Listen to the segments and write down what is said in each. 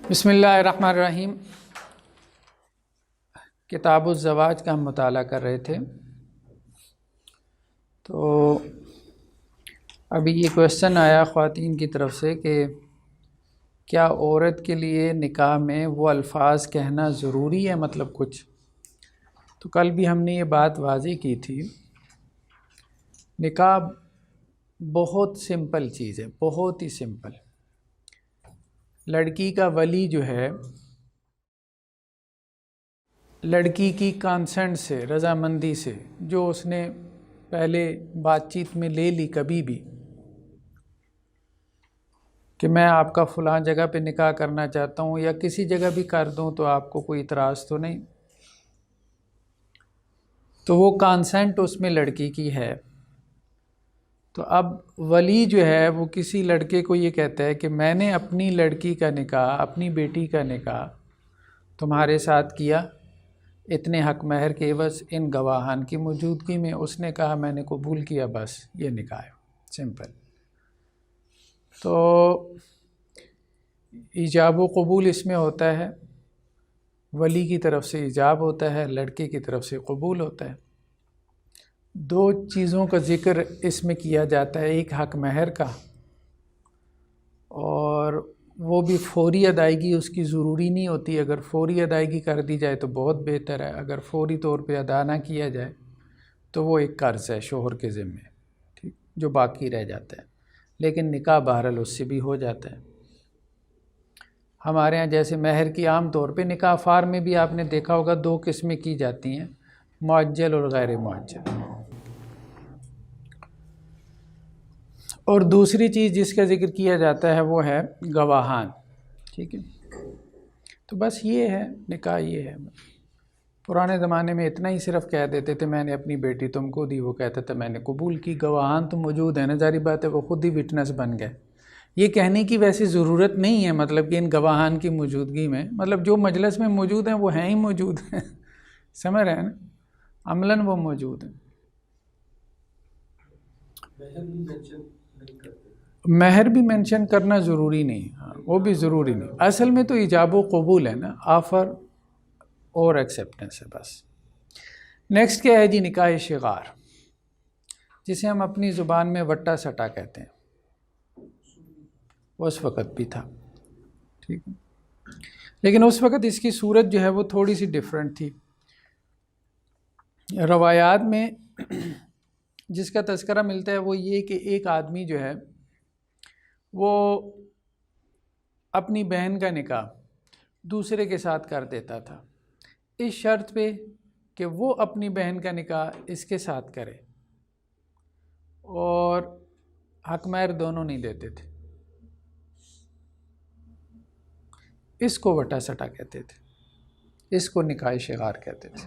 بسم اللہ الرحمن الرحیم۔ کتاب الزواج کا ہم مطالعہ کر رہے تھے، تو ابھی یہ کویسچن آیا خواتین کی طرف سے کہ کیا عورت کے لیے نکاح میں وہ الفاظ کہنا ضروری ہے، مطلب کچھ؟ تو کل بھی ہم نے یہ بات واضح کی تھی، نکاح بہت سمپل چیز ہے، بہت ہی سمپل۔ لڑکی کا ولی جو ہے لڑکی کی کانسنٹ سے، رضامندی سے، جو اس نے پہلے بات چیت میں لے لی کبھی بھی کہ میں آپ کا فلاں جگہ پہ نکاح کرنا چاہتا ہوں یا کسی جگہ بھی کر دوں تو آپ کو کوئی اعتراض تو نہیں، تو وہ کانسنٹ اس میں لڑکی کی ہے۔ تو اب ولی جو ہے وہ کسی لڑکے کو یہ کہتا ہے کہ میں نے اپنی لڑکی کا نکاح، اپنی بیٹی کا نکاح تمہارے ساتھ کیا اتنے حق مہر کے عوض ان گواہان کی موجودگی میں۔ اس نے کہا میں نے قبول کیا، بس یہ نکاح ہے، سمپل۔ تو ایجاب و قبول اس میں ہوتا ہے، ولی کی طرف سے ایجاب ہوتا ہے، لڑکے کی طرف سے قبول ہوتا ہے۔ دو چیزوں کا ذکر اس میں کیا جاتا ہے، ایک حق مہر کا، اور وہ بھی فوری ادائیگی اس کی ضروری نہیں ہوتی، اگر فوری ادائیگی کر دی جائے تو بہت بہتر ہے، اگر فوری طور پہ ادا نہ کیا جائے تو وہ ایک قرض ہے شوہر کے ذمے، ٹھیک، جو باقی رہ جاتا ہے۔ لیکن نکاح بہرحال اس سے بھی ہو جاتا ہے۔ ہمارے ہاں جیسے مہر کی عام طور پہ نکاح فار میں بھی آپ نے دیکھا ہوگا دو قسمیں کی جاتی ہیں، معجل اور غیر معجل۔ اور دوسری چیز جس کا ذکر کیا جاتا ہے وہ ہے گواہان، ٹھیک ہے۔ تو بس یہ ہے نکاح، یہ ہے۔ پرانے زمانے میں اتنا ہی صرف کہہ دیتے تھے میں نے اپنی بیٹی تم کو دی، وہ کہتا تھا میں نے قبول کی، گواہان تو موجود ہیں نا، ظاہری بات ہے وہ خود ہی وٹنس بن گئے۔ یہ کہنے کی ویسے ضرورت نہیں ہے، مطلب کہ ان گواہان کی موجودگی میں، مطلب جو مجلس میں موجود ہیں وہ ہیں ہی موجود ہیں، سمجھ رہے ہیں نا، عملاً وہ موجود ہیں۔ مہر بھی مینشن کرنا ضروری نہیں، ہاں وہ بھی ضروری نہیں، اصل میں تو ایجاب و قبول ہے نا، آفر اور ایکسیپٹنس ہے بس۔ نیکسٹ کیا ہے جی؟ نکاح شغار، جسے ہم اپنی زبان میں وٹا سٹا کہتے ہیں، اس وقت بھی تھا، ٹھیک ہے، لیکن اس وقت اس کی صورت جو ہے وہ تھوڑی سی ڈیفرنٹ تھی۔ روایات میں جس کا تذکرہ ملتا ہے وہ یہ کہ ایک آدمی جو ہے وہ اپنی بہن کا نکاح دوسرے کے ساتھ کر دیتا تھا، اس شرط پہ کہ وہ اپنی بہن کا نکاح اس کے ساتھ کرے، اور حق مہر دونوں نہیں دیتے تھے۔ اس کو وٹا سٹا کہتے تھے، اس کو نکاح شغار کہتے تھے۔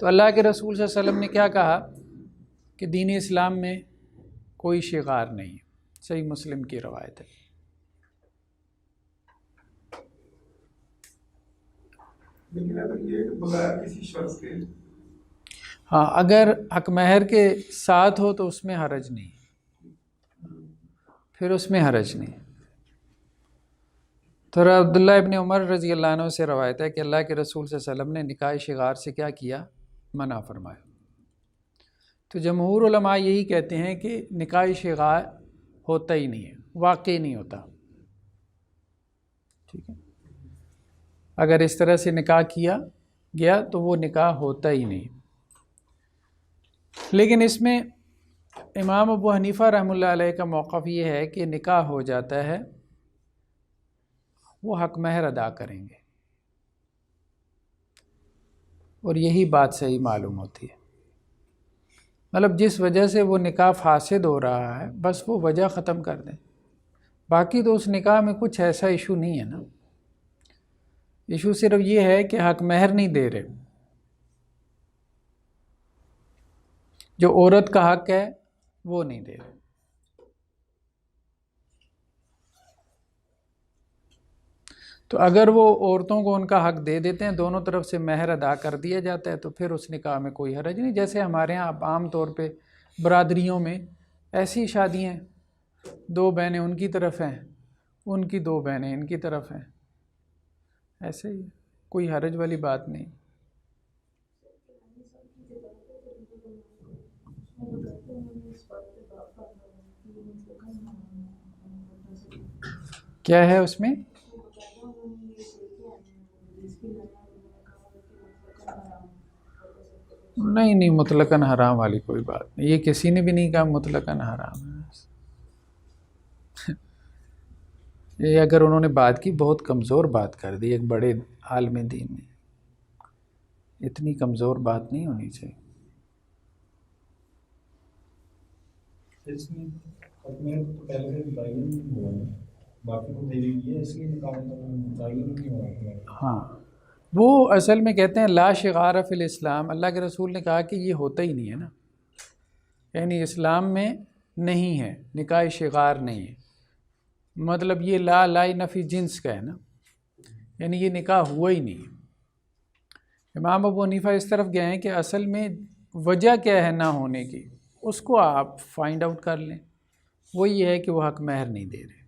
تو اللہ کے رسول صلی اللہ علیہ وسلم نے کیا کہا کہ دین اسلام میں کوئی شغار نہیں ہے، صحیح مسلم کی روایت ہے۔ لیکن اگر یہ بغیر کسی شرط کے، ہاں اگر حق مہر کے ساتھ ہو تو اس میں حرج نہیں، پھر اس میں حرج نہیں۔ تو عبداللہ ابن عمر رضی اللہ عنہ سے روایت ہے کہ اللہ کے رسول صلی اللہ علیہ وسلم نے نکاح شغار سے کیا کیا؟ منع فرمایا۔ تو جمہور علماء یہی کہتے ہیں کہ نکاح شغار ہوتا ہی نہیں ہے، واقع نہیں ہوتا، ٹھیک ہے، اگر اس طرح سے نکاح کیا گیا تو وہ نکاح ہوتا ہی نہیں۔ لیکن اس میں امام ابو حنیفہ رحمۃ اللہ علیہ کا موقف یہ ہے کہ نکاح ہو جاتا ہے، وہ حق مہر ادا کریں گے، اور یہی بات صحیح معلوم ہوتی ہے۔ مطلب جس وجہ سے وہ نکاح فاسد ہو رہا ہے بس وہ وجہ ختم کر دیں، باقی تو اس نکاح میں کچھ ایسا ایشو نہیں ہے نا، ایشو صرف یہ ہے کہ حق مہر نہیں دے رہے، جو عورت کا حق ہے وہ نہیں دے رہے۔ تو اگر وہ عورتوں کو ان کا حق دے دیتے ہیں، دونوں طرف سے مہر ادا کر دیا جاتا ہے، تو پھر اس نکاح میں کوئی حرج نہیں۔ جیسے ہمارے ہاں عام طور پہ برادریوں میں ایسی شادیاں، دو بہنیں ان کی طرف ہیں، ان کی دو بہنیں ان کی طرف ہیں، ایسے ہی کوئی حرج والی بات نہیں. کیا ہے اس میں؟ نہیں مطلقاً حرام والی کوئی بات نہیں، یہ کسی نے بھی نہیں کہا مطلقاً حرام ہے. یہ اگر انہوں نے بات کی بہت کمزور بات کر دی ایک بڑے عالم دین نے، اتنی کمزور بات نہیں ہونی چاہیے. ہاں وہ اصل میں کہتے ہیں لا شغار فی الاسلام، اللہ کے رسول نے کہا کہ یہ ہوتا ہی نہیں ہے نا، یعنی اسلام میں نہیں ہے نکاح شغار نہیں ہے. مطلب یہ لا نفی جنس کا ہے نا، یعنی یہ نکاح ہوا ہی نہیں ہے. امام ابو حنیفہ اس طرف گئے ہیں کہ اصل میں وجہ کیا ہے نہ ہونے کی، اس کو آپ فائنڈ آؤٹ کر لیں. وہ یہ ہے کہ وہ حق مہر نہیں دے رہے،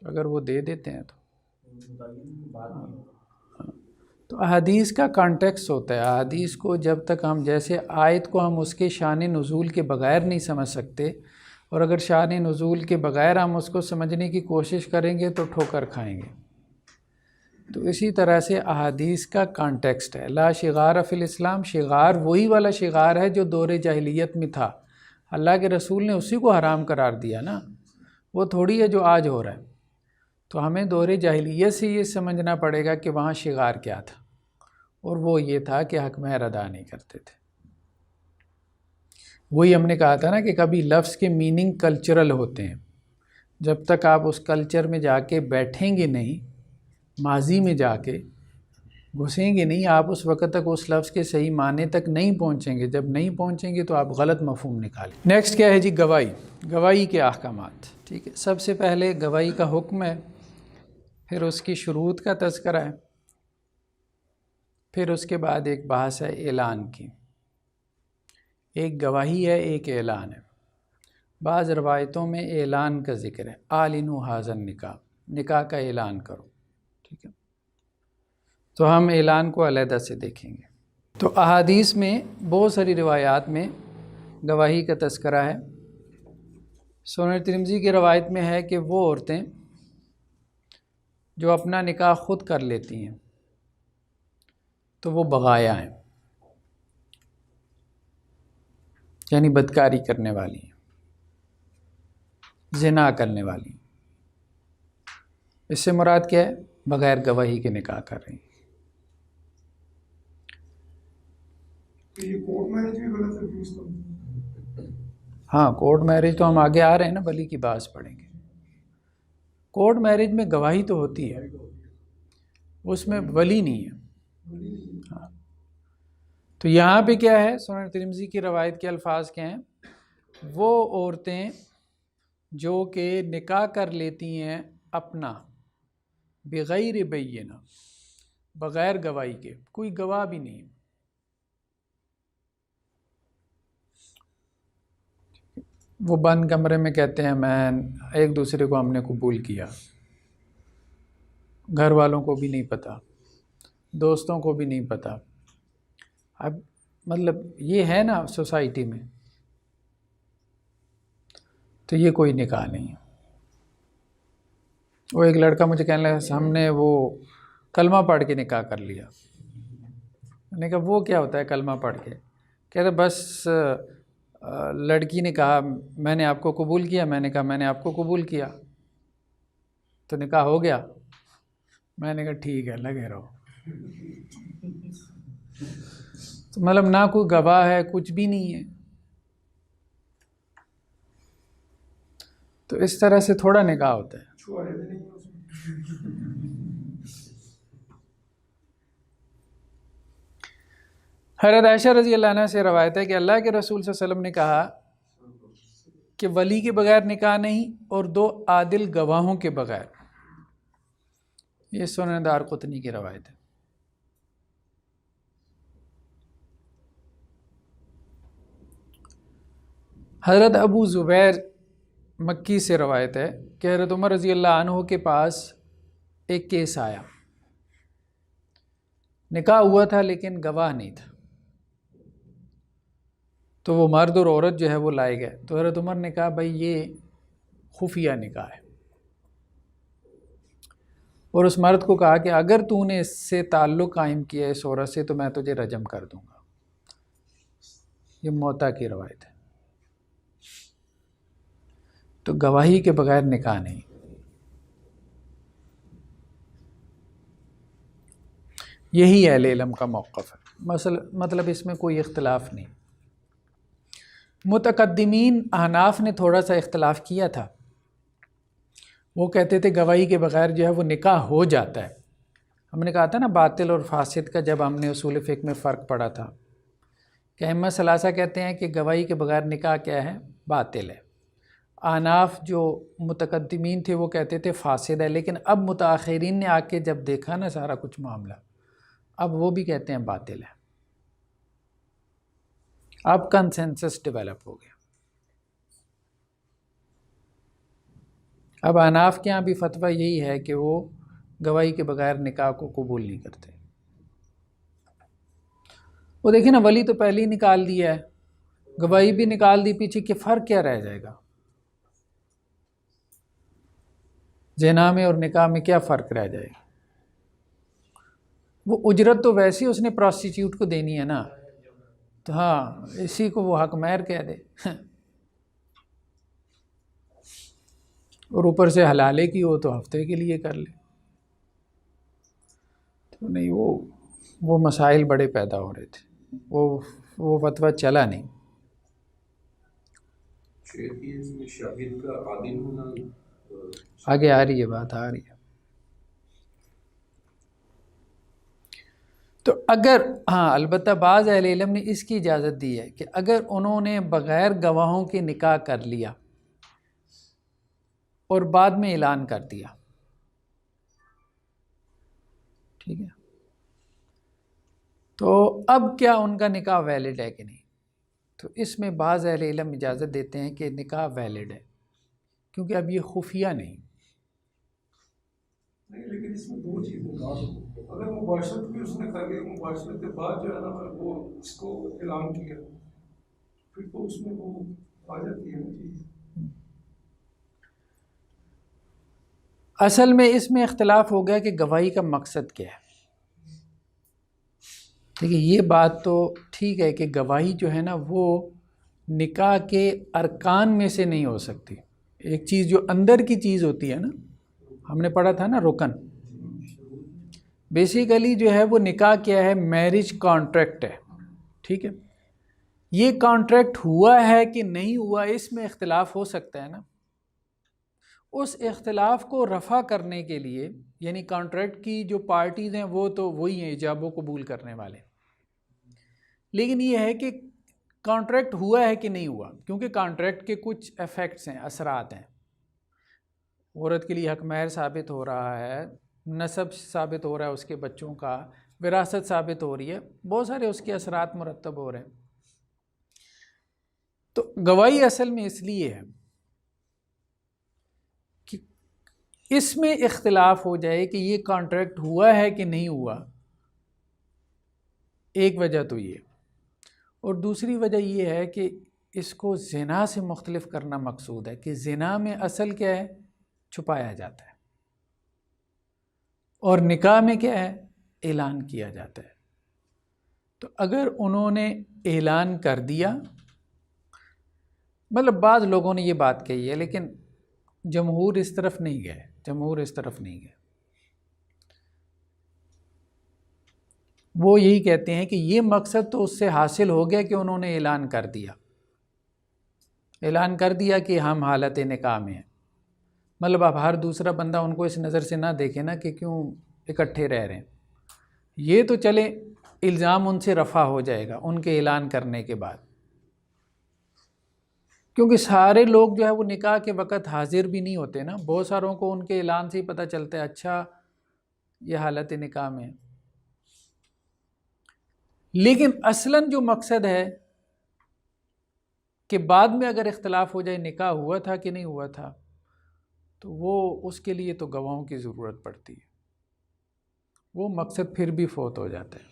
تو اگر وہ دے دیتے ہیں تو احادیث کا کانٹیکس ہوتا ہے. احادیث کو جب تک ہم جیسے آیت کو ہم اس کے شان نزول کے بغیر نہیں سمجھ سکتے، اور اگر شان نزول کے بغیر ہم اس کو سمجھنے کی کوشش کریں گے تو ٹھوکر کھائیں گے. تو اسی طرح سے احادیث کا کانٹیکسٹ ہے. لا شغار فی الاسلام، شغار وہی والا شغار ہے جو دور جاہلیت میں تھا، اللہ کے رسول نے اسی کو حرام قرار دیا نا، وہ تھوڑی ہے جو آج ہو رہا ہے. تو ہمیں دور جاہلیت سے یہ سمجھنا پڑے گا کہ وہاں شغار کیا تھا، اور وہ یہ تھا کہ حق مہر ادا نہیں کرتے تھے. وہی ہم نے کہا تھا نا کہ کبھی لفظ کے میننگ کلچرل ہوتے ہیں، جب تک آپ اس کلچر میں جا کے بیٹھیں گے نہیں، ماضی میں جا کے گھسیں گے نہیں، آپ اس وقت تک اس لفظ کے صحیح معنی تک نہیں پہنچیں گے. جب نہیں پہنچیں گے تو آپ غلط مفہوم نکالیں. نیکسٹ کیا ہے جی؟ گواہی. گواہی کے احکامات. ٹھیک ہے، سب سے پہلے گواہی کا حکم ہے، پھر اس کی شروط کا تذکرہ ہے، پھر اس کے بعد ایک بحث ہے اعلان کی. ایک گواہی ہے، ایک اعلان ہے. بعض روایتوں میں اعلان کا ذکر ہے، اعلنوا ھذا النکاح، نکاح کا اعلان کرو. ٹھیک ہے، تو ہم اعلان کو علیحدہ سے دیکھیں گے. تو احادیث میں بہت ساری روایات میں گواہی کا تذکرہ ہے. سنن ترمذی کی روایت میں ہے کہ وہ عورتیں جو اپنا نکاح خود کر لیتی ہیں تو وہ بغایا ہیں، یعنی بدکاری کرنے والی ہیں، زنا کرنے والی ہیں. اس سے مراد کیا ہے؟ بغیر گواہی کے نکاح کر رہی ہیں. یہ کورٹ میرج بھی غلط ہے اس کو. ہاں کورٹ میرج تو ہم آگے آ رہے ہیں نا، ولی کی باز پڑھیں گے. کورٹ میرج میں گواہی تو ہوتی ہے، اس میں ولی نہیں ہے. ہاں تو یہاں پہ کیا ہے؟ سنن ترمذی کی روایت کے الفاظ کیا ہیں؟ وہ عورتیں جو کہ نکاح کر لیتی ہیں اپنا بغیر بینہ، بغیر گواہی کے، کوئی گواہ بھی نہیں، وہ بند کمرے میں کہتے ہیں میں ایک دوسرے کو ہم نے قبول کیا، گھر والوں کو بھی نہیں پتہ، دوستوں کو بھی نہیں پتہ. اب مطلب یہ ہے نا سوسائٹی میں، تو یہ کوئی نکاح نہیں ہے. وہ ایک لڑکا مجھے کہنے لگا ہم نے وہ کلمہ پڑھ کے نکاح کر لیا. میں نے کہا وہ کیا ہوتا ہے کلمہ پڑھ کے؟ کہتے بس لڑکی نے کہا میں نے آپ کو قبول کیا، میں نے کہا میں نے آپ کو قبول کیا، تو نکاح ہو گیا. میں نے کہا ٹھیک ہے لگے رہو. تو مطلب نہ کوئی گواہ ہے، کچھ بھی نہیں ہے. تو اس طرح سے تھوڑا نکاح ہوتا ہے. حضرت عائشہ رضی اللہ عنہ سے روایت ہے کہ اللہ کے رسول صلی اللہ علیہ وسلم نے کہا کہ ولی کے بغیر نکاح نہیں، اور 2 عادل گواہوں کے بغیر. یہ سنن دارقطنی کی روایت ہے. حضرت ابو زبیر مکی سے روایت ہے کہ حضرت عمر رضی اللہ عنہ کے پاس ایک کیس آیا نکاح ہوا تھا لیکن گواہ نہیں تھا، تو وہ مرد اور عورت جو ہے وہ لائے گئے، تو حضرت عمر نے کہا بھائی یہ خفیہ نکاح ہے، اور اس مرد کو کہا کہ اگر تو نے اس سے تعلق قائم کیا اس عورت سے تو میں تجھے رجم کر دوں گا۔ یہ موطا کی روایت ہے۔ تو گواہی کے بغیر نکاح نہیں۔ یہی اہل علم کا موقف ہے، مطلب اس میں کوئی اختلاف نہیں۔ متقدمین احناف نے تھوڑا سا اختلاف کیا تھا، وہ کہتے تھے گواہی کے بغیر جو ہے وہ نکاح ہو جاتا ہے۔ ہم نے کہا تھا نا باطل اور فاسد کا، جب ہم نے اصول فقہ میں فرق پڑھا تھا کہ ائمہ ثلاثہ کہتے ہیں کہ گواہی کے بغیر نکاح کیا ہے؟ باطل ہے۔ احناف جو متقدمین تھے وہ کہتے تھے فاسد ہے، لیکن اب متاخرین نے آ کے جب دیکھا نا سارا کچھ معاملہ، اب وہ بھی کہتے ہیں باطل ہے۔ اب کنسنسس ڈیولپ ہو گیا۔ اب احناف کے یہاں بھی فتویٰ یہی ہے کہ وہ گواہی کے بغیر نکاح کو قبول نہیں کرتے۔ وہ دیکھیں نا، ولی تو پہلے ہی نکال دیا ہے، گواہی بھی نکال دی، پیچھے کہ فرق کیا رہ جائے گا؟ زنا میں اور نکاح میں کیا فرق رہ جائے گا؟ وہ اجرت تو ویسے اس نے پروسٹیٹیوٹ کو دینی ہے نا، تو ہاں اسی کو وہ حق مہر کہہ دے، اور اوپر سے حلالے کی ہو تو ہفتے کے لیے کر لے۔ تو نہیں، وہ مسائل بڑے پیدا ہو رہے تھے، وہ فتویٰ چلا نہیں۔ شاہد کا عادل ہونا آگے آ رہی ہے، بات آ رہی ہے۔ تو اگر البتہ بعض اہل علم نے اس کی اجازت دی ہے کہ اگر انہوں نے بغیر گواہوں کے نکاح کر لیا اور بعد میں اعلان کر دیا، ٹھیک ہے، تو اب کیا ان کا نکاح ویلڈ ہے کہ نہیں؟ تو اس میں بعض اہل علم اجازت دیتے ہیں کہ نکاح ویلڈ ہے، کیونکہ اب یہ خفیہ نہیں۔ لیکن اس میں دو چیزیں، اگر مباشرت بھی اس نے کر لی، مباشرت کے بعد جو ہے نا وہ اس کو اعلان کیا، پھر تو اس میں وہ آ جاتی ہے نا چیز۔ اصل میں اس میں اختلاف ہو گیا کہ گواہی کا مقصد کیا ہے۔ دیکھیے یہ بات تو ٹھیک ہے کہ گواہی جو ہے نا وہ نکاح کے ارکان میں سے نہیں ہو سکتی۔ ایک چیز جو اندر کی چیز ہوتی ہے نا، ہم نے پڑھا تھا نا رکن، بیسیکلی جو ہے وہ نکاح کیا ہے؟ میرج کانٹریکٹ ہے، ٹھیک ہے۔ یہ کانٹریکٹ ہوا ہے کہ نہیں ہوا، اس میں اختلاف ہو سکتا ہے نا۔ اس اختلاف کو رفع کرنے کے لیے، یعنی کانٹریکٹ کی جو پارٹیز ہیں وہ تو وہی ہیں ایجاب و قبول کرنے والے، لیکن یہ ہے کہ کانٹریکٹ ہوا ہے کہ نہیں ہوا، کیونکہ کانٹریکٹ کے کچھ ایفیکٹس ہیں، اثرات ہیں۔ عورت کے لیے حق مہر ثابت ہو رہا ہے، نسب ثابت ہو رہا ہے، اس کے بچوں کا وراثت ثابت ہو رہی ہے، بہت سارے اس کے اثرات مرتب ہو رہے ہیں۔ تو گواہی اصل میں اس لیے ہے کہ اس میں اختلاف ہو جائے کہ یہ کانٹریکٹ ہوا ہے کہ نہیں ہوا، ایک وجہ تو یہ، اور دوسری وجہ یہ ہے کہ اس کو زنا سے مختلف کرنا مقصود ہے کہ زنا میں اصل کیا ہے؟ چھپایا جاتا ہے، اور نکاح میں کیا ہے؟ اعلان کیا جاتا ہے۔ تو اگر انہوں نے اعلان کر دیا، مطلب بعض لوگوں نے یہ بات کہی ہے لیکن جمہور اس طرف نہیں گئے، وہ یہی کہتے ہیں کہ یہ مقصد تو اس سے حاصل ہو گیا کہ انہوں نے اعلان کر دیا کہ ہم حالت نکاح میں ہیں، مطلب اب ہر دوسرا بندہ ان کو اس نظر سے نہ دیکھے نا کہ کیوں اکٹھے رہ رہے ہیں، یہ تو چلے الزام ان سے رفع ہو جائے گا ان کے اعلان کرنے کے بعد، کیونکہ سارے لوگ جو ہے وہ نکاح کے وقت حاضر بھی نہیں ہوتے نا، بہت ساروں کو ان کے اعلان سے ہی پتہ چلتا ہے اچھا یہ حالت نکاح میں ہے۔ لیکن اصلاً جو مقصد ہے کہ بعد میں اگر اختلاف ہو جائے نکاح ہوا تھا کہ نہیں ہوا تھا، تو وہ اس کے لیے تو گواہوں کی ضرورت پڑتی ہے، وہ مقصد پھر بھی فوت ہو جاتا ہے۔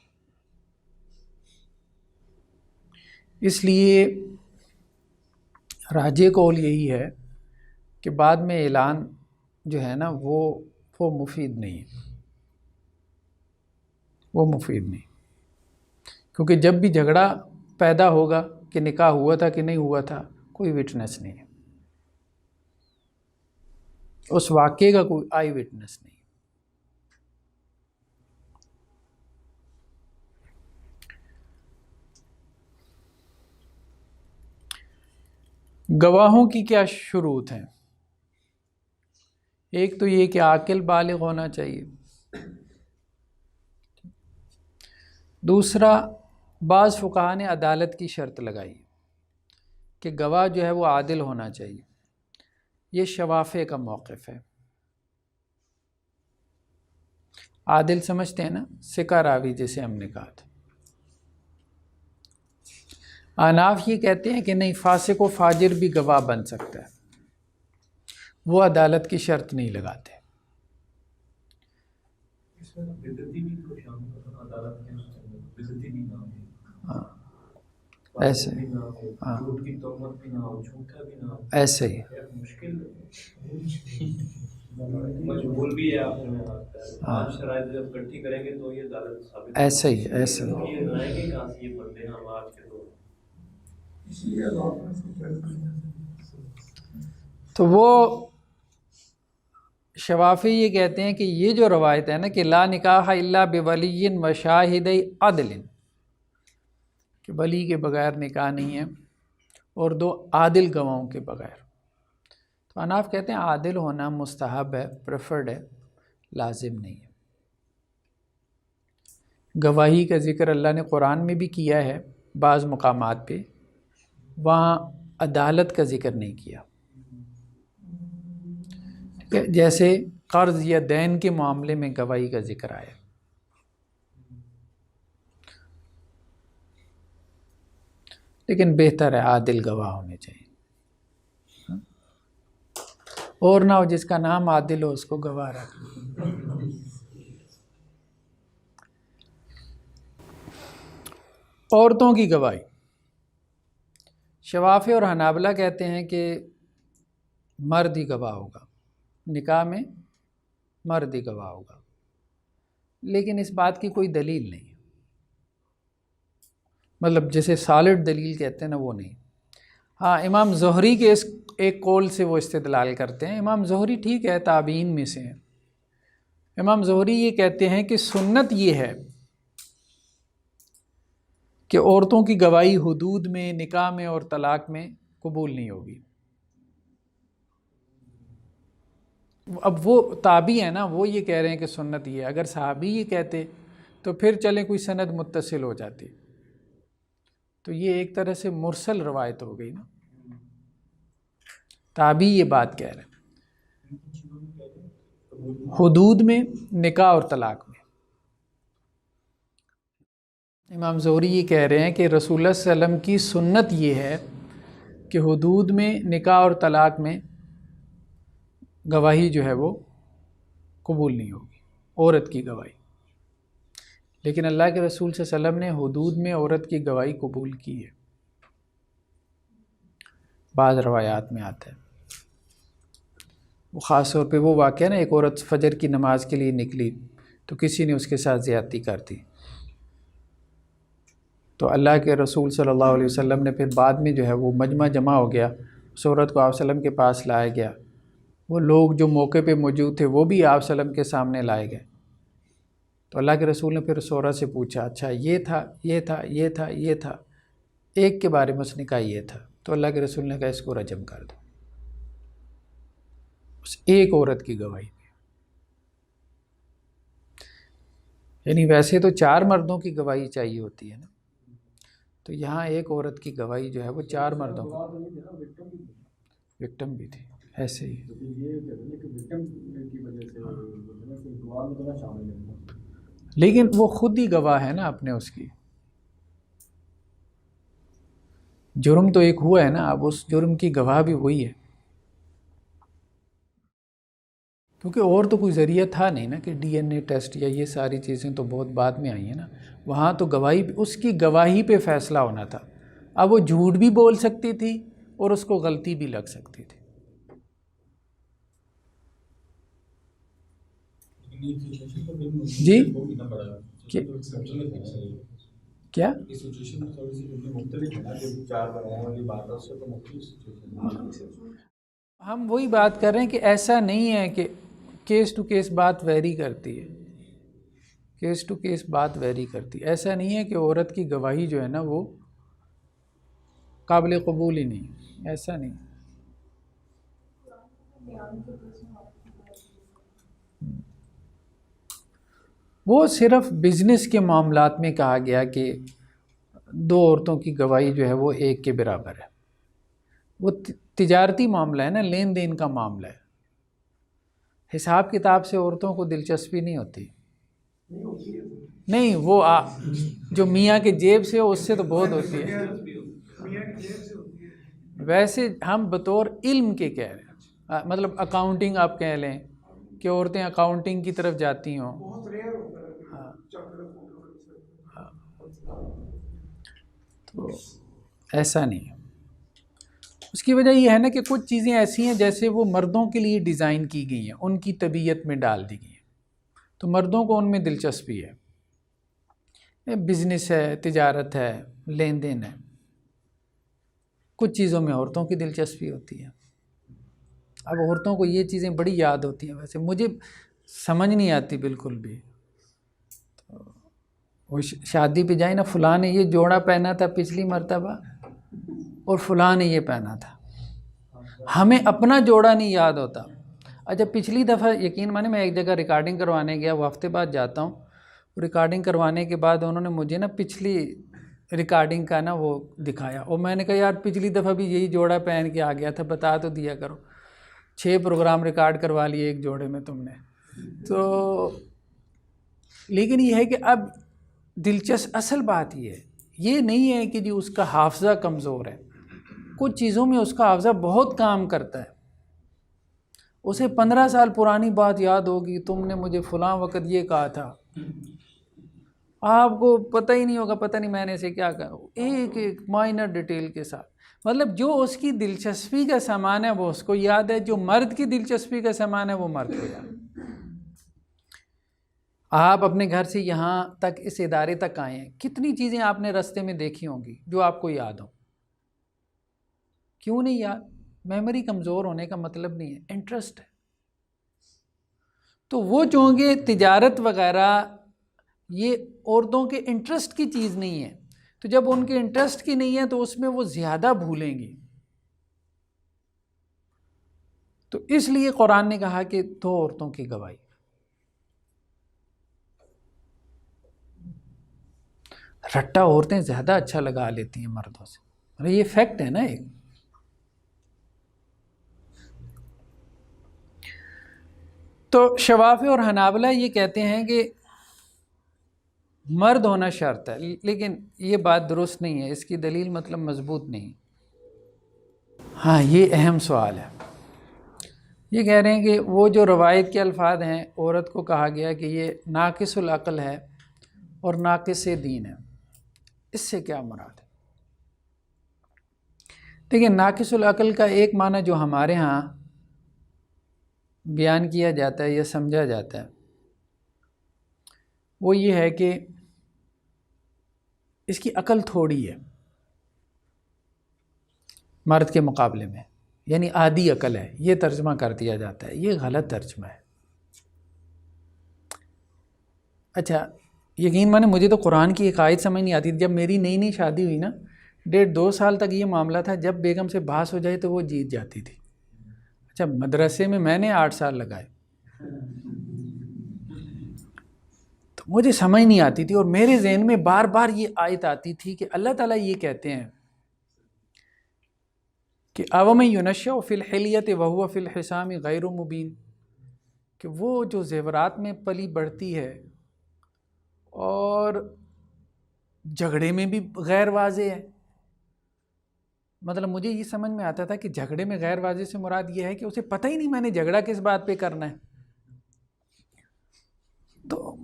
اس لیے راجح قول یہی ہے کہ بعد میں اعلان جو ہے نا وہ مفید نہیں ہے، وہ مفید نہیں، کیونکہ جب بھی جھگڑا پیدا ہوگا کہ نکاح ہوا تھا کہ نہیں ہوا تھا، کوئی وٹنس نہیں ہے، اس واقعے کا کوئی آئی وٹنس نہیں۔ گواہوں کی کیا شروط ہیں؟ ایک تو یہ کہ عاقل بالغ ہونا چاہیے، دوسرا بعض فقہا نے عدالت کی شرط لگائی کہ گواہ جو ہے وہ عادل ہونا چاہیے، یہ شوافع کا موقف ہے۔ عادل سمجھتے ہیں نا، ثقہ راوی جیسے ہم نے کہا تھا۔ احناف یہ کہتے ہیں کہ نہیں، فاسق و فاجر بھی گواہ بن سکتا ہے، وہ عدالت کی شرط نہیں لگاتے۔ ہاں ایسے ہاں ایسے ہی مجبور بھی ہے آپ نے پانچ شرائط جب اکٹھی کریں گے تو یہ عدالت ثابت ایسے ہی ایسے ہی یہ لائیں گے کہاں سے یہ بندے ہم آج کے دور اس لیے تو وہ شوافی یہ کہتے ہیں کہ یہ جو روایت ہے نا کہ لا نکاح الا بولی و شاہد عدل، کہ ولی کے بغیر نکاح نہیں ہے اور دو عادل گواہوں کے بغیر، تو حناف کہتے ہیں عادل ہونا مستحب ہے، پریفرڈ ہے، لازم نہیں ہے۔ گواہی کا ذکر اللہ نے قرآن میں بھی کیا ہے بعض مقامات پہ، وہاں عدالت کا ذکر نہیں کیا، جیسے قرض یا دین کے معاملے میں گواہی کا ذکر آیا۔ لیکن بہتر ہے عادل گواہ ہونے چاہیے، اور نہ ہو جس کا نام عادل ہو اس کو گواہ رکھ۔ عورتوں کی گواہی، شوافی اور حنابلہ کہتے ہیں کہ مرد ہی گواہ ہوگا، نکاح میں مرد ہی گواہ ہوگا، لیکن اس بات کی کوئی دلیل نہیں، مطلب جیسے سالڈ دلیل کہتے ہیں نا وہ نہیں۔ ہاں امام زہری کے اس ایک قول سے وہ استدلال کرتے ہیں، امام زہری ٹھیک ہے تابعین میں سے ہیں، امام زہری یہ کہتے ہیں کہ سنت یہ ہے کہ عورتوں کی گواہی حدود میں، نکاح میں اور طلاق میں قبول نہیں ہوگی۔ اب وہ تابعی ہیں نا، وہ یہ کہہ رہے ہیں کہ سنت یہ ہے، اگر صحابی یہ کہتے تو پھر چلیں کوئی سند متصل ہو جاتی، تو یہ ایک طرح سے مرسل روایت ہو گئی نا، تابعی یہ بات کہہ رہے ہیں حدود میں، نکاح اور طلاق میں۔ امام زہری یہ کہہ رہے ہیں کہ رسول اللہ صلی اللہ علیہ وسلم کی سنت یہ ہے کہ حدود میں، نکاح اور طلاق میں گواہی جو ہے وہ قبول نہیں ہوگی، عورت کی گواہی، لیکن اللہ کے رسول صلی اللہ علیہ وسلم نے حدود میں عورت کی گواہی قبول کی ہے، بعض روایات میں آتا ہے۔ وہ خاص طور پہ وہ واقعہ نا، ایک عورت فجر کی نماز کے لیے نکلی تو کسی نے اس کے ساتھ زیادتی کر دی، تو اللہ کے رسول صلی اللہ علیہ وسلم نے پھر بعد میں جو ہے وہ مجمع جمع ہو گیا، اس عورت کو آپ صلی اللہ علیہ وسلم کے پاس لایا گیا، وہ لوگ جو موقع پہ موجود تھے وہ بھی آپ صلی اللہ علیہ وسلم کے سامنے لائے گئے، تو اللہ کے رسول نے پھر اس عورت سے پوچھا اچھا یہ تھا یہ تھا یہ تھا یہ تھا، ایک کے بارے میں اس نے کہا یہ تھا، تو اللہ کے رسول نے کہا اس کو رجم کر دو، اس ایک عورت کی گواہی پہ۔ یعنی ویسے تو 4 مردوں کی گواہی چاہیے ہوتی ہے نا، تو یہاں ایک عورت کی گواہی جو ہے وہ 4 مردوں کی، وکٹم بھی تھی ایسے ہی۔ لیکن وہ خود ہی گواہ ہے نا اپنے، اس کی جرم تو ایک ہوا ہے نا، اب اس جرم کی گواہ بھی وہی ہے، کیونکہ اور تو کوئی ذریعہ تھا نہیں نا کہ ڈی این اے ٹیسٹ یا یہ ساری چیزیں تو بہت بعد میں آئی ہیں نا. وہاں تو گواہی، اس کی گواہی پہ فیصلہ ہونا تھا. اب وہ جھوٹ بھی بول سکتی تھی اور اس کو غلطی بھی لگ سکتی تھی. جی کیا ہم وہی بات کر رہے ہیں کہ ایسا نہیں ہے کہ کیس ٹو کیس بات ویری کرتی ہے. کیس ٹو کیس بات ویری کرتی ہے. ایسا نہیں ہے کہ عورت کی گواہی جو ہے نا وہ قابل قبول ہی نہیں، ایسا نہیں. وہ صرف بزنس کے معاملات میں کہا گیا کہ دو عورتوں کی گواہی جو ہے وہ ایک کے برابر ہے. وہ تجارتی معاملہ ہے نا، لین دین کا معاملہ ہے. حساب کتاب سے عورتوں کو دلچسپی نہیں ہوتی. نہیں، وہ جو میاں کے جیب سے ہو اس سے تو بہت ہوتی ہے. ویسے ہم بطور علم کے کہہ رہے ہیں، مطلب اکاؤنٹنگ آپ کہہ لیں کہ عورتیں اکاؤنٹنگ کی طرف جاتی ہوں. تو ایسا نہیں ہے. اس کی وجہ یہ ہے نا کہ کچھ چیزیں ایسی ہیں جیسے وہ مردوں کے لیے ڈیزائن کی گئی ہیں، ان کی طبیعت میں ڈال دی گئی ہیں، تو مردوں کو ان میں دلچسپی ہے. بزنس ہے، تجارت ہے، لین دین ہے. کچھ چیزوں میں عورتوں کی دلچسپی ہوتی ہے. اب عورتوں کو یہ چیزیں بڑی یاد ہوتی ہیں، ویسے مجھے سمجھ نہیں آتی بالکل بھی. وہ شادی پہ جائیں نا، فلاں نے یہ جوڑا پہنا تھا پچھلی مرتبہ اور فلاں نے یہ پہنا تھا. ہمیں اپنا جوڑا نہیں یاد ہوتا. اچھا پچھلی دفعہ یقین مانے میں ایک جگہ ریکارڈنگ کروانے گیا، وہ ہفتے بعد جاتا ہوں. ریکارڈنگ کروانے کے بعد انہوں نے مجھے نا پچھلی ریکارڈنگ کا نا وہ دکھایا، اور میں نے کہا یار پچھلی دفعہ بھی یہی جوڑا پہن کے آ گیا تھا، بتا تو دیا کرو. 6 پروگرام ریکارڈ کروا لیے ایک جوڑے میں تم نے. تو لیکن یہ ہے کہ اب دلچسپ اصل بات یہ نہیں ہے کہ جی اس کا حافظہ کمزور ہے. کچھ چیزوں میں اس کا حافظہ بہت کام کرتا ہے. اسے 15 سال پرانی بات یاد ہوگی، تم نے مجھے فلاں وقت یہ کہا تھا، آپ کو پتہ ہی نہیں ہوگا، پتہ نہیں میں نے اسے کیا کہا، ایک ایک مائنر ڈیٹیل کے ساتھ. مطلب جو اس کی دلچسپی کا سامان ہے وہ اس کو یاد ہے، جو مرد کی دلچسپی کا سامان ہے وہ مرد کو یاد ہے. آپ اپنے گھر سے یہاں تک اس ادارے تک آئے ہیں، کتنی چیزیں آپ نے راستے میں دیکھی ہوں گی جو آپ کو یاد ہوں. کیوں نہیں یاد؟ میموری کمزور ہونے کا مطلب نہیں ہے، انٹرسٹ ہے. تو وہ چونکہ تجارت وغیرہ یہ عورتوں کے انٹرسٹ کی چیز نہیں ہے، تو جب ان کے انٹرسٹ کی نہیں ہے تو اس میں وہ زیادہ بھولیں گی. تو اس لیے قرآن نے کہا کہ 2 عورتوں کی گواہی. رٹا عورتیں زیادہ اچھا لگا لیتی ہیں مردوں سے، یہ فیکٹ ہے نا ایک. تو شوافی اور حنابلہ یہ کہتے ہیں کہ مرد ہونا شرط ہے، لیکن یہ بات درست نہیں ہے، اس کی دلیل مطلب مضبوط نہیں. ہاں یہ اہم سوال ہے. یہ کہہ رہے ہیں کہ وہ جو روایت کے الفاظ ہیں، عورت کو کہا گیا کہ یہ ناقص العقل ہے اور ناقص دین ہے، اس سے کیا مراد ہے؟ دیکھیں ناقص العقل کا ایک معنی جو ہمارے ہاں بیان کیا جاتا ہے یا سمجھا جاتا ہے وہ یہ ہے کہ اس کی عقل تھوڑی ہے مرد کے مقابلے میں، یعنی آدھی عقل ہے، یہ ترجمہ کر دیا جاتا ہے. یہ غلط ترجمہ ہے. اچھا یقین مانے مجھے تو قرآن کی ایک آیت سمجھ نہیں آتی. جب میری نئی شادی ہوئی نا، 1.5-2 سال تک یہ معاملہ تھا، جب بیگم سے بحث ہو جائے تو وہ جیت جاتی تھی. اچھا مدرسے میں نے 8 سال لگائے، تو مجھے سمجھ نہیں آتی تھی، اور میرے ذہن میں بار بار یہ آیت آتی تھی کہ اللہ تعالیٰ یہ کہتے ہیں کہ اوَمَن یُنَشَّأُ فِی الْحِلیَّةِ وَهُوَ فِی الْخِصَامِ غَیْرُ مُبِینٍ، کہ وہ جو زیورات میں پلی بڑھتی ہے اور جھگڑے میں بھی غیر واضح ہے. مطلب مجھے یہ سمجھ میں آتا تھا کہ جھگڑے میں غیر واضح سے مراد یہ ہے کہ اسے پتہ ہی نہیں میں نے جھگڑا کس بات پہ کرنا ہے.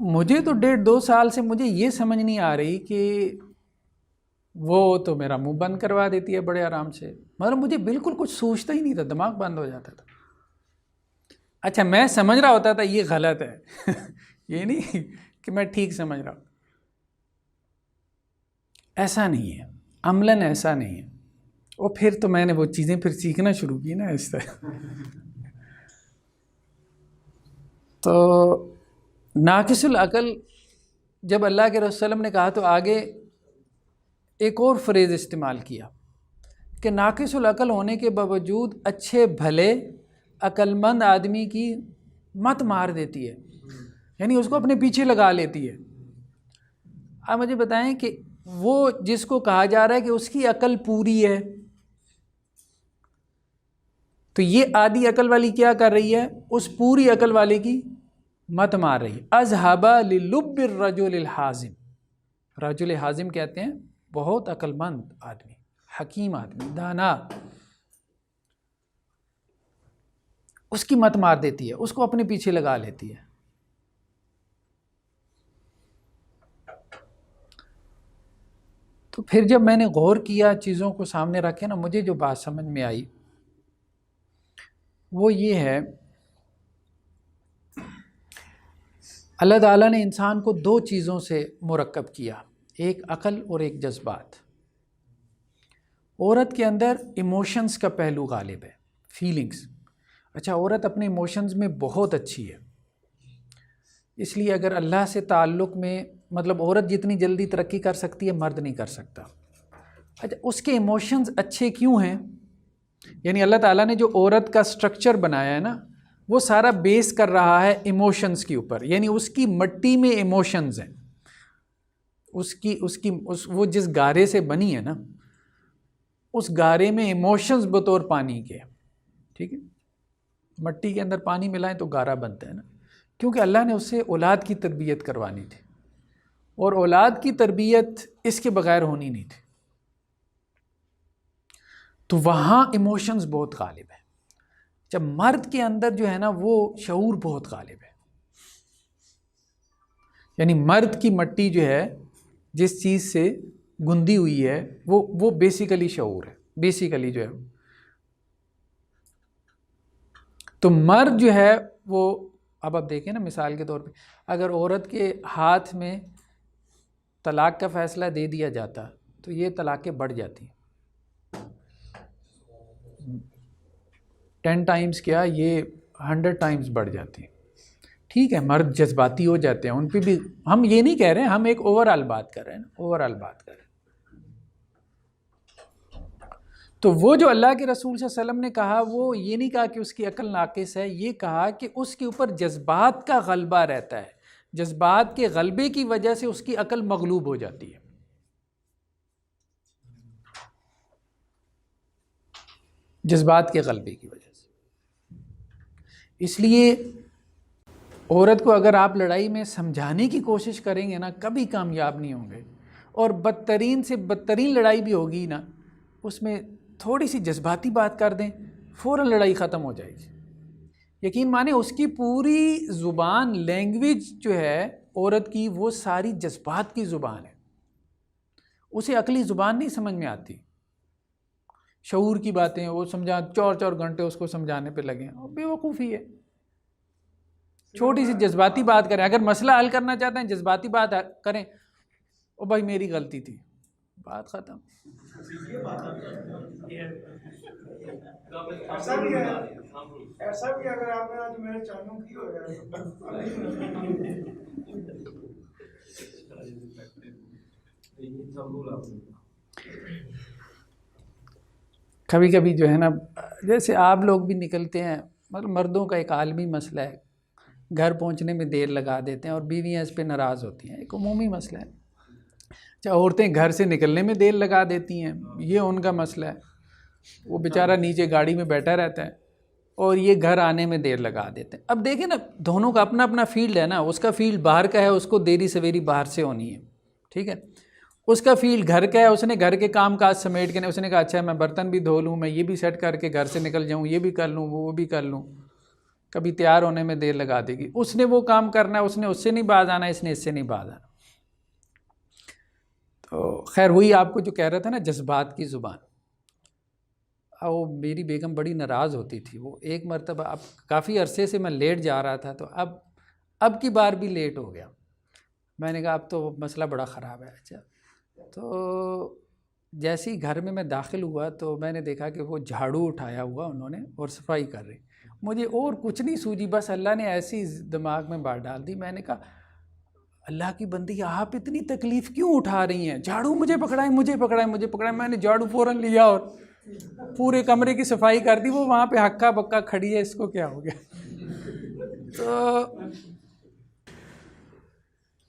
مجھے تو 1.5-2 سال سے مجھے یہ سمجھ نہیں آ رہی کہ وہ تو میرا منہ بند کروا دیتی ہے بڑے آرام سے، مگر مجھے بالکل کچھ سوچتا ہی نہیں تھا، دماغ بند ہو جاتا تھا۔ اچھا میں سمجھ رہا ہوتا تھا یہ غلط ہے یہ نہیں کہ میں ٹھیک سمجھ رہا ہوں، ایسا نہیں ہے، عملاً ایسا نہیں ہے۔ اور پھر تو میں نے وہ چیزیں پھر سیکھنا شروع کی نا اس طرح۔ تو ناقص العقل جب اللہ کے رسول صلی اللہ علیہ وسلم نے کہا تو آگے ایک اور فریز استعمال کیا کہ ناقص العقل ہونے کے باوجود اچھے بھلے عقل مند آدمی کی مت مار دیتی ہے، یعنی اس کو اپنے پیچھے لگا لیتی ہے۔ آپ مجھے بتائیں کہ وہ جس کو کہا جا رہا ہے کہ اس کی عقل پوری ہے، تو یہ آدھی عقل والی کیا کر رہی ہے؟ اس پوری عقل والے کی مت مار رہی ہے۔ اذهب للب الرجل الحازم، رجل حازم کہتے ہیں بہت عقل مند آدمی، حکیم آدمی، دانا، اس کی مت مار دیتی ہے، اس کو اپنے پیچھے لگا لیتی ہے۔ تو پھر جب میں نے غور کیا، چیزوں کو سامنے رکھے نا، مجھے جو بات سمجھ میں آئی وہ یہ ہے، اللہ تعالیٰ نے انسان کو 2 چیزوں سے مرکب کیا، ایک عقل اور ایک جذبات۔ عورت کے اندر ایموشنز کا پہلو غالب ہے، فیلنگز۔ اچھا عورت اپنے ایموشنز میں بہت اچھی ہے، اس لیے اگر اللہ سے تعلق میں مطلب عورت جتنی جلدی ترقی کر سکتی ہے مرد نہیں کر سکتا۔ اچھا اس کے ایموشنز اچھے کیوں ہیں؟ یعنی اللہ تعالیٰ نے جو عورت کا سٹرکچر بنایا ہے نا، وہ سارا بیس کر رہا ہے ایموشنز کے اوپر، یعنی اس کی مٹی میں ایموشنز ہیں، وہ جس گارے سے بنی ہے نا، اس گارے میں ایموشنز بطور پانی کے، ٹھیک ہے، مٹی کے اندر پانی ملائیں تو گارا بنتا ہے نا، کیونکہ اللہ نے اس سے اولاد کی تربیت کروانی تھی، اور اولاد کی تربیت اس کے بغیر ہونی نہیں تھی، تو وہاں ایموشنز بہت غالب ہے۔ جب مرد کے اندر جو ہے نا وہ شعور بہت غالب ہے، یعنی مرد کی مٹی جو ہے جس چیز سے گندی ہوئی ہے وہ بیسیکلی شعور ہے، بیسیکلی جو ہے۔ تو مرد جو ہے وہ اب آپ دیکھیں نا مثال کے طور پہ، اگر عورت کے ہاتھ میں طلاق کا فیصلہ دے دیا جاتا تو یہ طلاقیں بڑھ جاتی، 10 ٹائمز کیا یہ 100 ٹائمز بڑھ جاتی۔ ٹھیک ہے مرد جذباتی ہو جاتے ہیں، ان پہ بھی ہم یہ نہیں کہہ رہے ہیں، ہم ایک اوور آل بات کر رہے ہیں، اوور آل بات کر رہے ہیں۔ تو وہ جو اللہ کے رسول صلی اللہ علیہ وسلم نے کہا، وہ یہ نہیں کہا کہ اس کی عقل ناقص ہے، یہ کہا کہ اس کے اوپر جذبات کا غلبہ رہتا ہے، جذبات کے غلبے کی وجہ سے اس کی عقل مغلوب ہو جاتی ہے۔ جذبات کے غلبے کی وجہ سے، اس لیے عورت کو اگر آپ لڑائی میں سمجھانے کی کوشش کریں گے نا، کبھی کامیاب نہیں ہوں گے، اور بدترین سے بدترین لڑائی بھی ہوگی نا، اس میں تھوڑی سی جذباتی بات کر دیں فوراً لڑائی ختم ہو جائے گی۔ یقین مانیں اس کی پوری زبان، لینگویج جو ہے عورت کی، وہ ساری جذبات کی زبان ہے، اسے عقلی زبان نہیں سمجھ میں آتی، شعور کی باتیں وہ سمجھا 4 گھنٹے اس کو سمجھانے پہ لگیں، اور بے وقوفی ہے۔ چھوٹی سی جذباتی بات کریں، اگر مسئلہ حل کرنا چاہتے ہیں جذباتی بات کریں، او بھائی میری غلطی تھی، بات ختم۔ ایسا بھی اگر آپ نے آج میرے چانوں کی ہو جائے کبھی کبھی جو ہے نا، جیسے آپ لوگ بھی نکلتے ہیں، مطلب مردوں کا ایک عالمی مسئلہ ہے، گھر پہنچنے میں دیر لگا دیتے ہیں اور بیویاں اس پہ ناراض ہوتی ہیں، ایک عمومی مسئلہ ہے۔ چاہے عورتیں گھر سے نکلنے میں دیر لگا دیتی ہیں، یہ ان کا مسئلہ ہے، وہ بیچارہ نیچے گاڑی میں بیٹھا رہتا ہے اور یہ گھر آنے میں دیر لگا دیتے ہیں۔ اب دیکھیں نا، دونوں کا اپنا اپنا فیلڈ ہے نا، اس کا فیلڈ باہر کا ہے، اس کو دیری سویری باہر سے ہونی ہے، ٹھیک ہے، اس کا فیلڈ گھر کا ہے، اس نے گھر کے کام کاج سمیٹ کے، اس نے کہا اچھا میں برتن بھی دھو لوں، میں یہ بھی سیٹ کر کے گھر سے نکل جاؤں، یہ بھی کر لوں، وہ بھی کر لوں، کبھی تیار ہونے میں دیر لگا دے گی. اس نے وہ کام کرنا ہے, اس نے اس سے نہیں باز آنا, اس نے اس سے نہیں باز آنا. تو خیر وہی آپ کو جو کہہ رہا تھا نا جذبات کی زبان, وہ میری بیگم بڑی ناراض ہوتی تھی. وہ ایک مرتبہ, اب کافی عرصے سے میں لیٹ جا رہا تھا, تو اب کی بار بھی لیٹ ہو گیا. میں نے کہا اب تو مسئلہ بڑا خراب ہے. اچھا, تو جیسے ہی گھر میں داخل ہوا تو میں نے دیکھا کہ وہ جھاڑو اٹھایا ہوا انہوں نے اور صفائی کر رہے. مجھے اور کچھ نہیں سوجی, بس اللہ نے ایسی دماغ میں بات ڈال دی. میں نے کہا اللہ کی بندی, آپ اتنی تکلیف کیوں اٹھا رہی ہیں؟ جھاڑو مجھے پکڑائیں. میں نے جھاڑو فوراً لیا اور پورے کمرے کی صفائی کر دی. وہ وہاں پہ ہکا بکا کھڑی ہے, اس کو کیا ہو گیا؟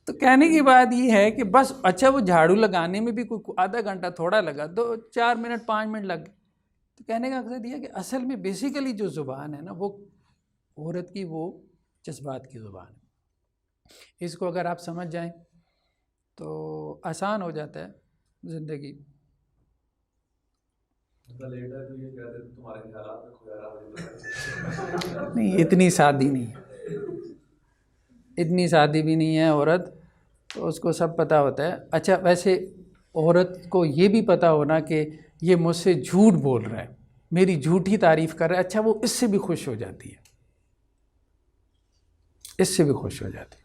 تو کہنے کی بات یہ ہے کہ بس اچھا وہ جھاڑو لگانے میں بھی کوئی آدھا گھنٹہ تھوڑا لگا, 4 منٹ 5 منٹ لگ گئے. تو کہنے کا مقصد یہ ہے کہ اصل میں بیسیکلی جو زبان ہے نا, وہ عورت کی وہ جذبات کی زبان ہے. اس کو اگر آپ سمجھ جائیں تو آسان ہو جاتا ہے زندگی. نہیں, اتنی سادی نہیں ہے, اتنی سادی بھی نہیں ہے عورت, تو اس کو سب پتہ ہوتا ہے. اچھا ویسے عورت کو یہ بھی پتہ ہونا کہ یہ مجھ سے جھوٹ بول رہا ہے, میری جھوٹی تعریف کر رہا ہے, اچھا وہ اس سے بھی خوش ہو جاتی ہے, اس سے بھی خوش ہو جاتی ہے.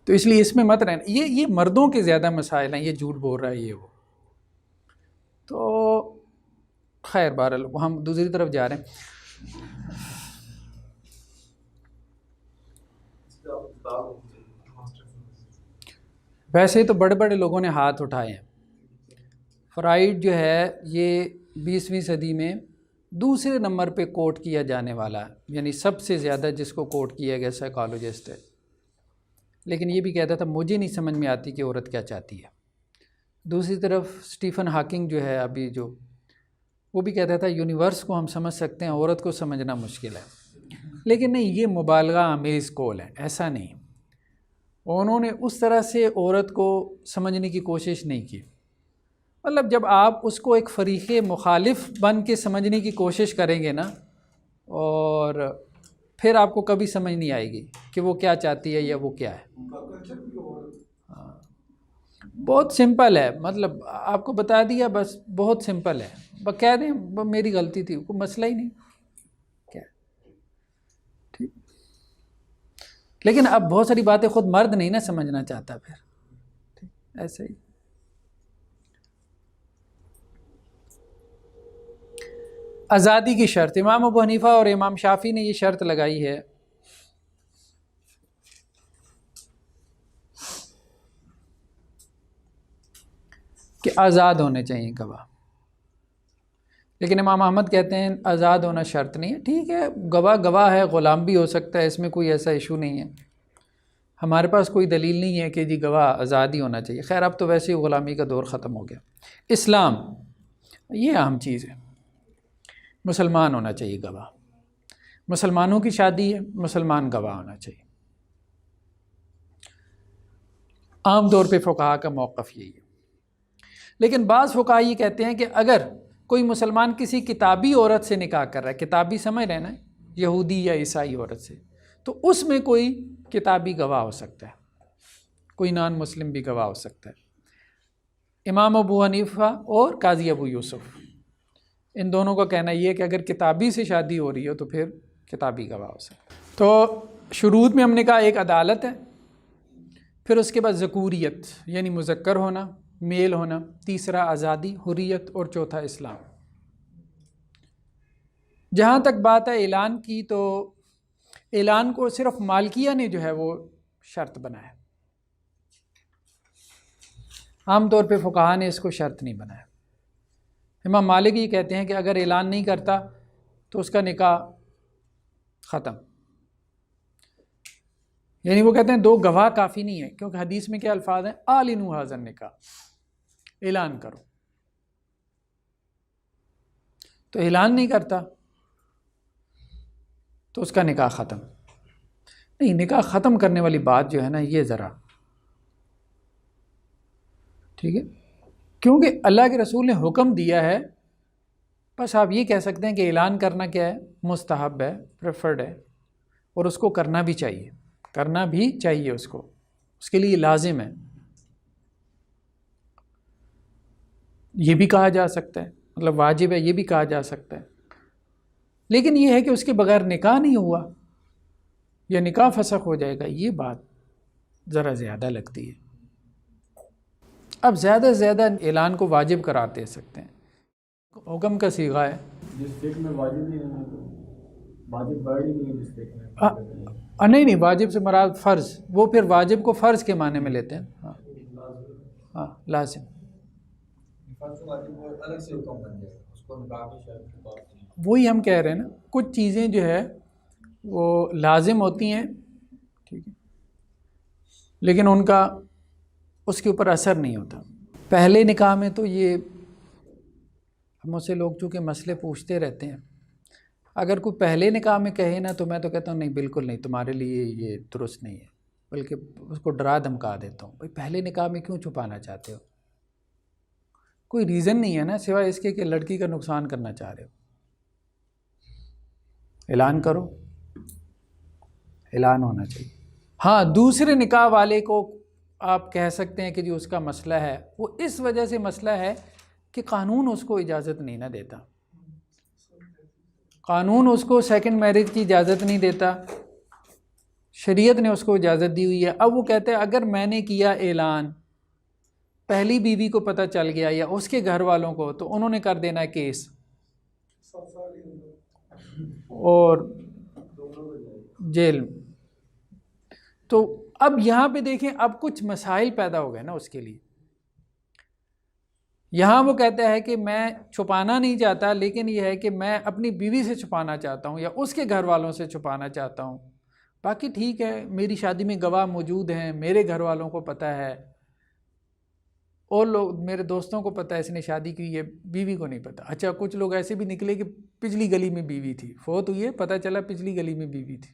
تو اس لیے اس میں مت رہنا. یہ مردوں کے زیادہ مسائل ہیں, یہ جھوٹ بول رہا ہے یہ وہ. تو خیر بہرحال ہم دوسری طرف جا رہے ہیں. ویسے تو بڑے بڑے لوگوں نے ہاتھ اٹھائے ہیں. فرائڈ جو ہے یہ 20ویں صدی میں دوسرے نمبر پہ کوٹ کیا جانے والا ہے, یعنی سب سے زیادہ جس کو کوٹ کیا گیا سائیکالوجسٹ ہے. لیکن یہ بھی کہتا تھا مجھے نہیں سمجھ میں آتی کہ عورت کیا چاہتی ہے. دوسری طرف اسٹیفن ہاکنگ جو ہے ابھی جو, وہ بھی کہتا تھا یونیورس کو ہم سمجھ سکتے ہیں, عورت کو سمجھنا مشکل ہے. لیکن نہیں, یہ مبالغہ آمیز قول ہے, ایسا نہیں. انہوں نے اس طرح سے عورت کو سمجھنے کی کوشش نہیں کی. مطلب جب آپ اس کو ایک فریق مخالف بن کے سمجھنے کی کوشش کریں گے نا, اور پھر آپ کو کبھی سمجھ نہیں آئے گی کہ وہ کیا چاہتی ہے یا وہ کیا ہے. بہت سمپل ہے, مطلب آپ کو بتا دیا بس, بہت سمپل ہے. بس کہہ دیں میری غلطی تھی, کوئی مسئلہ ہی نہیں. کیا ٹھیک. لیکن اب بہت ساری باتیں خود مرد نہیں نا سمجھنا چاہتا پھر, ایسے ہی. آزادی کی شرط, امام ابو حنیفہ اور امام شافعی نے یہ شرط لگائی ہے کہ آزاد ہونے چاہیے گواہ. لیکن امام احمد کہتے ہیں آزاد ہونا شرط نہیں ہے. ٹھیک ہے, گواہ ہے, غلام بھی ہو سکتا ہے, اس میں کوئی ایسا ایشو نہیں ہے. ہمارے پاس کوئی دلیل نہیں ہے کہ جی گواہ آزاد ہی ہونا چاہیے. خیر اب تو ویسے ہی غلامی کا دور ختم ہو گیا. اسلام, یہ اہم چیز ہے. مسلمان ہونا چاہیے گواہ. مسلمانوں کی شادی ہے, مسلمان گواہ ہونا چاہیے. عام طور پہ فقہا کا موقف یہی ہے. لیکن بعض فقہا یہ کہتے ہیں کہ اگر کوئی مسلمان کسی کتابی عورت سے نکاح کر رہا ہے, کتابی سمجھ رہے ہیں نا, یہودی یا عیسائی عورت سے, تو اس میں کوئی کتابی گواہ ہو سکتا ہے, کوئی نان مسلم بھی گواہ ہو سکتا ہے. امام ابو حنیفہ اور قاضی ابو یوسف, ان دونوں کا کہنا یہ ہے کہ اگر کتابی سے شادی ہو رہی ہو تو پھر کتابی گواہ ہو سکتا ہے. تو شروط میں ہم نے کہا ایک عدالت ہے, پھر اس کے بعد ذکوریت یعنی مذکر ہونا, میل ہونا, تیسرا آزادی, حریت, اور چوتھا اسلام. جہاں تک بات ہے اعلان کی, تو اعلان کو صرف مالکیہ نے جو ہے وہ شرط بنایا. عام طور پہ فقہا نے اس کو شرط نہیں بنایا. امام مالک یہ کہتے ہیں کہ اگر اعلان نہیں کرتا تو اس کا نکاح ختم. یعنی وہ کہتے ہیں 2 گواہ کافی نہیں ہے, کیونکہ حدیث میں کیا الفاظ ہیں, اعلنوا ھذا النکاح, اعلان کرو. تو اعلان نہیں کرتا تو اس کا نکاح ختم نہیں. نکاح ختم کرنے والی بات جو ہے نا, یہ ذرا ٹھیک ہے, کیونکہ اللہ کے رسول نے حکم دیا ہے بس آپ یہ کہہ سکتے ہیں کہ اعلان کرنا کیا ہے، مستحب ہے، پریفرڈ ہے، اور اس کو کرنا بھی چاہیے، کرنا بھی چاہیے، اس کو، اس کے لیے لازم ہے، یہ بھی کہا جا سکتا ہے، مطلب واجب ہے یہ بھی کہا جا سکتا ہے۔ لیکن یہ ہے کہ اس کے بغیر نکاح نہیں ہوا یا نکاح فسخ ہو جائے گا، یہ بات ذرا زیادہ لگتی ہے۔ اب زیادہ سے زیادہ اعلان کو واجب قرار دے سکتے ہیں، حکم کا صیغہ ہے، جس فقہ میں واجب نہیں ہے تو واجب ورڈ ہی نہیں ہے جس فقہ میں۔ نہیں واجب سے مراد فرض، وہ پھر واجب کو فرض کے معنی میں لیتے ہیں، ہاں ہاں لازم۔ وہی ہم کہہ رہے ہیں نا، کچھ چیزیں جو ہے وہ لازم ہوتی ہیں، ٹھیک ہے، لیکن ان کا اس کے اوپر اثر نہیں ہوتا۔ پہلے نکاح میں تو یہ مجھ سے لوگ چونکہ مسئلے پوچھتے رہتے ہیں، اگر کوئی پہلے نکاح میں کہے نا تو میں تو کہتا ہوں نہیں، بالکل نہیں، تمہارے لیے یہ درست نہیں ہے، بلکہ اس کو ڈرا دھمکا دیتا ہوں، بھائی پہلے نکاح میں کیوں چھپانا چاہتے ہو؟ کوئی ریزن نہیں ہے نا سوائے اس کے کہ لڑکی کا نقصان کرنا چاہ رہے ہو، اعلان کرو، اعلان ہونا چاہیے۔ ہاں دوسرے نکاح والے کو آپ کہہ سکتے ہیں کہ جو اس کا مسئلہ ہے وہ اس وجہ سے مسئلہ ہے کہ قانون اس کو اجازت نہیں نہ دیتا، قانون اس کو سیکنڈ میرج کی اجازت نہیں دیتا، شریعت نے اس کو اجازت دی ہوئی ہے۔ اب وہ کہتے ہیں اگر میں نے کیا اعلان، پہلی بیوی کو پتہ چل گیا یا اس کے گھر والوں کو، تو انہوں نے کر دینا ہے کیس اور جیل۔ تو اب یہاں پہ دیکھیں، اب کچھ مسائل پیدا ہو گئے نا اس کے لیے۔ یہاں وہ کہتا ہے کہ میں چھپانا نہیں چاہتا، لیکن یہ ہے کہ میں اپنی بیوی سے چھپانا چاہتا ہوں یا اس کے گھر والوں سے چھپانا چاہتا ہوں، باقی ٹھیک ہے، میری شادی میں گواہ موجود ہیں، میرے گھر والوں کو پتہ ہے، اور لوگ میرے دوستوں کو پتہ ہے اس نے شادی کی ہے، بیوی کو نہیں پتہ۔ اچھا کچھ لوگ ایسے بھی نکلے کہ پچھلی گلی میں بیوی تھی، فوت ہوئی ہے، پتہ چلا پچھلی گلی میں بیوی تھی،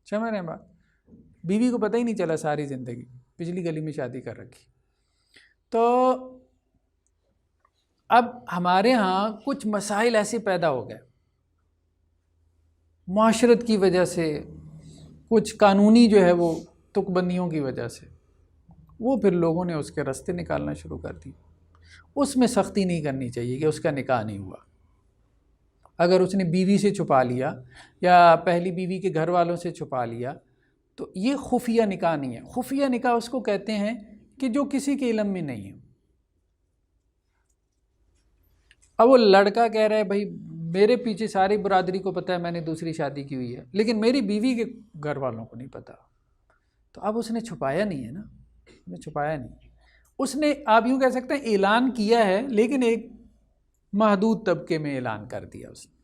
سمجھ رہے ہیں بات؟ بیوی کو پتہ ہی نہیں چلا ساری زندگی، پچھلی گلی میں شادی کر رکھی۔ تو اب ہمارے ہاں کچھ مسائل ایسے پیدا ہو گئے معاشرت کی وجہ سے، کچھ قانونی جو ہے وہ تک بندیوں کی وجہ سے، وہ پھر لوگوں نے اس کے راستے نکالنا شروع کر دی۔ اس میں سختی نہیں کرنی چاہیے کہ اس کا نکاح نہیں ہوا، اگر اس نے بیوی سے چھپا لیا یا پہلی بیوی کے گھر والوں سے چھپا لیا تو یہ خفیہ نکاح نہیں ہے۔ خفیہ نکاح اس کو کہتے ہیں کہ جو کسی کے علم میں نہیں ہے۔ اب وہ لڑکا کہہ رہا ہے بھائی میرے پیچھے ساری برادری کو پتہ ہے میں نے دوسری شادی کی ہوئی ہے، لیکن میری بیوی کے گھر والوں کو نہیں پتہ، تو اب اس نے چھپایا نہیں ہے نا، اس نے چھپایا نہیں، اس نے آپ یوں کہہ سکتے ہیں اعلان کیا ہے، لیکن ایک محدود طبقے میں اعلان کر دیا اس نے۔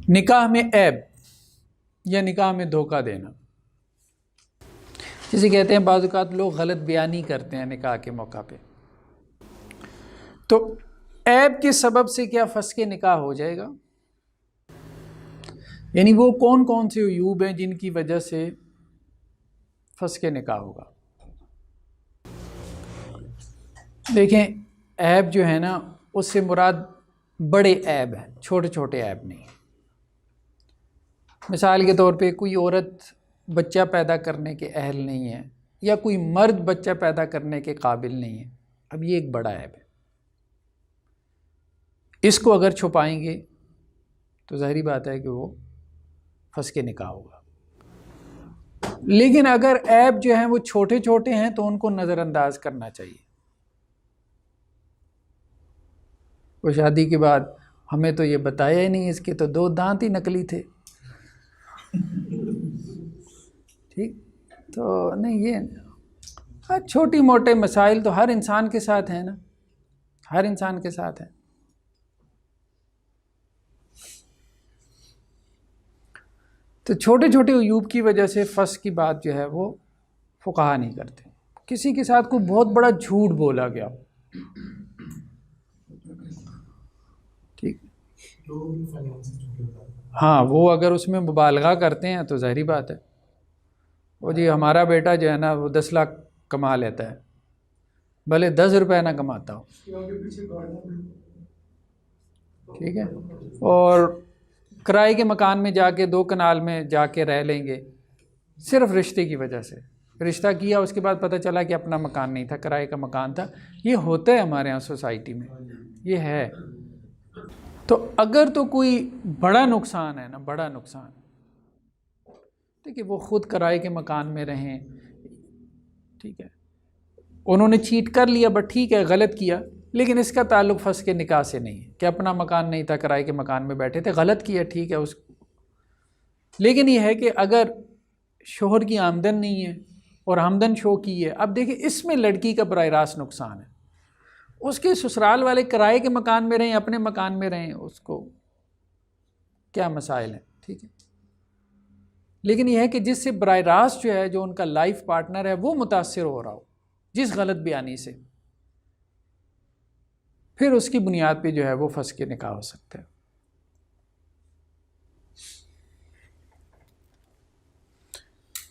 نکاح میں عیب یا نکاح میں دھوکہ دینا، جسے کہتے ہیں بعض اوقات لوگ غلط بیانی کرتے ہیں نکاح کے موقع پہ، تو عیب کے سبب سے کیا فسخ نکاح ہو جائے گا؟ یعنی وہ کون کون سے عیوب ہیں جن کی وجہ سے فسخ نکاح ہوگا؟ دیکھیں عیب جو ہے نا اس سے مراد بڑے عیب ہیں، چھوٹے چھوٹے عیب نہیں۔ مثال کے طور پہ کوئی عورت بچہ پیدا کرنے کے اہل نہیں ہے، یا کوئی مرد بچہ پیدا کرنے کے قابل نہیں ہے، اب یہ ایک بڑا عیب ہے، اس کو اگر چھپائیں گے تو ظاہری بات ہے کہ وہ فسخ نکاح ہوگا۔ لیکن اگر عیب جو ہیں وہ چھوٹے چھوٹے ہیں تو ان کو نظر انداز کرنا چاہیے۔ وہ شادی کے بعد ہمیں تو یہ بتایا ہی نہیں، اس کے تو 2 دانت ہی نکلی تھے، ٹھیک، تو نہیں، یہ چھوٹی موٹے مسائل تو ہر انسان کے ساتھ ہیں نا، ہر انسان کے ساتھ ہیں۔ تو چھوٹے چھوٹے عیوب کی وجہ سے فسخ کی بات جو ہے وہ فقہا نہیں کرتے۔ کسی کے ساتھ کوئی بہت بڑا جھوٹ بولا گیا، ٹھیک، ہاں وہ اگر اس میں مبالغہ کرتے ہیں تو ظاہری بات ہے وہ جی ہمارا بیٹا جو ہے نا وہ 10 لاکھ کما لیتا ہے، بھلے 10 روپے نہ کماتا ہو، اس کے آگے پیچھے گاڑیاں بھی، ٹھیک ہے، اور کرائے کے مکان میں جا کے 2 کنال میں جا کے رہ لیں گے صرف رشتے کی وجہ سے، رشتہ کیا اس کے بعد پتہ چلا کہ اپنا مکان نہیں تھا، کرائے کا مکان تھا. یہ ہوتا ہے ہمارے ہاں سوسائٹی میں، یہ ہے. تو اگر تو کوئی بڑا نقصان ہے نا، بڑا نقصان، دیکھیے وہ خود کرائے کے مکان میں رہیں، ٹھیک ہے، انہوں نے چیٹ کر لیا بٹ ٹھیک ہے غلط کیا، لیکن اس کا تعلق فسخ کے نکاح سے نہیں ہے کہ اپنا مکان نہیں تھا کرائے کے مکان میں بیٹھے تھے، غلط کیا ٹھیک ہے اس. لیکن یہ ہے کہ اگر شوہر کی آمدن نہیں ہے اور آمدن شو کی ہے، اب دیکھیں اس میں لڑکی کا براہ راست نقصان ہے. اس کے سسرال والے کرائے کے مکان میں رہیں، اپنے مکان میں رہیں، اس کو کیا مسائل ہیں، ٹھیک ہے. لیکن یہ ہے کہ جس سے براہ راست جو ہے جو ان کا لائف پارٹنر ہے وہ متاثر ہو رہا ہو جس غلط بیانی سے، پھر اس کی بنیاد پہ جو ہے وہ فسخ کے نکاح ہو سکتا ہے.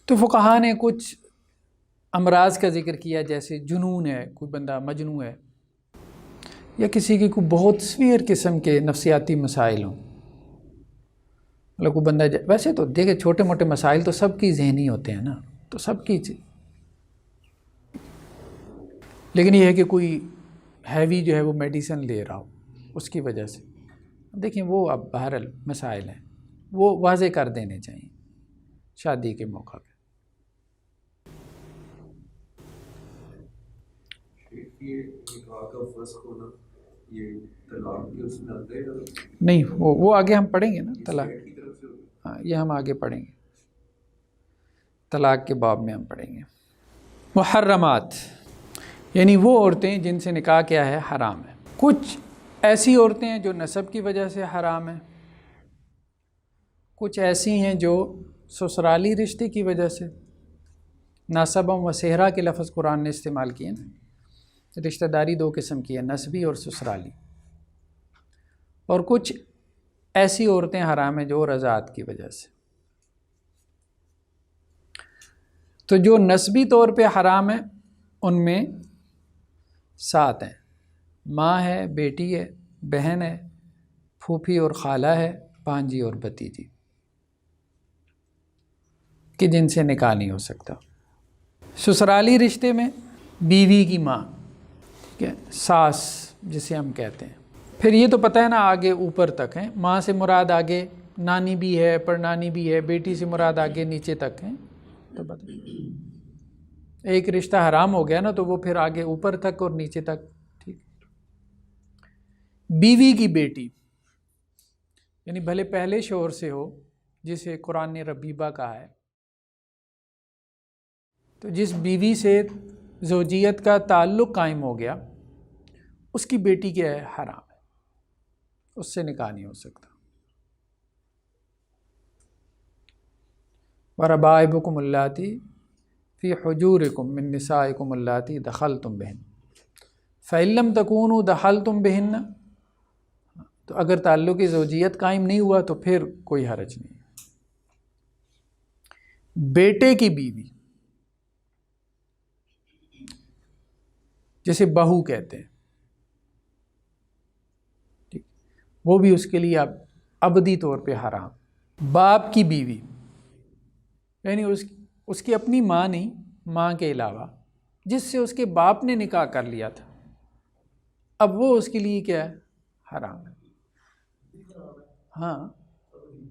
تو فقہا نے کچھ امراض کا ذکر کیا، جیسے جنون ہے، کوئی بندہ مجنون ہے، یا کسی کی کوئی بہت سویر قسم کے نفسیاتی مسائل ہوں. مطلب کوئی بندہ ویسے تو دیکھیں چھوٹے موٹے مسائل تو سب کی ذہنی ہوتے ہیں نا، تو سب کی لیکن یہ ہے کہ کوئی ہیوی جو ہے وہ میڈیسن لے رہا ہو اس کی وجہ سے، دیکھیں وہ اب بہرحال مسائل ہیں، وہ واضح کر دینے چاہیے شادی کے موقع پہ. یہ نکاح کا فسخ ہونا یہ طلاق کے اس میں آتا ہے نہیں، وہ آگے ہم پڑھیں گے نا طلاق، کی طرف سے ہوتا ہے. ہاں یہ ہم آگے پڑھیں گے، طلاق کے باب میں ہم پڑھیں گے. محرمات یعنی وہ عورتیں جن سے نکاح کیا ہے حرام ہے. کچھ ایسی عورتیں ہیں جو نسب کی وجہ سے حرام ہیں، کچھ ایسی ہیں جو سسرالی رشتے کی وجہ سے. ناسبہ و صہرا کے لفظ قرآن نے استعمال کیے نا. رشتہ داری 2 قسم کی ہے، نسبی اور سسرالی. اور کچھ ایسی عورتیں حرام ہیں جو رضاعت کی وجہ سے. تو جو نسبی طور پہ حرام ہیں ان میں 7 ہیں. ماں ہے، بیٹی ہے، بہن ہے، پھوپھی اور خالہ ہے، بھانجی اور بھتیجی، کہ جن سے نکاح نہیں ہو سکتا. سسرالی رشتے میں بیوی کی ماں، ٹھیک ہے، ساس جسے ہم کہتے ہیں. پھر یہ تو پتہ ہے نا آگے اوپر تک ہیں، ماں سے مراد آگے نانی بھی ہے، پڑنانی بھی ہے، بیٹی سے مراد آگے نیچے تک ہیں. تو پتہ ایک رشتہ حرام ہو گیا نا تو وہ پھر آگے اوپر تک اور نیچے تک. ٹھیک. بیوی کی بیٹی یعنی بھلے پہلے شوہر سے ہو، جسے قرآن نے ربیبہ کہا ہے، تو جس بیوی سے زوجیت کا تعلق قائم ہو گیا اس کی بیٹی کیا ہے حرام ہے، اس سے نکاح نہیں ہو سکتا. وَرَبَائِبُكُمُ اللَّاتِي فِي حُجُورِكُم مِّن نِّسَائِكُمُ اللَّاتِي دَخَلْتُم بِهِنَّ فَإِن لَّمْ تَكُونُوا دَخَلْتُم بِهِنَّ. تو اگر تعلق زوجیت قائم نہیں ہوا تو پھر کوئی حرج نہیں. بیٹے کی بیوی جسے بہو کہتے ہیں، ٹھیک، وہ بھی اس کے لیے اب ابدی طور پہ حرام. باپ کی بیوی یعنی اس کی اپنی ماں نہیں، ماں کے علاوہ جس سے اس کے باپ نے نکاح کر لیا تھا، اب وہ اس کے لیے کیا ہے حرام ہے. ہاں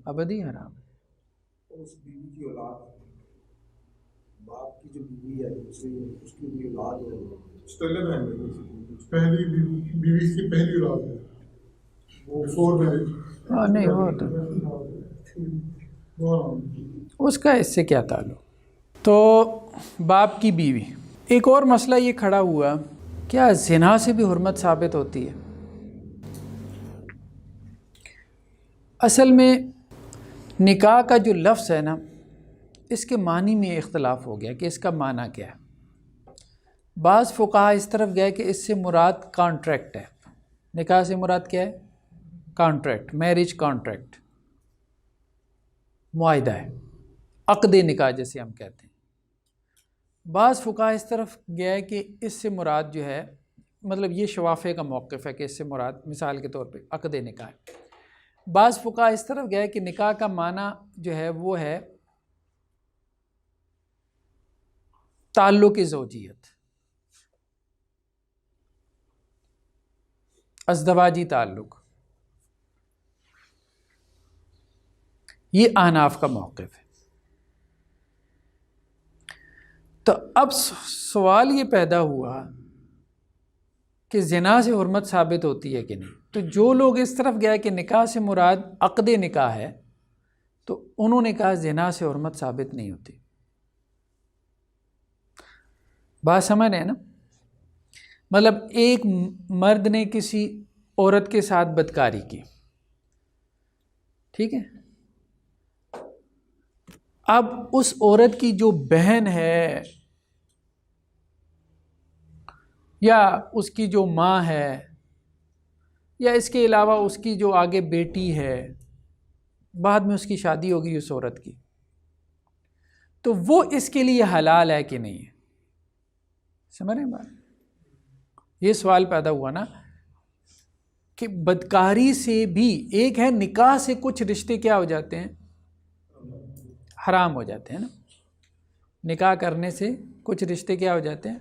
ابدی حرام ہے. اس بیوی کی اولاد، باپ کی جو بیوی ہے اس کی بھی اولاد ہے، پہلی بیوی کی پہلی اولاد ہے وہ ہاں نہیں وہ تو اس کا اس سے کیا تعلق. تو باپ کی بیوی. ایک اور مسئلہ یہ کھڑا ہوا، کیا زنا سے بھی حرمت ثابت ہوتی ہے؟ اصل میں نکاح کا جو لفظ ہے نا اس کے معنی میں اختلاف ہو گیا کہ اس کا معنی کیا ہے. بعض فقہا اس طرف گئے کہ اس سے مراد کانٹریکٹ ہے. نکاح سے مراد کیا ہے؟ کانٹریکٹ، میرج کانٹریکٹ، معاہدہ ہے، عقد نکاح جیسے ہم کہتے ہیں. بعض فقہا اس طرف گیا ہے کہ اس سے مراد جو ہے مطلب یہ شوافع کا موقف ہے کہ اس سے مراد مثال کے طور پہ عقد نکاح ہے۔ بعض فقہا اس طرف گیا ہے کہ نکاح کا معنی جو ہے وہ ہے تعلق زوجیت، ازدواجی تعلق، یہ احناف کا موقف ہے۔ تو اب سوال یہ پیدا ہوا کہ زنا سے حرمت ثابت ہوتی ہے کہ نہیں؟ تو جو لوگ اس طرف گیا کہ نکاح سے مراد عقد نکاح ہے تو انہوں نے کہا زنا سے حرمت ثابت نہیں ہوتی۔ بات سمجھ رہے ہیں نا؟ مطلب ایک مرد نے کسی عورت کے ساتھ بدکاری کی، ٹھیک ہے، اب اس عورت کی جو بہن ہے یا اس کی جو ماں ہے یا اس کے علاوہ اس کی جو آگے بیٹی ہے، بعد میں اس کی شادی ہوگی اس عورت کی، تو وہ اس کے لیے حلال ہے کہ نہیں ہے؟ سمجھ رہے ہیں بات؟ یہ سوال پیدا ہوا نا کہ بدکاری سے بھی ایک ہے، نکاح سے کچھ رشتے کیا ہو جاتے ہیں؟ حرام ہو جاتے ہیں نا۔ نکاح کرنے سے کچھ رشتے کیا ہو جاتے ہیں؟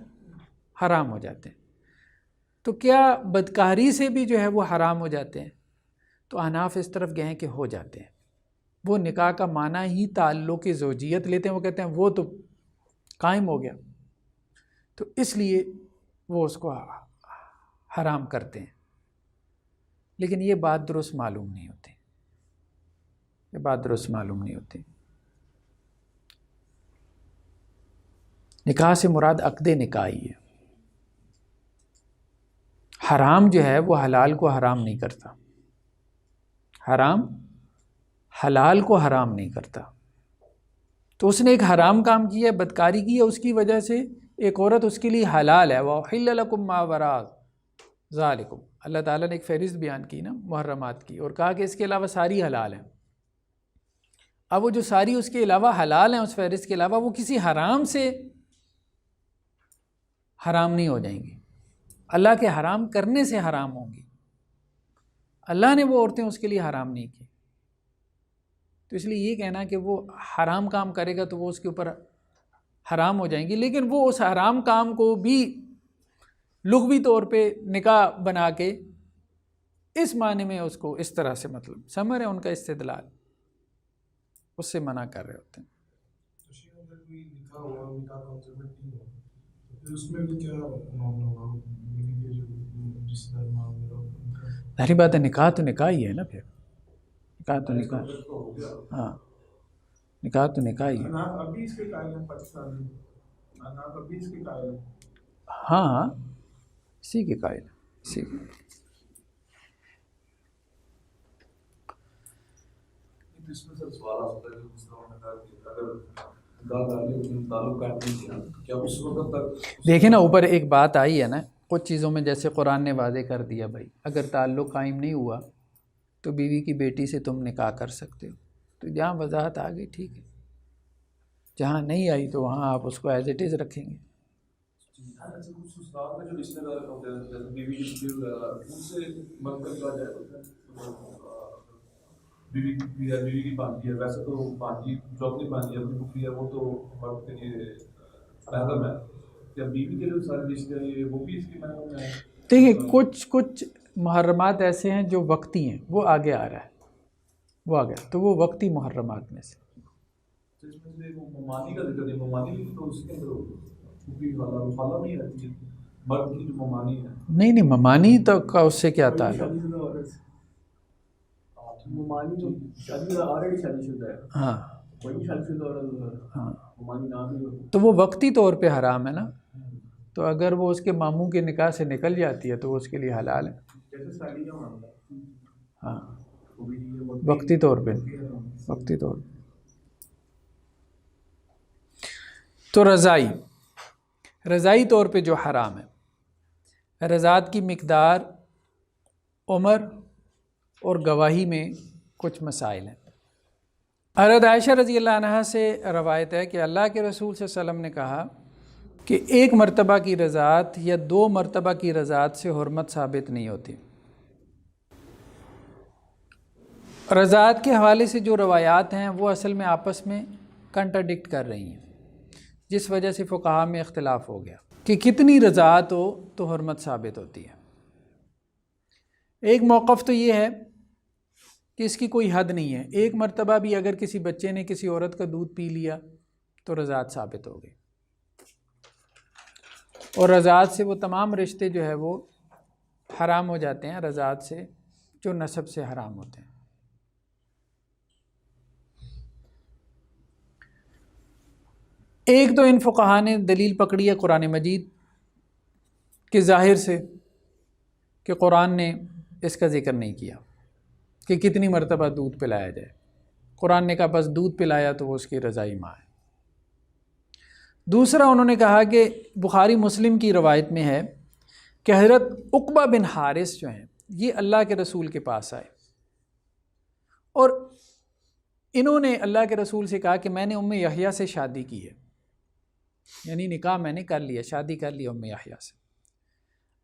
حرام ہو جاتے ہیں۔ تو کیا بدکاری سے بھی جو ہے وہ حرام ہو جاتے ہیں؟ تو احناف اس طرف گئے ہیں کہ ہو جاتے ہیں۔ وہ نکاح کا معنی ہی تعلق زوجیت لیتے ہیں، وہ کہتے ہیں وہ تو قائم ہو گیا، تو اس لیے وہ اس کو حرام کرتے ہیں۔ لیکن یہ بات درست معلوم نہیں ہوتی، یہ بات درست معلوم نہیں ہوتی۔ نکاح سے مراد عقد نکاح ہی ہے۔ حرام جو ہے وہ حلال کو حرام نہیں کرتا، حرام حلال کو حرام نہیں کرتا۔ تو اس نے ایک حرام کام کیا ہے، بدکاری کی ہے، اس کی وجہ سے ایک عورت اس کے لیے حلال ہے۔ وَأُحِلَّ لَكُم مَّا وَرَاءَ ذَلِكُم، اللہ تعالیٰ نے ایک فہرست بیان کی نا محرمات کی، اور کہا کہ اس کے علاوہ ساری حلال ہیں۔ اب وہ جو ساری اس کے علاوہ حلال ہیں، اس فہرست کے علاوہ، وہ کسی حرام سے حرام نہیں ہو جائیں گی، اللہ کے حرام کرنے سے حرام ہوں گی۔ اللہ نے وہ عورتیں اس کے لیے حرام نہیں کی، تو اس لیے یہ کہنا کہ وہ حرام کام کرے گا تو وہ اس کے اوپر حرام ہو جائیں گی، لیکن وہ اس حرام کام کو بھی لغوی طور پہ نکاح بنا کے اس معنی میں اس کو اس طرح سے مطلب سمجھ رہے ہیں، ان کا استدلال اس سے منع کر رہے ہوتے ہیں۔ ظاہری بات ہے، نکاح تو نکاح ہی ہے نا، پھر نکاح تو نکاح، ہاں نکاح تو نکاح ہی ہے۔ ہاں ہاں اسی کے قائل ہے، اسی کے۔ اس میں سر سوال آتا ہے جس طرح نے کہا کہ اگر تعلق کاٹنے کیا کیا اس وقت تک دیکھیں نا اوپر ایک بات آئی ہے نا، کچھ چیزوں میں جیسے قرآن نے واضح کر دیا بھائی اگر تعلق قائم نہیں ہوا تو بیوی کی بیٹی سے تم نکاح کر سکتے ہو، تو جہاں وضاحت آ گئی ٹھیک ہے، جہاں نہیں آئی تو وہاں آپ اس کو ایز اٹ از رکھیں گے۔ جو رشتے دار ہوتے ہیں جیسے بیوی ان سے مرکز کا جائے بیوی کی بانجی ہے، ویسے تو بانجی جو اپنی بانجی اپنی پھوپھی ہے وہ تو مرد کے لیے محرم ہے، کیا بیوی کے جو سارے رشتے ہیں وہ بھی اس کی محرم ہے؟ دیکھیں کچھ محرمات ایسے ہیں جو وقتی ہیں، وہ آگے آ رہا ہے، وہ آ گیا تو وہ وقتی محرمات میں سے اس میں سے ممانی کا ذکر ہے، ممانی تو اس کے اندر پھوپھی والا مخالف نہیں رہتی ہے، مرد کی جو ممانی ہے نہیں ممانی تو کا اس سے کیا تعلق؟ ممانی جو شادی آلریڈی شادی شدہ ہے، ہاں وہی شادی شدہ عورت، ہاں ممانی نہ بھی ہو تو وہ وقتی طور پہ حرام ہے نا، تو اگر وہ اس کے ماموں کے نکاح سے نکل جاتی ہے تو وہ اس کے لیے حلال ہے۔ جیسے شادی کا معاملہ، ہاں وقتی طور پہ، وقتی طور پہ۔ تو رضائی طور پہ جو حرام ہے، رضاعت کی مقدار، عمر اور گواہی میں کچھ مسائل ہیں۔ حضرت عائشہ رضی اللہ عنہا سے روایت ہے کہ اللہ کے رسول صلی اللہ علیہ وسلم نے کہا کہ ایک مرتبہ کی رضاعت یا 2 مرتبہ کی رضاعت سے حرمت ثابت نہیں ہوتی۔ رضاعت کے حوالے سے جو روایات ہیں وہ اصل میں آپس میں کنٹراڈکٹ کر رہی ہیں، جس وجہ سے فقہاء میں اختلاف ہو گیا کہ کتنی رضاعت ہو تو حرمت ثابت ہوتی ہے۔ ایک موقف تو یہ ہے کہ اس کی کوئی حد نہیں ہے، ایک مرتبہ بھی اگر کسی بچے نے کسی عورت کا دودھ پی لیا تو رضاعت ثابت ہو گئی، اور رضاعت سے وہ تمام رشتے جو ہے وہ حرام ہو جاتے ہیں، رضاعت سے جو نسب سے حرام ہوتے ہیں۔ ایک تو ان فقہاء نے دلیل پکڑی ہے قرآن مجید کے ظاہر سے کہ قرآن نے اس کا ذکر نہیں کیا کہ کتنی مرتبہ دودھ پلایا جائے، قرآن نے کہا بس دودھ پلایا تو وہ اس کی رضائی ماں ہے۔ دوسرا انہوں نے کہا کہ بخاری مسلم کی روایت میں ہے کہ حضرت عقبہ بن حارث جو ہیں یہ اللہ کے رسول کے پاس آئے اور انہوں نے اللہ کے رسول سے کہا کہ میں نے ام یحییٰ سے شادی کی ہے، یعنی نکاح میں نے کر لیا، شادی کر لی ام یحییٰ سے۔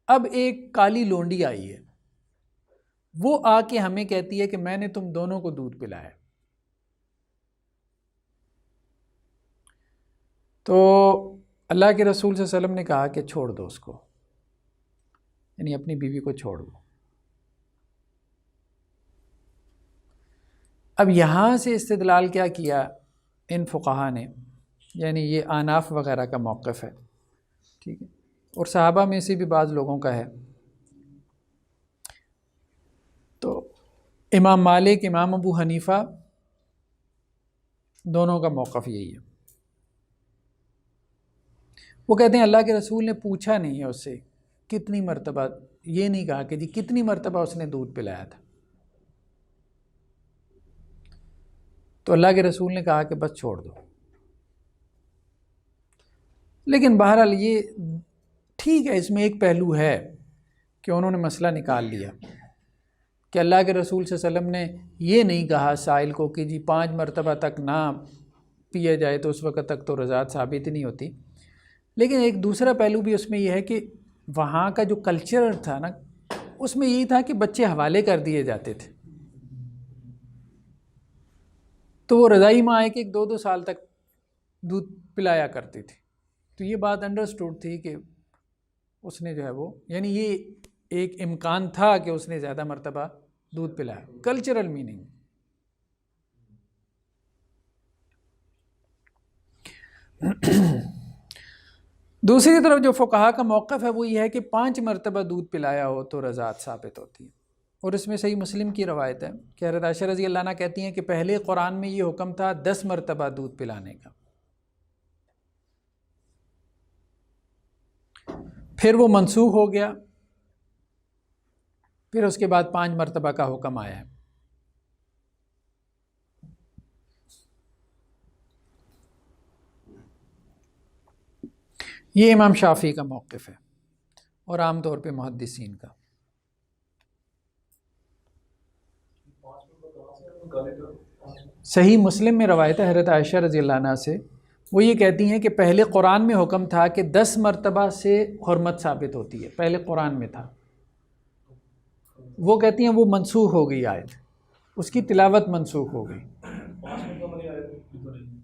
اب ایک کالی لونڈی آئی ہے، وہ آ کے ہمیں کہتی ہے کہ میں نے تم دونوں کو دودھ پلایا۔ تو اللہ کے رسول صلی اللہ علیہ وسلم نے کہا کہ چھوڑ دو اس کو، یعنی اپنی بیوی کو چھوڑ دو۔ اب یہاں سے استدلال کیا کیا ان فقہاء نے، یعنی یہ آناف وغیرہ کا موقف ہے، ٹھیک ہے، اور صحابہ میں سے بھی بعض لوگوں کا ہے۔ تو امام مالک، امام ابو حنیفہ دونوں کا موقف یہی ہے۔ وہ کہتے ہیں اللہ کے رسول نے پوچھا نہیں ہے اس سے کتنی مرتبہ، یہ نہیں کہا کہ جی کتنی مرتبہ اس نے دودھ پلایا تھا، تو اللہ کے رسول نے کہا کہ بس چھوڑ دو۔ لیکن بہرحال یہ ٹھیک ہے، اس میں ایک پہلو ہے کہ انہوں نے مسئلہ نکال لیا کہ اللہ کے رسول صلی اللہ علیہ وسلم نے یہ نہیں کہا سائل کو کہ جی 5 مرتبہ تک نہ پیا جائے تو اس وقت تک تو رضاعت ثابت نہیں ہوتی۔ لیکن ایک دوسرا پہلو بھی اس میں یہ ہے کہ وہاں کا جو کلچر تھا نا، اس میں یہی تھا کہ بچے حوالے کر دیے جاتے تھے، تو وہ رضائی ماں ہے کہ 2-2 سال تک دودھ پلایا کرتی تھی۔ تو یہ بات انڈرسٹوڈ تھی کہ اس نے جو ہے وہ، یعنی یہ ایک امکان تھا کہ اس نے زیادہ مرتبہ دودھ پلایا، کلچرل میننگ۔ دوسری طرف جو فقہاء کا موقف ہے وہ یہ ہے کہ 5 مرتبہ دودھ پلایا ہو تو رضاعت ثابت ہوتی ہے، اور اس میں صحیح مسلم کی روایت ہے کہ حضرت عائشہ رضی اللہ عنہ کہتی ہیں کہ پہلے قرآن میں یہ حکم تھا 10 مرتبہ دودھ پلانے کا، پھر وہ منسوخ ہو گیا، پھر اس کے بعد 5 مرتبہ کا حکم آیا ہے۔ یہ امام شافعی کا موقف ہے اور عام طور پہ محدثین کا۔ صحیح مسلم میں روایت ہے حضرت عائشہ رضی اللہ عنہ سے، وہ یہ کہتی ہیں کہ پہلے قرآن میں حکم تھا کہ 10 مرتبہ سے حرمت ثابت ہوتی ہے، پہلے قرآن میں تھا، وہ کہتی ہیں وہ منسوخ ہو گئی آیت، اس کی تلاوت منسوخ ہو گئی۔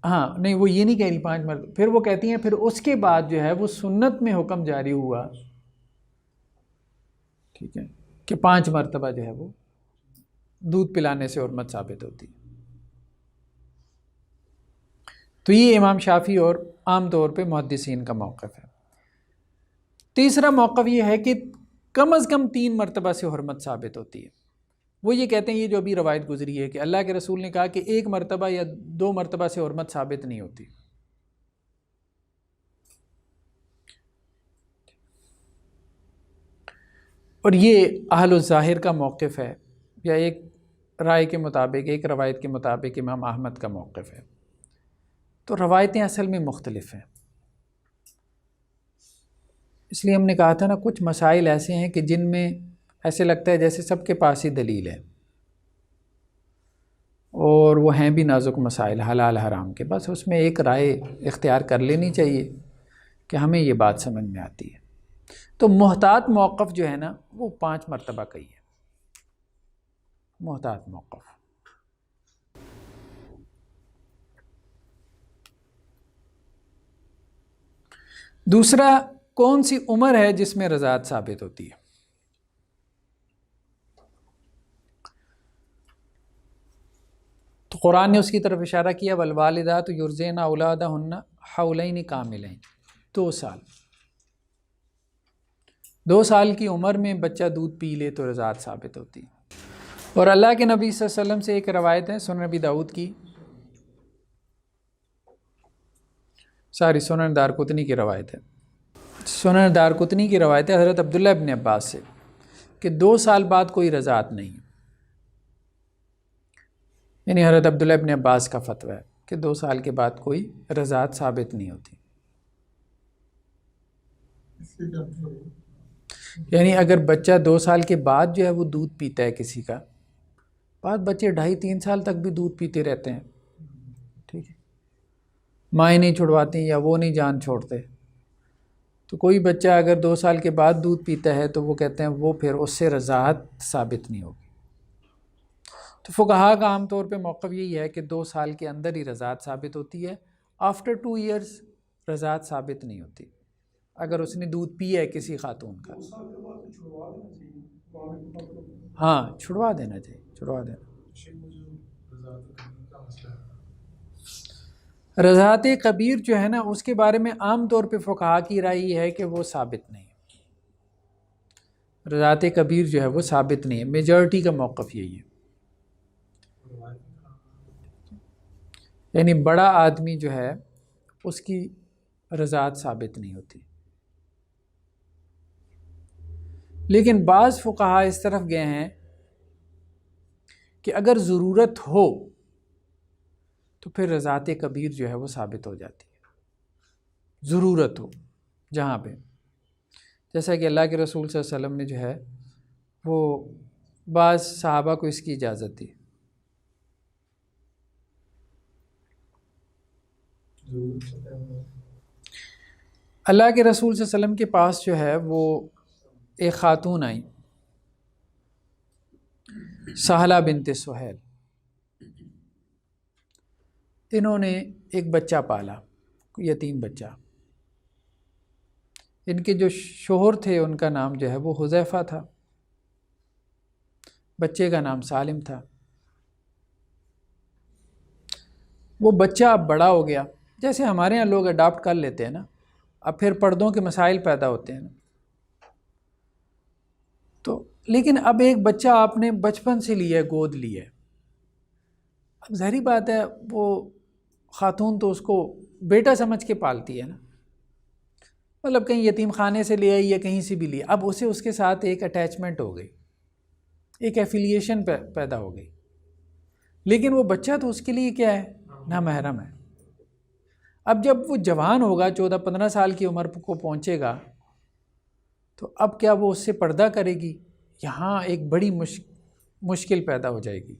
ہاں نہیں، وہ یہ نہیں کہہ رہی 5 مرتبہ، پھر وہ کہتی ہیں پھر اس کے بعد جو ہے وہ سنت میں حکم جاری ہوا، ٹھیک ہے، کہ 5 مرتبہ جو ہے وہ دودھ پلانے سے حرمت ثابت ہوتی ہے۔ تو یہ امام شافعی اور عام طور پہ محدثین کا موقف ہے۔ تیسرا موقف یہ ہے کہ کم از کم 3 مرتبہ سے حرمت ثابت ہوتی ہے۔ وہ یہ کہتے ہیں، یہ جو ابھی روایت گزری ہے کہ اللہ کے رسول نے کہا کہ 1 مرتبہ یا 2 مرتبہ سے حرمت ثابت نہیں ہوتی۔ اور یہ اہل الظاہر کا موقف ہے، یا ایک رائے کے مطابق، ایک روایت کے مطابق امام احمد کا موقف ہے۔ تو روایتیں اصل میں مختلف ہیں، اس لیے ہم نے کہا تھا نا کچھ مسائل ایسے ہیں کہ جن میں ایسے لگتا ہے جیسے سب کے پاس ہی دلیل ہے، اور وہ ہیں بھی نازک مسائل حلال حرام کے، بس اس میں ایک رائے اختیار کر لینی چاہیے کہ ہمیں یہ بات سمجھ میں آتی ہے. تو محتاط موقف جو ہے نا وہ 5 مرتبہ کا ہی ہے، محتاط موقف. دوسرا، کون سی عمر ہے جس میں رضاعت ثابت ہوتی ہے؟ تو قرآن نے اس کی طرف اشارہ کیا، والوالدات یرضعن اولادہن حولین کاملین، 2 سال. 2 سال کی عمر میں بچہ دودھ پی لے تو رضاعت ثابت ہوتی ہے. اور اللہ کے نبی صلی اللہ علیہ وسلم سے ایک روایت ہے، سنن ابی داؤد کی، سنن دارقطنی کی روایت ہے، سنن دارقطنی کی روایت ہے حضرت عبداللہ ابن عباس سے کہ 2 سال بعد کوئی رضاعت نہیں ہے. یعنی حضرت عبداللہ ابن عباس کا فتویٰ ہے کہ 2 سال کے بعد کوئی رضاعت ثابت نہیں ہوتی. یعنی اگر بچہ 2 سال کے بعد جو ہے وہ دودھ پیتا ہے کسی کا، بعد بچے 2.5-3 سال تک بھی دودھ پیتے رہتے ہیں، ٹھیک ہے، مائیں نہیں چھڑواتی یا وہ نہیں جان چھوڑتے، تو کوئی بچہ اگر 2 سال کے بعد دودھ پیتا ہے تو وہ کہتے ہیں وہ پھر اس سے رضاعت ثابت نہیں ہوگی. تو فقہا کا عام طور پہ موقف یہی ہے کہ 2 سال کے اندر ہی رضاعت ثابت ہوتی ہے، آفٹر 2 ایئرز رضاعت ثابت نہیں ہوتی اگر اس نے دودھ پیا ہے کسی خاتون کا. ہاں چھڑوا دینا چاہیے، چھڑوا دینا. رضاعت کبیر جو ہے نا اس کے بارے میں عام طور پہ فقہا کی رائے یہ ہے کہ وہ ثابت نہیں ہے. رضاعت کبیر جو ہے وہ ثابت نہیں ہے، میجورٹی کا موقف یہی ہے. یعنی بڑا آدمی جو ہے اس کی رضاعت ثابت نہیں ہوتی. لیکن بعض فقہا اس طرف گئے ہیں کہ اگر ضرورت ہو تو پھر رضاعت کبیر جو ہے وہ ثابت ہو جاتی ہے، ضرورت ہو جہاں پہ، جیسا کہ اللہ کے رسول صلی اللہ علیہ وسلم نے جو ہے وہ بعض صحابہ کو اس کی اجازت دی. اللہ کے رسول صلی اللہ علیہ وسلم کے پاس جو ہے وہ ایک خاتون آئی، سہلہ بنت سہیل. انہوں نے ایک بچہ پالا، یتیم بچہ. ان کے جو شوہر تھے ان کا نام جو ہے وہ حذیفہ تھا، بچے کا نام سالم تھا. وہ بچہ اب بڑا ہو گیا، جیسے ہمارے ہاں لوگ اڈاپٹ کر لیتے ہیں نا، اب پھر پردوں کے مسائل پیدا ہوتے ہیں نا. تو لیکن اب ایک بچہ آپ نے بچپن سے لیا ہے، گود لیا ہے، اب ظاہری بات ہے وہ خاتون تو اس کو بیٹا سمجھ کے پالتی ہے نا، مطلب کہیں یتیم خانے سے لیا یا کہیں سے بھی لیا، اب اسے اس کے ساتھ ایک اٹیچمنٹ ہو گئی، ایک ایفیلیشن پیدا ہو گئی. لیکن وہ بچہ تو اس کے لیے کیا ہے، نامحرم ہے. اب جب وہ جوان ہوگا، 14-15 سال کی عمر کو پہنچے گا، تو اب کیا وہ اس سے پردہ کرے گی؟ یہاں ایک بڑی مشکل پیدا ہو جائے گی.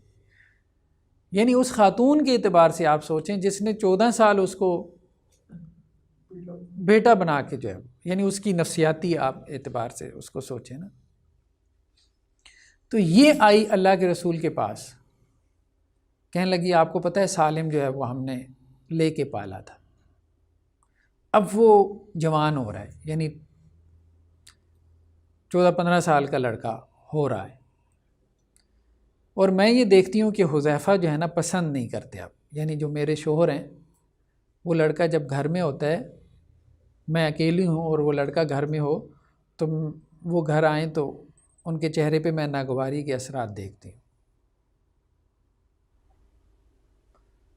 یعنی اس خاتون کے اعتبار سے آپ سوچیں جس نے 14 سال اس کو بیٹا بنا کے جو ہے، یعنی اس کی نفسیاتی آپ اعتبار سے اس کو سوچیں نا. تو یہ آئی اللہ کے رسول کے پاس، کہنے لگی آپ کو پتہ ہے سالم جو ہے وہ ہم نے لے کے پالا تھا، اب وہ جوان ہو رہا ہے، یعنی 14-15 سال کا لڑکا ہو رہا ہے، اور میں یہ دیکھتی ہوں کہ حذیفہ جو ہے نا پسند نہیں کرتے اب، یعنی جو میرے شوہر ہیں وہ لڑکا جب گھر میں ہوتا ہے، میں اکیلی ہوں اور وہ لڑکا گھر میں ہو تو وہ گھر آئیں تو ان کے چہرے پہ میں ناگواری کے اثرات دیکھتی ہوں.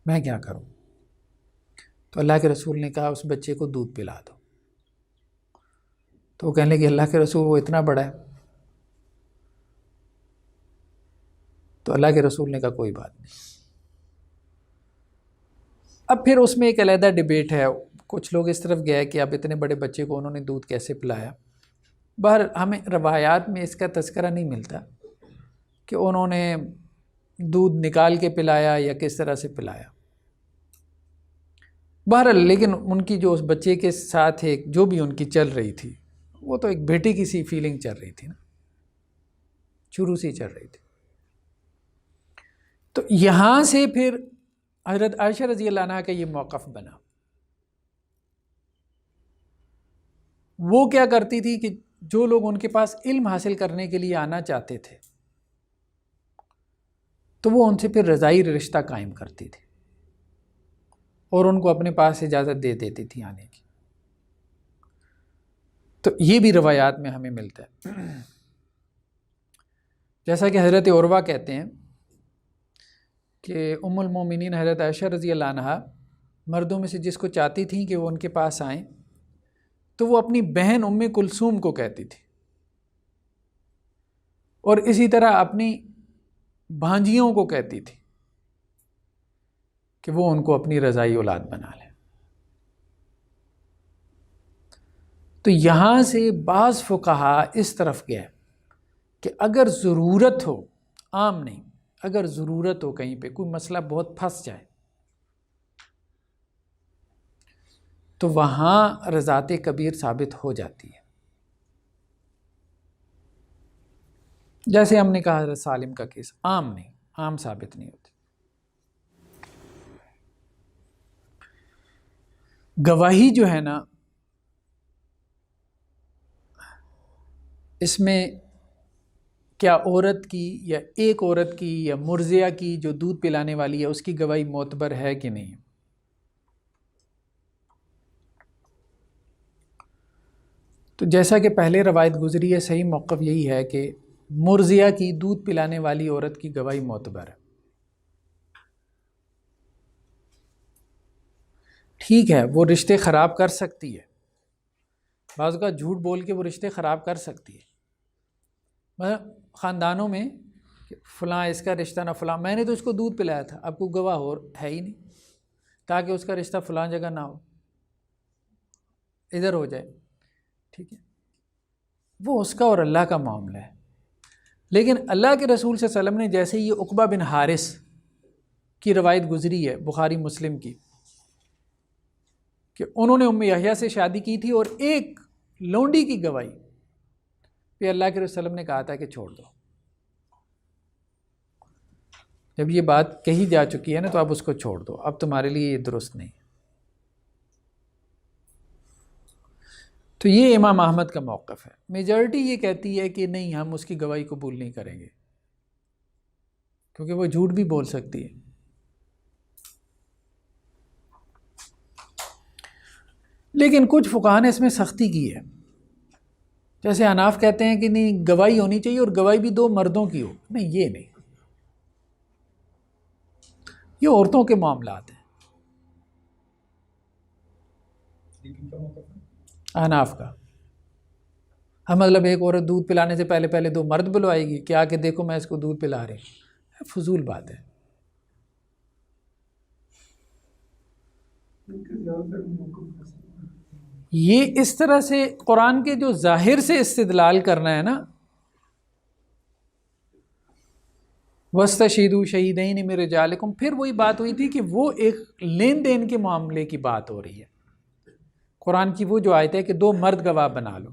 میں کیا کروں؟ تو اللہ کے رسول نے کہا اس بچے کو دودھ پلا دو. تو وہ کہنے لگے اللہ کے رسول وہ اتنا بڑا ہے. تو اللہ کے رسول نے کہا کوئی بات نہیں. اب پھر اس میں ایک علیحدہ ڈیبیٹ ہے، کچھ لوگ اس طرف گئے کہ اب اتنے بڑے بچے کو انہوں نے دودھ کیسے پلایا. بہر ہمیں روایات میں اس کا تذکرہ نہیں ملتا کہ انہوں نے دودھ نکال کے پلایا یا کس طرح سے پلایا. بہرحال لیکن ان کی جو اس بچے کے ساتھ ایک جو بھی ان کی چل رہی تھی وہ تو ایک بیٹے کی سی فیلنگ چل رہی تھی نا، شروع سے ہی چل رہی تھی. تو یہاں سے پھر حضرت عائشہ رضی اللہ عنہا کا یہ موقف بنا. وہ کیا کرتی تھی کہ جو لوگ ان کے پاس علم حاصل کرنے کے لیے آنا چاہتے تھے تو وہ ان سے پھر رضائی رشتہ قائم کرتی تھی اور ان کو اپنے پاس اجازت دے دیتی تھی آنے کی. تو یہ بھی روایات میں ہمیں ملتا ہے. جیسا کہ حضرت عروہ کہتے ہیں کہ ام المومنین حضرت عائشہ رضی اللہ عنہا مردوں میں سے جس کو چاہتی تھیں کہ وہ ان کے پاس آئیں تو وہ اپنی بہن ام کلثوم کو کہتی تھی، اور اسی طرح اپنی بھانجیوں کو کہتی تھی کہ وہ ان کو اپنی رضائی اولاد بنا لیں. تو یہاں سے بعض فقہا اس طرف گئے کہ اگر ضرورت ہو، عام نہیں، اگر ضرورت ہو کہیں پہ کوئی مسئلہ بہت پھنس جائے تو وہاں رضاعت کبیر ثابت ہو جاتی ہے. جیسے ہم نے کہا حضرت سالم کا کیس، عام نہیں، عام ثابت نہیں ہوتی. گواہی جو ہے نا، اس میں کیا عورت کی یا ایک عورت کی یا مرضعہ کی جو دودھ پلانے والی ہے اس کی گواہی معتبر ہے کہ نہیں؟ تو جیسا کہ پہلے روایت گزری ہے، صحیح موقف یہی ہے کہ مرضعہ کی دودھ پلانے والی عورت کی گواہی معتبر ہے. ٹھیک ہے، وہ رشتے خراب کر سکتی ہے، بعض کا جھوٹ بول کے وہ رشتے خراب کر سکتی ہے. مطلب خاندانوں میں کہ فلاں اس کا رشتہ نہ فلاں، میں نے تو اس کو دودھ پلایا تھا، اب کوئی گواہ اور ہے ہی نہیں، تاکہ اس کا رشتہ فلاں جگہ نہ ہو، ادھر ہو جائے. ٹھیک ہے، وہ اس کا اور اللہ کا معاملہ ہے. لیکن اللہ کے رسول صلی اللہ علیہ وسلم نے جیسے یہ عقبہ بن حارث کی روایت گزری ہے بخاری مسلم کی کہ انہوں نے ام یحییٰ سے شادی کی تھی اور ایک لونڈی کی گواہی پہ اللہ کے رسول صلی اللہ علیہ وسلم نے کہا تھا کہ چھوڑ دو. جب یہ بات کہی جا چکی ہے نا تو اب اس کو چھوڑ دو، اب تمہارے لیے یہ درست نہیں. تو یہ امام احمد کا موقف ہے. میجارٹی یہ کہتی ہے کہ نہیں، ہم اس کی گواہی قبول نہیں کریں گے کیونکہ وہ جھوٹ بھی بول سکتی ہے. لیکن کچھ فقہا نے اس میں سختی کی ہے، جیسے حناف کہتے ہیں کہ نہیں، گواہی ہونی چاہیے اور گواہی بھی دو مردوں کی ہو. نہیں، یہ نہیں، یہ عورتوں کے معاملات ہیں حناف کا. ہم مطلب ایک عورت دودھ پلانے سے پہلے پہلے دو مرد بلوائے گی کیا کہ دیکھو میں اس کو دودھ پلا رہی ہوں، فضول بات ہے. یہ اس طرح سے قرآن کے جو ظاہر سے استدلال کرنا ہے نا، وَاسْتَشْهِدُوا شَهِيدَيْنِ مِن رِجَالِكُمْ، پھر وہی بات ہوئی تھی کہ وہ ایک لین دین کے معاملے کی بات ہو رہی ہے. قرآن کی وہ جو آیت ہے کہ دو مرد گواہ بنا لو،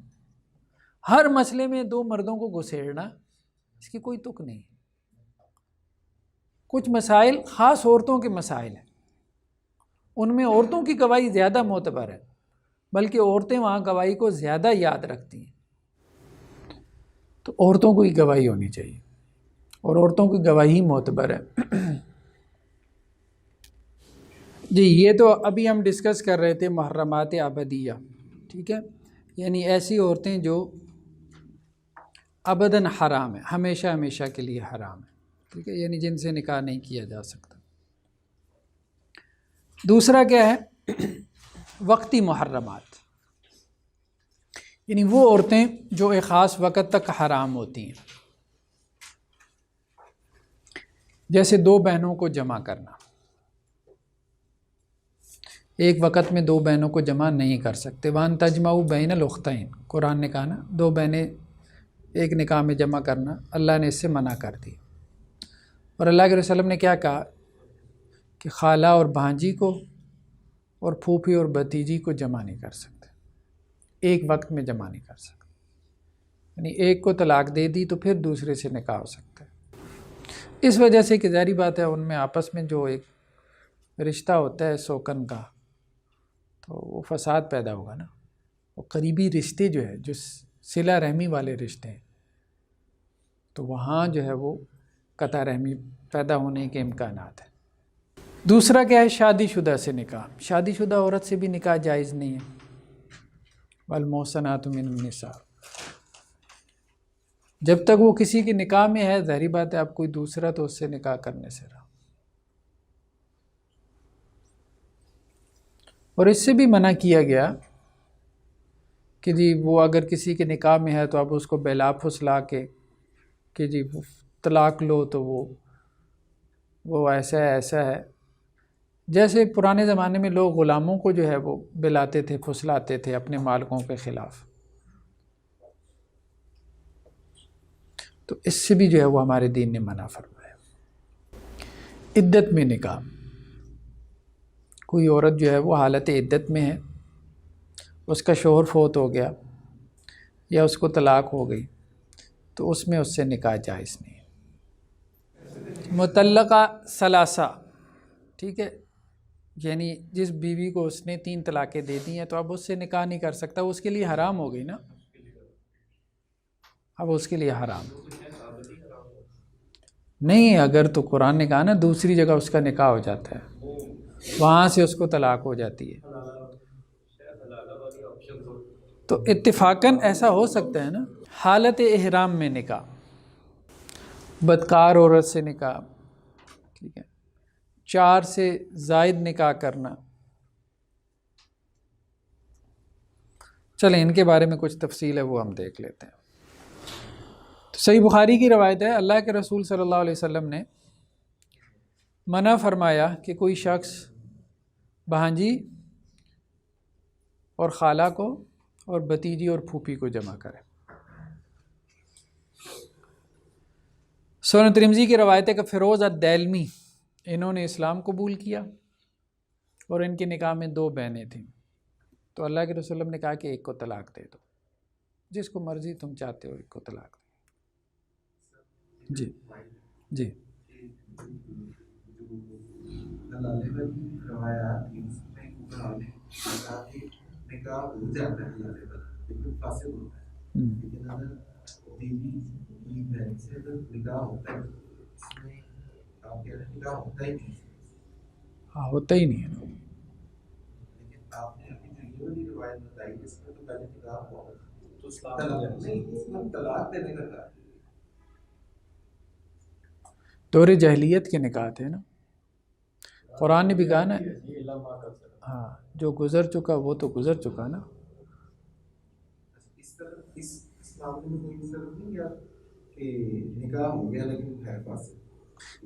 ہر مسئلے میں دو مردوں کو گھسیڑنا اس کی کوئی تک نہیں. کچھ مسائل خاص عورتوں کے مسائل ہیں، ان میں عورتوں کی گواہی زیادہ معتبر ہے، بلکہ عورتیں وہاں گواہی کو زیادہ یاد رکھتی ہیں. تو عورتوں کو ہی گواہی ہونی چاہیے اور عورتوں کی گواہی معتبر ہے. جی، یہ تو ابھی ہم ڈسکس کر رہے تھے محرمات ابدیہ. ٹھیک ہے، یعنی ایسی عورتیں جو ابداً حرام ہیں، ہمیشہ ہمیشہ کے لیے حرام ہیں. ٹھیک ہے، یعنی جن سے نکاح نہیں کیا جا سکتا. دوسرا کیا ہے؟ وقتی محرمات، یعنی وہ عورتیں جو ایک خاص وقت تک حرام ہوتی ہیں، جیسے دو بہنوں کو جمع کرنا. ایک وقت میں دو بہنوں کو جمع نہیں کر سکتے. وَأَن تَجْمَعُوا بَيْنَ الْأُخْتَيْنِ، قرآن نے کہا نا دو بہنیں ایک نکاح میں جمع کرنا، اللہ نے اس سے منع کر دی. اور اللہ کے رسول نے کیا کہا کہ خالہ اور بھانجی کو اور پھوپھی اور بھتیجی کو جمع نہیں کر سکتے، ایک وقت میں جمع نہیں کر سکتے، یعنی ایک کو طلاق دے دی تو پھر دوسرے سے نکاح ہو سکتا ہے۔ اس وجہ سے کہ ظاہری بات ہے ان میں آپس میں جو ایک رشتہ ہوتا ہے سوکن کا، تو وہ فساد پیدا ہوگا نا۔ وہ قریبی رشتے جو ہے، جو صلہ رحمی والے رشتے ہیں، تو وہاں جو ہے وہ قطع رحمی پیدا ہونے کے امکانات ہیں۔ دوسرا کیا ہے؟ شادی شدہ سے نکاح۔ شادی شدہ عورت سے بھی نکاح جائز نہیں ہے۔ والمحصنات من النساء، جب تک وہ کسی کے نکاح میں ہے، ظاہری بات ہے اب کوئی دوسرا تو اس سے نکاح کرنے سے رہا۔ اور اس سے بھی منع کیا گیا کہ جی وہ اگر کسی کے نکاح میں ہے تو اب اس کو بیلا پھسلا کے کہ جی طلاق لو تو وہ ایسا ہے ایسا ہے، جیسے پرانے زمانے میں لوگ غلاموں کو جو ہے وہ بلاتے تھے، پھسلاتے تھے اپنے مالکوں کے خلاف۔ تو اس سے بھی جو ہے وہ ہمارے دین نے منع فرمایا۔ عدت میں نکاح، کوئی عورت جو ہے وہ حالت عدت میں ہے، اس کا شوہر فوت ہو گیا یا اس کو طلاق ہو گئی، تو اس میں اس سے نکاح جائز نہیں ہے۔ مطلقہ ثلاثہ، ٹھیک ہے، یعنی جس بیوی کو اس نے 3 طلاقیں دے دی ہیں تو اب اس سے نکاح نہیں کر سکتا، اس کے لیے حرام ہو گئی نا، اب اس کے لیے حرام نہیں۔ اگر تو قرآن نے کہا نا دوسری جگہ اس کا نکاح ہو جاتا ہے، وہاں سے اس کو طلاق ہو جاتی ہے، تو اتفاقاً ایسا ہو سکتا ہے نا۔ حالت احرام میں نکاح، بدکار عورت سے نکاح، ٹھیک ہے، 4 سے زائد نکاح کرنا۔ چلیں ان کے بارے میں کچھ تفصیل ہے وہ ہم دیکھ لیتے ہیں۔ تو صحیح بخاری کی روایت ہے، اللہ کے رسول صلی اللہ علیہ وسلم نے منع فرمایا کہ کوئی شخص بھانجی اور خالہ کو اور بھتیجی اور پھوپھی کو جمع کرے۔ سنن ترمذی کی روایت ہے کہ فیروز الدیلمی انہوں نے اسلام قبول کیا اور ان کے نکاح میں 2 بہنیں تھیں، تو اللہ کے رسول نے کہا کہ ایک کو طلاق دے دو، جس کو مرضی تم چاہتے ہو ایک کو طلاق دو۔ جی جی ہاں ہوتا ہی نہیں ہے نا۔ دور جاہلیت کے نکاح تھے نا، قرآن نے بھی کہا نا، ہاں جو گزر چکا وہ تو گزر چکا نا۔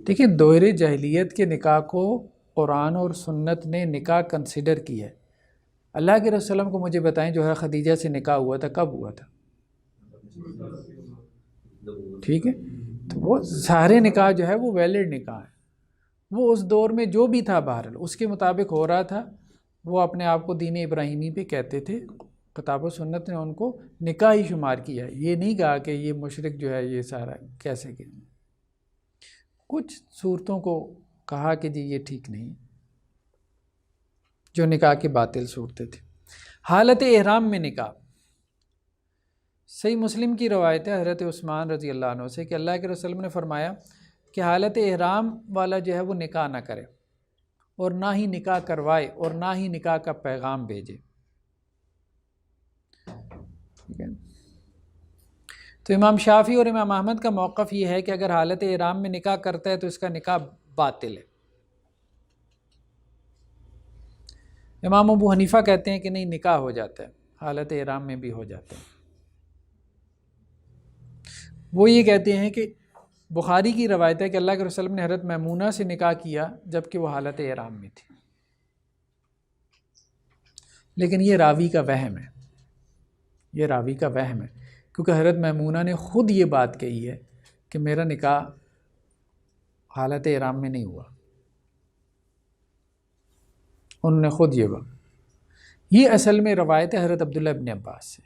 دیکھیں دور جاہلیت کے نکاح کو قرآن اور سنت نے نکاح کنسیڈر کی ہے۔ اللہ کے رسول کو مجھے بتائیں جو ہے خدیجہ سے نکاح ہوا تھا کب ہوا تھا؟ ٹھیک ہے، تو وہ سارے نکاح جو ہے وہ ویلڈ نکاح ہے، وہ اس دور میں جو بھی تھا بہرحال اس کے مطابق ہو رہا تھا، وہ اپنے آپ کو دین ابراہیمی پہ کہتے تھے، کتاب و سنت نے ان کو نکاح ہی شمار کیا ہے، یہ نہیں کہا کہ یہ مشرک جو ہے یہ سارا کیسے کہ کچھ صورتوں کو کہا کہ جی یہ ٹھیک نہیں، جو نکاح کی باطل صورتیں تھیں۔ حالت احرام میں نکاح، صحیح مسلم کی روایت ہے حضرت عثمان رضی اللہ عنہ سے کہ اللہ کے رسول نے فرمایا کہ حالت احرام والا جو ہے وہ نکاح نہ کرے اور نہ ہی نکاح کروائے اور نہ ہی نکاح کا پیغام بھیجے۔ ٹھیک ہے، تو امام شافعی اور امام احمد کا موقف یہ ہے کہ اگر حالت احرام میں نکاح کرتا ہے تو اس کا نکاح باطل ہے۔ امام ابو حنیفہ کہتے ہیں کہ نہیں، نکاح ہو جاتا ہے، حالت احرام میں بھی ہو جاتا ہے۔ وہ یہ کہتے ہیں کہ بخاری کی روایت ہے کہ اللہ کے رسول نے حضرت میمونہ سے نکاح کیا جبکہ وہ حالت احرام میں تھی، لیکن یہ راوی کا وہم ہے، یہ راوی کا وہم ہے، کیونکہ حضرت میمونہ نے خود یہ بات کہی ہے کہ میرا نکاح حالت احرام میں نہیں ہوا، انہوں نے خود یہ بات یہ اصل میں روایت ہے حضرت عبداللہ ابن عباس سے.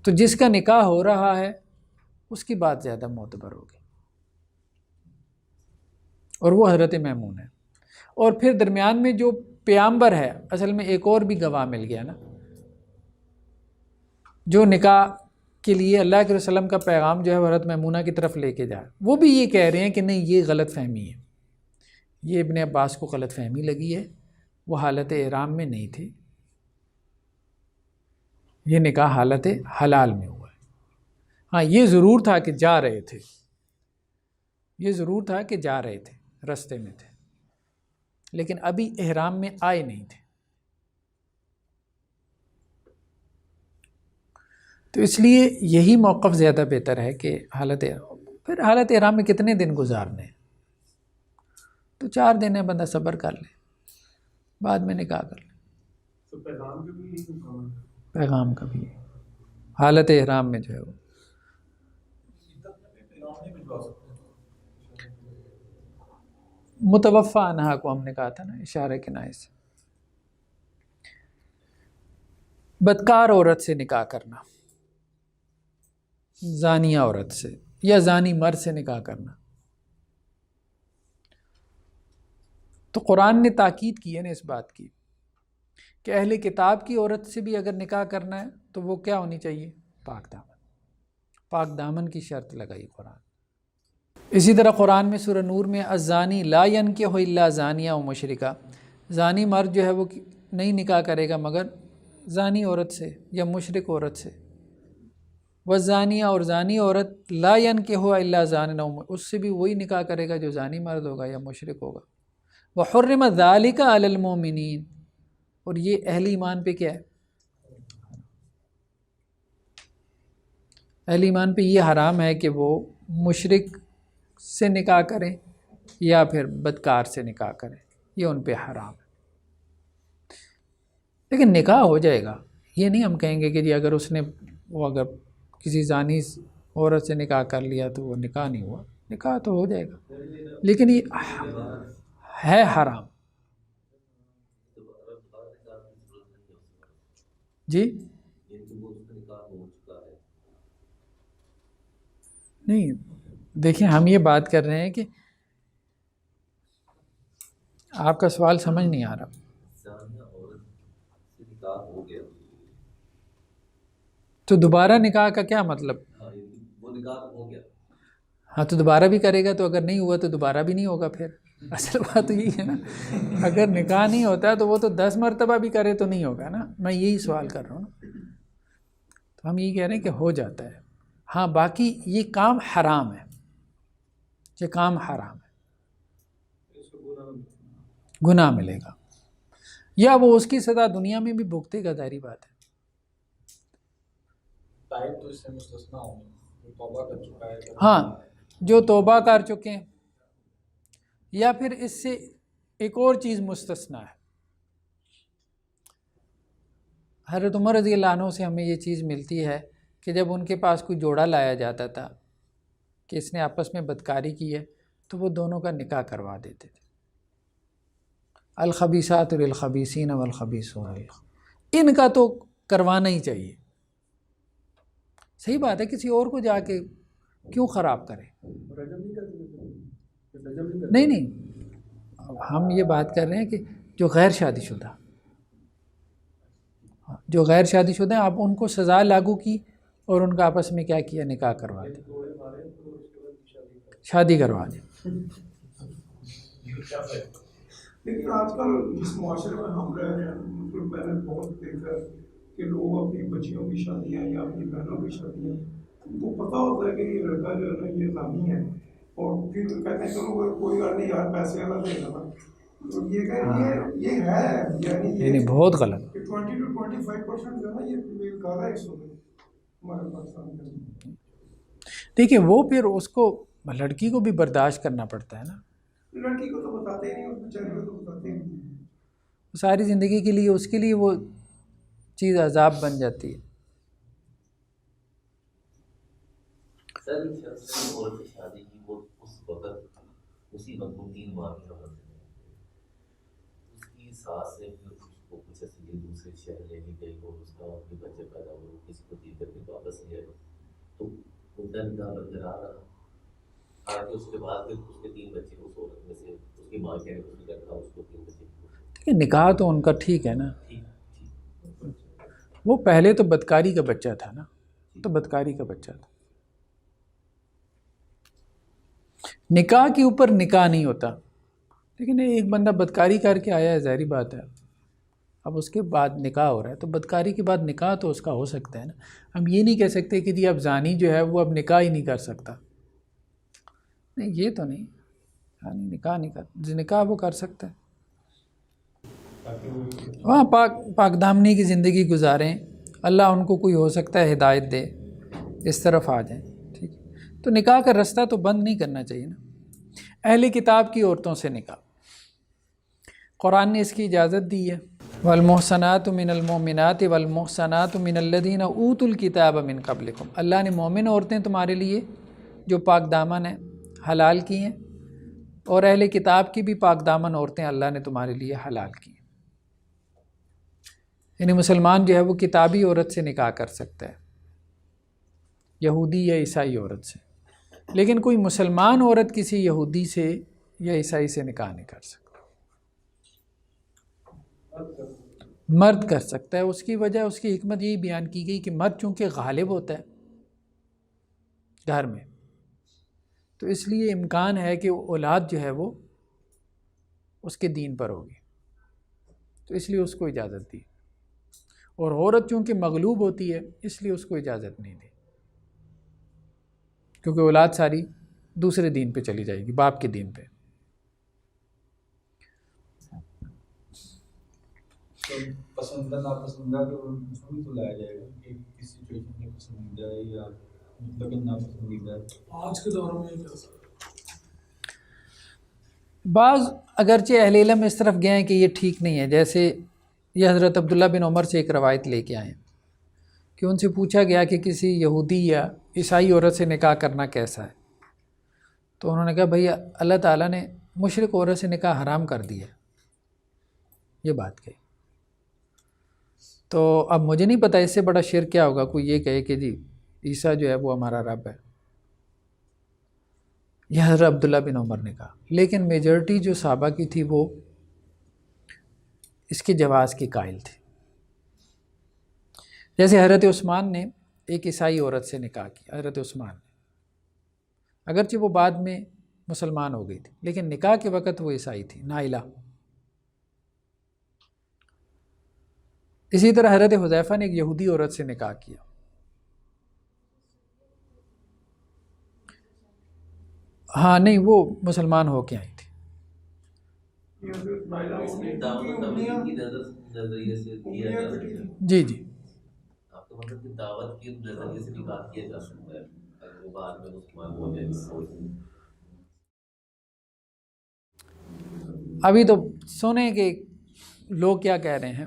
تو جس کا نکاح ہو رہا ہے اس کی بات زیادہ معتبر ہوگی، اور وہ حضرت میمون ہے. اور پھر درمیان میں جو پیامبر ہے، اصل میں ایک اور بھی گواہ مل گیا نا، جو نکاح کے لیے اللہ کے وسلم کا پیغام جو ہے وہ حضرت میمونہ کی طرف لے کے جائے. وہ بھی یہ کہہ رہے ہیں کہ نہیں، یہ غلط فہمی ہے، یہ ابن عباس کو غلط فہمی لگی ہے، وہ حالت احرام میں نہیں تھے، یہ نکاح حالت حلال میں ہوا ہے. ہاں یہ ضرور تھا کہ جا رہے تھے، یہ ضرور تھا کہ جا رہے تھے، رستے میں تھے، لیکن ابھی احرام میں آئے نہیں تھے. تو اس لیے یہی موقف زیادہ بہتر ہے کہ پھر حالت احرام میں کتنے دن گزارنے ہیں؟ تو 4 دن ہے، بندہ صبر کر لے، بعد میں نکاح کر لے. تو پیغام کا بھی یہی مقام ہے. پیغام کا بھی حالت احرام میں جو ہے وہ متوفی عنہا کو ہم نے کہا تھا نا، اشارہ کنایہ سے. بدکار عورت سے نکاح کرنا، زانیہ عورت سے یا زانی مرد سے نکاح کرنا، تو قرآن نے تاکید کی ہے نا اس بات کی کہ اہل کتاب کی عورت سے بھی اگر نکاح کرنا ہے تو وہ کیا ہونی چاہیے؟ پاک دامن. پاک دامن کی شرط لگائی قرآن. اسی طرح قرآن میں سورہ نور میں الزانی لا ینکح الا زانیہ و مشرکہ، زانی مرد جو ہے وہ نہیں نکاح کرے گا مگر زانی عورت سے یا مشرک عورت سے. والزانیہ، اور زانی عورت لا ینکح الا زان، اس سے بھی وہی نکاح کرے گا جو زانی مرد ہوگا یا مشرک ہوگا. وحرم ذلک علی المؤمنین، اور یہ اہل ایمان پہ کیا ہے؟ اہل ایمان پہ یہ حرام ہے کہ وہ مشرک سے نکاح کریں یا پھر بدکار سے نکاح کریں، یہ ان پہ حرام ہے. لیکن نکاح ہو جائے گا، یہ نہیں ہم کہیں گے کہ جی اگر اس نے اگر کسی زانی عورت سے نکاح کر لیا تو وہ نکاح نہیں ہوا. نکاح تو ہو جائے گا، لیکن یہ ہے حرام. جی نہیں، دیکھیں ہم یہ بات کر رہے ہیں کہ آپ کا سوال سمجھ نہیں آ رہا. تو دوبارہ نکاح کا کیا مطلب؟ ہاں تو دوبارہ بھی کرے گا، تو اگر نہیں ہوا تو دوبارہ بھی نہیں ہوگا. پھر اصل بات تو یہی ہے نا، اگر نکاح نہیں ہوتا تو وہ تو 10 مرتبہ بھی کرے تو نہیں ہوگا نا. میں یہی سوال کر رہا ہوں نا. تو ہم یہ کہہ رہے ہیں کہ ہو جاتا ہے. ہاں باقی یہ کام حرام ہے، یہ کام حرام ہے، گناہ ملے گا، یا وہ اس کی سزا دنیا میں بھی بھگتے گا، ظاہری بات ہے. تو اس سے مستثنا ہوگا، توبہ کر چکا ہے. ہاں جو توبہ کر چکے ہیں، یا پھر اس سے ایک اور چیز مستثنا ہے. حضرت عمر رضی اللہ عنہ سے ہمیں یہ چیز ملتی ہے کہ جب ان کے پاس کوئی جوڑا لایا جاتا تھا کہ اس نے آپس میں بدکاری کی ہے تو وہ دونوں کا نکاح کروا دیتے تھے. الخبیثات للخبیثین والخبیثون للخبیثین، ان کا تو کروانا ہی چاہیے. صحیح بات ہے، کسی اور کو جا کے کیوں خراب کرے؟ نہیں، ہم یہ بات کر رہے ہیں کہ جو غیر شادی شدہ، جو غیر شادی شدہ ہیں، آپ ان کو سزا لاگو کی اور ان کا آپس میں کیا کیا؟ نکاح کروا دیں، شادی کروا دیں. لیکن آج کل جس معاشرے میں ہم رہ رہے ہیں، میں نے بہت دیکھا ہے کہ لوگ اپنی بچیوں کی شادیاں یا اپنی بہنوں کی شادیاں، ان کو پتہ ہوتا ہے کہ یہ لڑکا جو ہے نا یہ زانی ہے، اور پھر کہتے ہیں چلو کوئی بات نہیں یار، پیسے والا دے گا. یہ ہے یعنی نہیں، بہت غلط. 20 to 25% جو ہے نا یہ پریویل کر رہا ہے اس وقت ہمارے پاکستان میں. دیکھیں وہ پھر اس کو لڑکی کو بھی برداشت کرنا پڑتا ہے نا. لڑکی کو تو بتاتے ہی نہیں، اس بیچارے کو تو بتاتے ہی نہیں. ساری زندگی کے لیے اس کے لیے وہ چیز عذاب بن جاتی ہے. ساس نے پھر اس کو کچھ ایسے لیے دوسرے شہر لے کے گئی اور اس کا بھی بچے پیدا ہوئے، کسی کو دی کر کے واپس لے آئے، تو ان کا نکاح برقرار رہا، حالانکہ اس کے بعد پھر اس کے 3 بچے اس عورت میں سے اس کی ماں کے اس نے رکھا، اس کو 3 بچے نکاح تو ان کا ٹھیک ہے نا، وہ پہلے تو بدکاری کا بچہ تھا نا، تو بدکاری کا بچہ تھا، نکاح کے اوپر نکاح نہیں ہوتا، لیکن ایک بندہ بدکاری کر کے آیا ہے، ظاہری بات ہے، اب اس کے بعد نکاح ہو رہا ہے تو بدکاری کے بعد نکاح تو اس کا ہو سکتا ہے نا، ہم یہ نہیں کہہ سکتے کہ جی اب زانی جو ہے وہ اب نکاح ہی نہیں کر سکتا، نہیں یہ تو نہیں، نکاح نہیں کر، نکاح وہ کر سکتا ہے، وہاں پاک دامنی کی زندگی گزاریں، اللہ ان کو کوئی ہو سکتا ہے ہدایت دے، اس طرف آ جائیں، ٹھیک ہے، تو نکاح کا رستہ تو بند نہیں کرنا چاہیے نا۔ اہل کتاب کی عورتوں سے نکاح، قرآن نے اس کی اجازت دی ہے، والمحصنات من المؤمنات والمحصنات من الذین اوتوا الکتاب من قبلکم، اللہ نے مومن عورتیں تمہارے لیے جو پاک دامن ہیں حلال کی ہیں، اور اہل کتاب کی بھی پاک دامن عورتیں اللہ نے تمہارے لیے حلال کی ہیں، یعنی مسلمان جو ہے وہ کتابی عورت سے نکاح کر سکتا ہے، یہودی یا عیسائی عورت سے، لیکن کوئی مسلمان عورت کسی یہودی سے یا عیسائی سے نکاح نہیں کر سکتا، مرد کر سکتا ہے، اس کی وجہ، اس کی حکمت یہی بیان کی گئی کہ مرد چونکہ غالب ہوتا ہے گھر میں، تو اس لیے امکان ہے کہ اولاد جو ہے وہ اس کے دین پر ہوگی، تو اس لیے اس کو اجازت دی، اور عورت چونکہ مغلوب ہوتی ہے اس لیے اس کو اجازت نہیں دی، کیونکہ اولاد ساری دوسرے دین پہ چلی جائے گی، باپ کے دین پہ۔ پسندیدہ ناپسندیدہ تو اس میں تو لایا جائے گا کہ کس سچویشن میں پسندیدہ ہے یا مطلق ناپسندیدہ ہے، آج کے دور میں کیا سکتا بعض اگرچہ اہل علم اس طرف گئے ہیں کہ یہ ٹھیک نہیں ہے، جیسے یہ حضرت عبداللہ بن عمر سے ایک روایت لے کے آئے ہیں کہ ان سے پوچھا گیا کہ کسی یہودی یا عیسائی عورت سے نکاح کرنا کیسا ہے، تو انہوں نے کہا بھئی اللہ تعالیٰ نے مشرک عورت سے نکاح حرام کر دیا، یہ بات کہی، تو اب مجھے نہیں پتہ اس سے بڑا شرک کیا ہوگا، کوئی یہ کہے کہ جی عیسیٰ جو ہے وہ ہمارا رب ہے، یہ حضرت عبداللہ بن عمر نے کہا، لیکن میجورٹی جو صحابہ کی تھی وہ اس کے جواز کی قائل تھی، جیسے حضرت عثمان نے ایک عیسائی عورت سے نکاح کیا، حضرت عثمان نے، اگرچہ وہ بعد میں مسلمان ہو گئی تھی لیکن نکاح کے وقت وہ عیسائی تھی، نائلہ۔ اسی طرح حضرت حذیفہ نے ایک یہودی عورت سے نکاح کیا، ہاں نہیں وہ مسلمان ہو کے آئی تھی، اس میں دعوت تبلیغ کی نظریے سے کیا جا سکتا ہے، جی جی، آپ کا مطلب کہ دعوت کے نظریے سے نکاح کیا جا سکتا ہے اگر وہ بعد میں مسلمان ہو جائے۔ ابھی تو سنیں کہ لوگ کیا کہہ رہے ہیں۔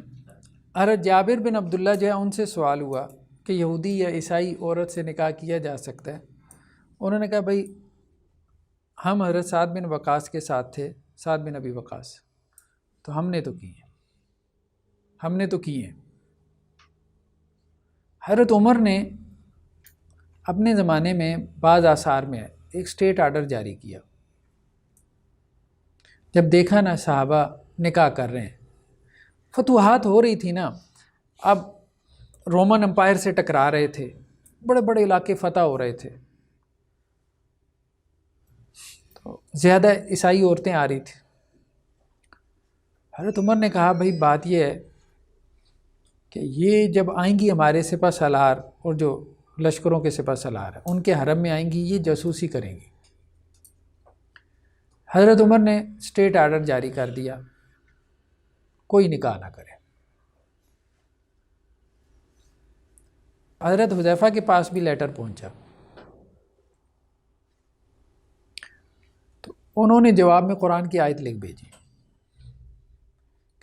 حضرت جابر بن عبداللہ جو ہے ان سے سوال ہوا کہ یہودی یا عیسائی عورت سے نکاح کیا جا سکتا ہے، انہوں نے کہا بھائی ہم حضرت سعد بن وقاص کے ساتھ تھے، سعد بن ابی وقاص، تو ہم نے تو کی ہیں۔ حضرت عمر نے اپنے زمانے میں بعض آثار میں ایک اسٹیٹ آرڈر جاری کیا، جب دیکھا نا صحابہ نکاح کر رہے ہیں، فتوحات ہو رہی تھی نا، اب رومن امپائر سے ٹکرا رہے تھے، بڑے بڑے علاقے فتح ہو رہے تھے، تو زیادہ عیسائی عورتیں آ رہی تھیں۔ حضرت عمر نے کہا بھائی بات یہ ہے کہ یہ جب آئیں گی ہمارے سپہ سالار اور جو لشکروں کے سپہ سالار ہیں ان کے حرم میں آئیں گی، یہ جاسوسی کریں گی۔ حضرت عمر نے اسٹیٹ آرڈر جاری کر دیا کوئی نکاح نہ کرے۔ حضرت حذیفہ کے پاس بھی لیٹر پہنچا، تو انہوں نے جواب میں قرآن کی آیت لکھ بھیجی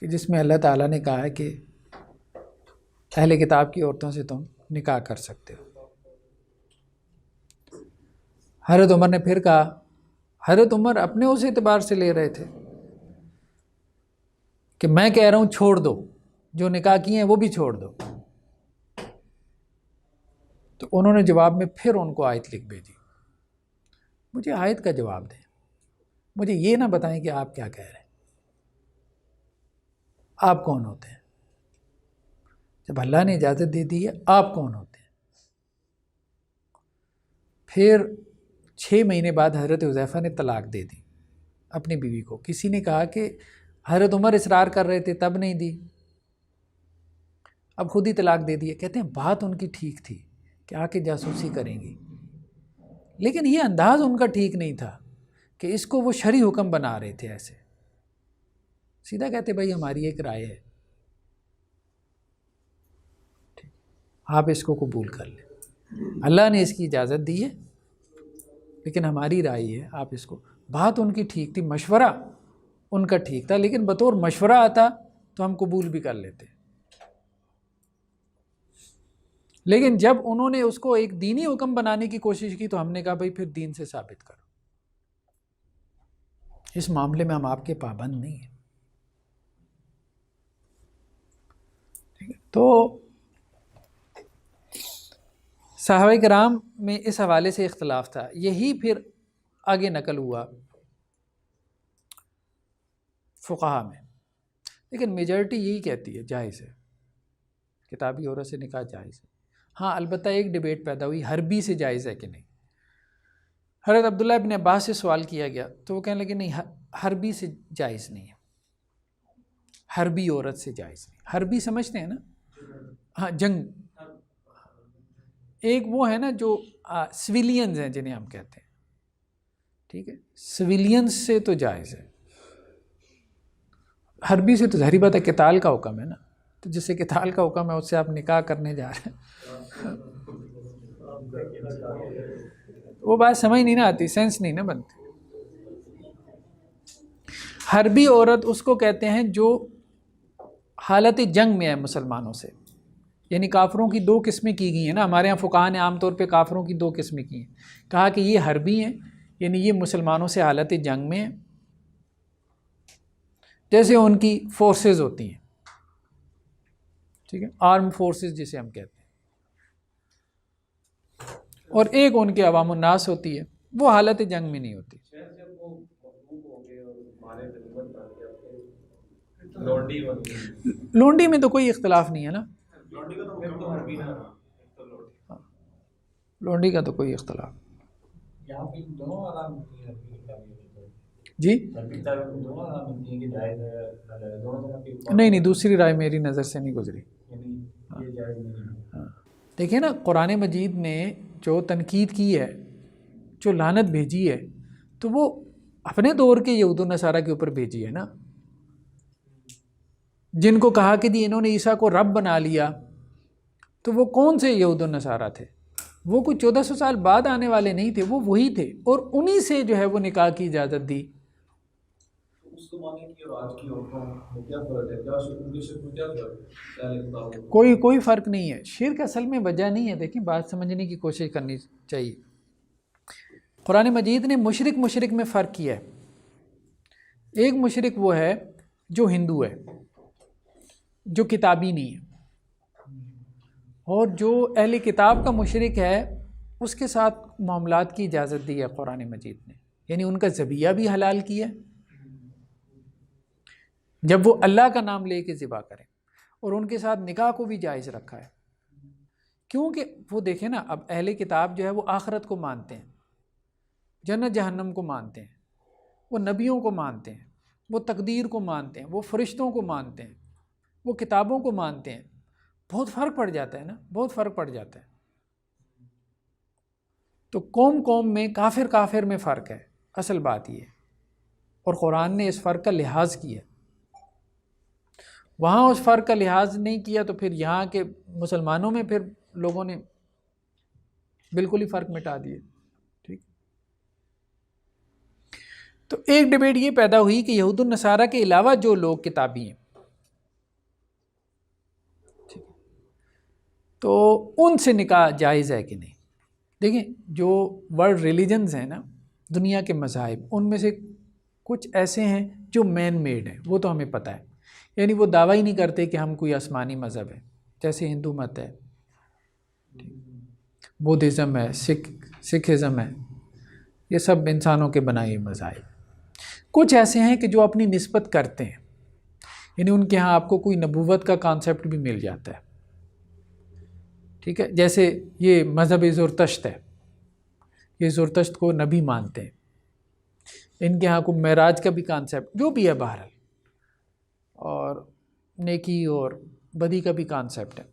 کہ جس میں اللہ تعالیٰ نے کہا ہے کہ اہل کتاب کی عورتوں سے تم نکاح کر سکتے ہو۔ حضرت عمر نے پھر کہا، حضرت عمر اپنے اس اعتبار سے لے رہے تھے کہ میں کہہ رہا ہوں چھوڑ دو، جو نکاح کیے ہیں وہ بھی چھوڑ دو. تو انہوں نے جواب میں پھر ان کو آیت لکھ بھیجی. مجھے آیت کا جواب دیں، مجھے یہ نہ بتائیں کہ آپ کیا کہہ رہے ہیں. آپ کون ہوتے ہیں؟ جب اللہ نے اجازت دے دی ہے، آپ کون ہوتے ہیں؟ پھر 6 مہینے بعد حضرت حذیفہ نے طلاق دے دی اپنی بیوی کو. کسی نے کہا کہ حضرت عمر اصرار کر رہے تھے تب نہیں دی، اب خود ہی طلاق دے دی. کہتے ہیں بات ان کی ٹھیک تھی کہ آ کے جاسوسی کریں گی، لیکن یہ انداز ان کا ٹھیک نہیں تھا کہ اس کو وہ شرعی حکم بنا رہے تھے. ایسے سیدھا کہتے بھائی ہماری ایک رائے ہے، آپ اس کو قبول کر لیں، اللہ نے اس کی اجازت دی ہے لیکن ہماری رائے ہے آپ اس کو. بات ان کی ٹھیک تھی، مشورہ ان کا ٹھیک تھا، لیکن بطور مشورہ آتا تو ہم قبول بھی کر لیتے. لیکن جب انہوں نے اس کو ایک دینی حکم بنانے کی کوشش کی تو ہم نے کہا بھائی پھر دین سے ثابت کرو. اس معاملے میں ہم آپ کے پابند نہیں ہیں. تو صحابہ کرام میں اس حوالے سے اختلاف تھا. یہی پھر آگے نقل ہوا فقہا میں، لیکن میجورٹی یہی کہتی ہے جائز ہے، کتابی عورت سے نکاح جائز ہے. ہاں البتہ ایک ڈیبیٹ پیدا ہوئی حربی سے جائز ہے کہ نہیں. حضرت عبداللہ ابن عباس سے سوال کیا گیا تو وہ کہنے لگے نہیں، حربی سے جائز نہیں ہے، حربی عورت سے جائز نہیں. حربی سمجھتے ہیں نا؟ ہاں جنگ. ایک وہ ہے نا جو سویلینز ہیں جنہیں ہم کہتے ہیں، ٹھیک ہے، سویلینز سے تو جائز ہے. حربی سے تو ظاہری بات ہے قتال کا حکم ہے نا، تو جس سے قتال کا حکم ہے اس سے آپ نکاح کرنے جا رہے ہیں. وہ بات سمجھ نہیں نہ آتی، سینس نہیں نہ بنتی. حربی عورت اس کو کہتے ہیں جو حالت جنگ میں ہے مسلمانوں سے، یعنی کافروں کی 2 قسمیں کی گئی ہیں نا. ہمارے ہاں فقہا نے عام طور پہ کافروں کی 2 قسمیں کی ہیں. کہا کہ یہ حربی ہیں، یعنی یہ مسلمانوں سے حالت جنگ میں ہیں، جیسے ان کی فورسز ہوتی ہیں، ٹھیک ہے، آرم فورسز جسے ہم کہتے ہیں. اور ایک ان کے عوام الناس ہوتی ہے، وہ حالت جنگ میں نہیں ہوتی. لونڈی میں تو کوئی اختلاف نہیں ہے نا، لونڈی کا تو کوئی اختلاف. یہاں پہ دونوں آرام ہوتی ہیں جی نہیں نہیں، دوسری رائے میری نظر سے نہیں گزری. ہاں دیکھیں نا، قرآن مجید نے جو تنقید کی ہے، جو لعنت بھیجی ہے، تو وہ اپنے دور کے یہود و نصارہ کے اوپر بھیجی ہے نا، جن کو کہا کہ جی انہوں نے عیسیٰ کو رب بنا لیا. تو وہ کون سے یہود و نصارہ تھے؟ وہ کوئی 1400 سال بعد آنے والے نہیں تھے، وہ وہی تھے، اور انہی سے جو ہے وہ نکاح کی اجازت دی. کوئی فرق نہیں ہے. شرک اصل میں وجہ نہیں ہے. دیکھیں بات سمجھنے کی کوشش کرنی چاہیے. قرآن مجید نے مشرک میں فرق کیا ہے. ایک مشرک وہ ہے جو ہندو ہے، جو کتابی نہیں ہے، اور جو اہل کتاب کا مشرک ہے اس کے ساتھ معاملات کی اجازت دی ہے قرآن مجید نے. یعنی ان کا ذبیحہ بھی حلال کیا جب وہ اللہ کا نام لے کے ذبح کریں، اور ان کے ساتھ نکاح کو بھی جائز رکھا ہے. کیونکہ وہ دیکھیں نا، اب اہل کتاب جو ہے وہ آخرت کو مانتے ہیں، جنت جہنم کو مانتے ہیں، وہ نبیوں کو مانتے ہیں، وہ تقدیر کو مانتے ہیں، وہ فرشتوں کو مانتے ہیں، وہ کتابوں کو مانتے ہیں. بہت فرق پڑ جاتا ہے نا، بہت فرق پڑ جاتا ہے. تو قوم میں کافر میں فرق ہے، اصل بات یہ ہے. اور قرآن نے اس فرق کا لحاظ کیا. وہاں اس فرق کا لحاظ نہیں کیا تو پھر یہاں کے مسلمانوں میں پھر لوگوں نے بالکل ہی فرق مٹا دیے. ٹھیک. تو ایک ڈیبیٹ یہ پیدا ہوئی کہ یہود النصارہ کے علاوہ جو لوگ کتابی ہیں تو ان سے نکاح جائز ہے کہ نہیں. دیکھیں جو ورلڈ ریلیجنز ہیں نا، دنیا کے مذاہب، ان میں سے کچھ ایسے ہیں جو مین میڈ ہیں، وہ تو ہمیں پتہ ہے یعنی وہ دعویٰ ہی نہیں کرتے کہ ہم کوئی آسمانی مذہب ہے، جیسے ہندو مت ہے، بودھزم ہے، سکھزم ہے، یہ سب انسانوں کے بنائے مذاہب۔ کچھ ایسے ہیں کہ جو اپنی نسبت کرتے ہیں، یعنی ان کے ہاں آپ کو کوئی نبوت کا کانسیپٹ بھی مل جاتا ہے، ٹھیک ہے، جیسے یہ مذہب زرتشت ہے، یہ زرتشت کو نبی مانتے ہیں، ان کے ہاں کو معراج کا بھی کانسیپٹ جو بھی ہے بہرحال، اور نیکی اور بدی کا بھی کانسیپٹ ہے۔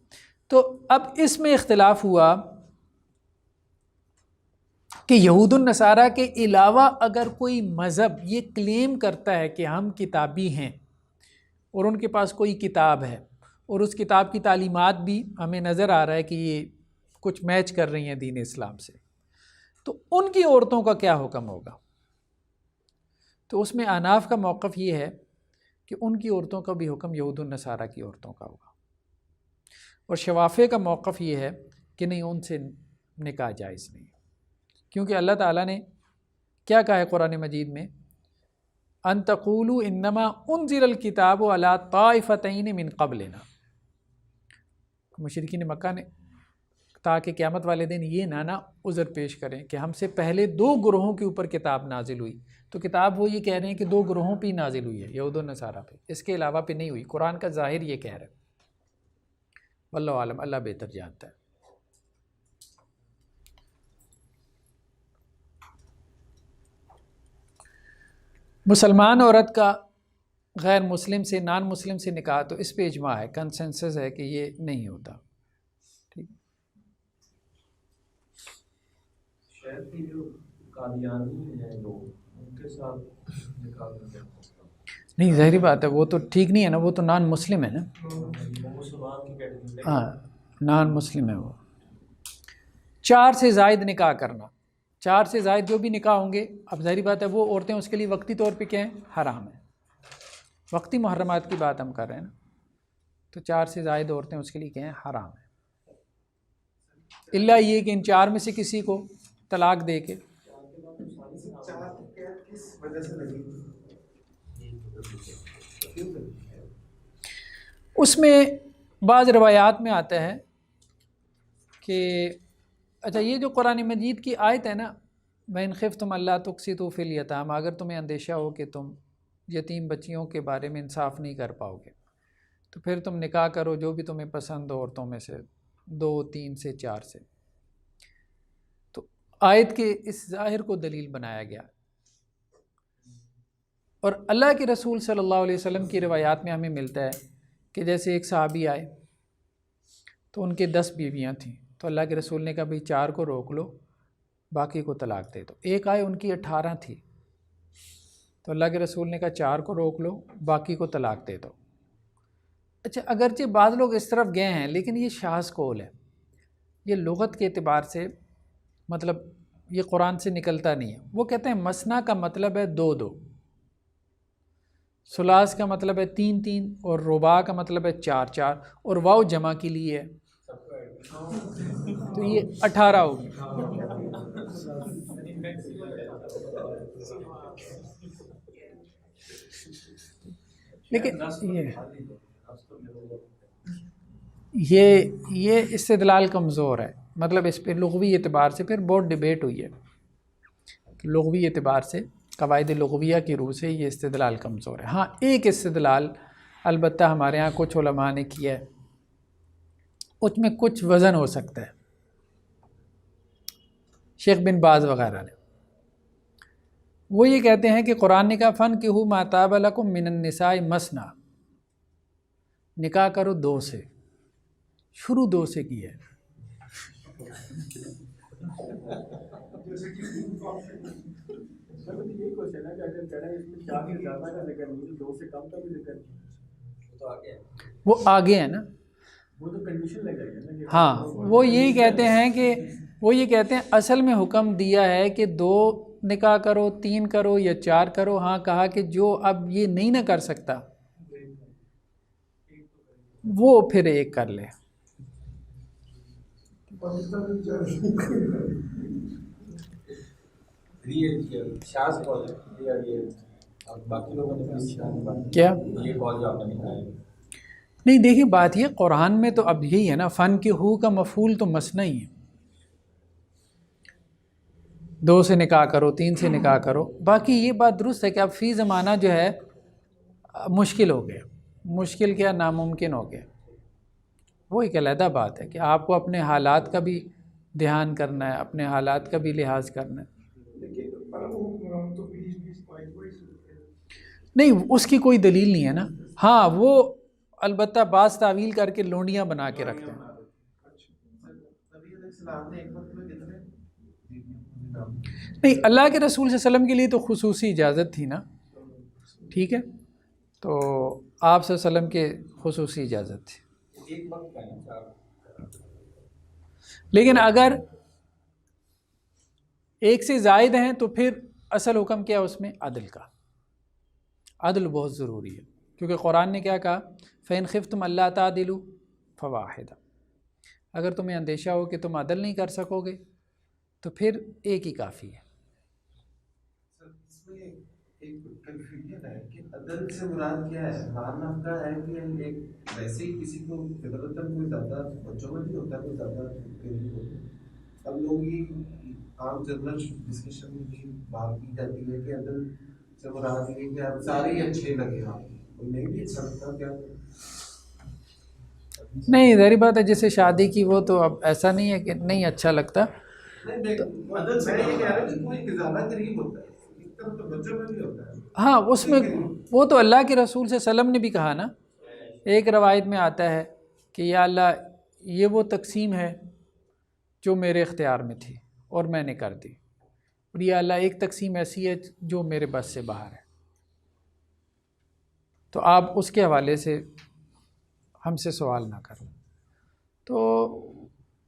تو اب اس میں اختلاف ہوا کہ یہود النصارہ کے علاوہ اگر کوئی مذہب یہ کلیم کرتا ہے کہ ہم کتابی ہیں اور ان کے پاس کوئی کتاب ہے اور اس کتاب کی تعلیمات بھی ہمیں نظر آ رہا ہے کہ یہ کچھ میچ کر رہی ہیں دین اسلام سے، تو ان کی عورتوں کا کیا حکم ہوگا؟ تو اس میں احناف کا موقف یہ ہے کہ ان کی عورتوں کا بھی حکم یہود النصارہ کی عورتوں کا ہوگا، اور شوافع کا موقف یہ ہے کہ نہیں، ان سے نکاح جائز نہیں، کیونکہ اللہ تعالیٰ نے کیا کہا ہے قرآن مجید میں، ان تقولوا انما انزل الکتاب علی طائفتین من قبلنا، مشرکین مکہ نے تاکہ قیامت والے دن یہ نہ عذر پیش کریں کہ ہم سے پہلے 2 گروہوں کے اوپر کتاب نازل ہوئی، تو کتاب وہ یہ کہہ رہے ہیں کہ 2 گروہوں پہ ہی نازل ہوئی ہے، یہود و نصارہ پہ، اس کے علاوہ پہ نہیں ہوئی، قرآن کا ظاہر یہ کہہ رہا ہے، واللہ عالم، اللہ بہتر جانتا ہے۔ مسلمان عورت کا غیر مسلم سے، نان مسلم سے نکاح، تو اس پہ اجماع ہے، کنسنسس ہے کہ یہ نہیں ہوتا، ٹھیک۔ شہر کی جو قادیانی ہیں لوگ، ان کے ساتھ نکاح کرتے ہیں، نہیں ظاہری بات ہے، وہ تو ٹھیک نہیں ہے نا، وہ تو نان مسلم ہے نا، وہ مسلمان کی کیٹیگری، ہاں نان مسلم ہے وہ۔ 4 سے زائد نکاح کرنا، 4 سے زائد جو بھی نکاح ہوں گے، اب ظاہری بات ہے وہ عورتیں اس کے لیے وقتی طور پہ کیا ہیں، حرام ہیں، وقتی محرمات کی بات ہم کر رہے ہیں نا، تو 4 سے زائد عورتیں اس کے لیے کیا ہیں، حرام ہیں، الا یہ کہ ان 4 میں سے کسی کو طلاق دے کے۔ کس وجہ سے لگی؟ اس میں بعض روایات میں آتا ہے کہ اچھا، یہ جو قرآن مجید کی آیت ہے نا، وَإِنْ خِفْتُمْ أَلَّا تُقْسِطُوا فِي الْيَتَامَىٰ، اگر تمہیں اندیشہ ہو کہ تم یتیم بچیوں کے بارے میں انصاف نہیں کر پاؤ گے، تو پھر تم نکاح کرو جو بھی تمہیں پسند ہو عورتوں میں سے، 2 3 سے 4 سے۔ تو آیت کے اس ظاہر کو دلیل بنایا گیا، اور اللہ کے رسول صلی اللہ علیہ وسلم کی روایات میں ہمیں ملتا ہے کہ جیسے ایک صحابی آئے تو ان کے 10 بیویاں تھیں، تو اللہ کے رسول نے کہا بھئی 4 کو روک لو، باقی کو طلاق دے دو۔ ایک آئے ان کی 18 تھی، تو اللہ کے رسول نے کہا 4 کو روک لو، باقی کو طلاق دے دو۔ اچھا، اگرچہ بعض لوگ اس طرف گئے ہیں، لیکن یہ شاذ قول ہے، یہ لغت کے اعتبار سے مطلب یہ قرآن سے نکلتا نہیں ہے۔ وہ کہتے ہیں مثنیٰ کا مطلب ہے 2 2، ثلاث کا مطلب ہے 3 3، اور رباع کا مطلب ہے 4 4، اور واو جمع کے لیے ہے، تو یہ 18 ہوگی۔ لیکن یہ استدلال کمزور ہے، مطلب اس پہ لغوی اعتبار سے پھر بہت ڈیبیٹ ہوئی ہے، لغوی اعتبار سے قواعد لغویہ کی روح سے یہ استدلال کمزور ہے۔ ہاں ایک استدلال البتہ ہمارے ہاں کچھ علماء نے کیا ہے، اس میں کچھ وزن ہو سکتا ہے، شیخ بن باز وغیرہ نے، وہ یہ کہتے ہیں کہ قرآن نے کہا فَانْكِحُوا مَا طَابَ لَكُم مِّنَ النِّسَاءِ مَثْنَىٰ، نکاح کرو 2 سے، شروع 2 سے کی ہے۔ وہ آگے ہے نا، ہاں وہ یہی کہتے ہیں کہ اصل میں حکم دیا ہے کہ 2 نکاح کرو، 3 کرو یا 4 کرو، ہاں کہا کہ جو اب یہ نہیں نہ کر سکتا وہ پھر 1 کر لے۔ اب باقی لوگوں نے بھی کیا یہ قول جو آپ نے بتایا ہے، نہیں، دیکھیں بات یہ قرآن میں تو اب یہی ہے نا، فن کے ہو کا مفعول تو مثنی ہی ہے، 2 سے نکاح کرو، 3 سے نکاح کرو. باقی یہ بات درست ہے کہ اب فی زمانہ جو ہے مشکل ہو گیا، مشکل کیا ناممکن ہو گیا. وہ ایک علیحدہ بات ہے کہ آپ کو اپنے حالات کا بھی دھیان کرنا ہے، اپنے حالات کا بھی لحاظ کرنا ہے. لیکن پر وہ حکمران تو 20 22 نہیں، اس کی کوئی دلیل نہیں ہے نا. ہاں وہ البتہ بعض تعویل کر کے لونڈیاں بنا کے رکھتے ہیں. نہیں، اللہ کے رسول صلی اللہ علیہ وسلم کے لیے تو خصوصی اجازت تھی نا، ٹھیک ہے، تو آپ صلی اللہ علیہ وسلم کے خصوصی اجازت تھی. ایک وقت کا ہے 4. لیکن اگر ایک سے زائد ہیں تو پھر اصل حکم کیا ہے اس میں؟ عدل کا. عدل بہت ضروری ہے، کیونکہ قرآن نے کیا کہا؟ فَإِنْ خِفْتُمْ أَلَّا تَعْدِلُوا فَوَاحِدًا. اگر تمہیں اندیشہ ہو کہ تم عدل نہیں کر سکو گے تو پھر ایک ہی کافی ہے. اس میں ایک کنفیوژن ہے کہ عدل سے مراد کیا ہے؟ مال نفقہ ہے کہ ایک ویسے ہی کسی کو فطرتاً کوئی زیادہ بچوں میں بھی ہوتا ہے، کوئی زیادہ غریب ہوتا ہے. اب لوگ یہ عام جنرل ڈسکشن میں بھی بات کی جاتی ہے کہ عدل سے مراد یہ کہ آپ سارے ہی اچھے لگے، آپ کو نہیں بھی اچھا لگتا کیا؟ نہیں، ظاہری بات ہے جسے شادی کی وہ تو اب ایسا نہیں ہے کہ نہیں اچھا لگتا. عدل سے میں یہ کہہ رہا ہوں کہ کوئی زیادہ غریب ہوتا ہے، ایک طرف تو بچوں میں بھی ہوتا ہے. ہاں اس میں وہ تو اللہ کے رسول صلی اللہ علیہ وسلم نے بھی کہا نا. ایک روایت میں آتا ہے کہ یا اللہ یہ وہ تقسیم ہے جو میرے اختیار میں تھی اور میں نے کر دی، اور یا اللہ ایک تقسیم ایسی ہے جو میرے بس سے باہر ہے. تو آپ اس کے حوالے سے ہم سے سوال نہ کریں. تو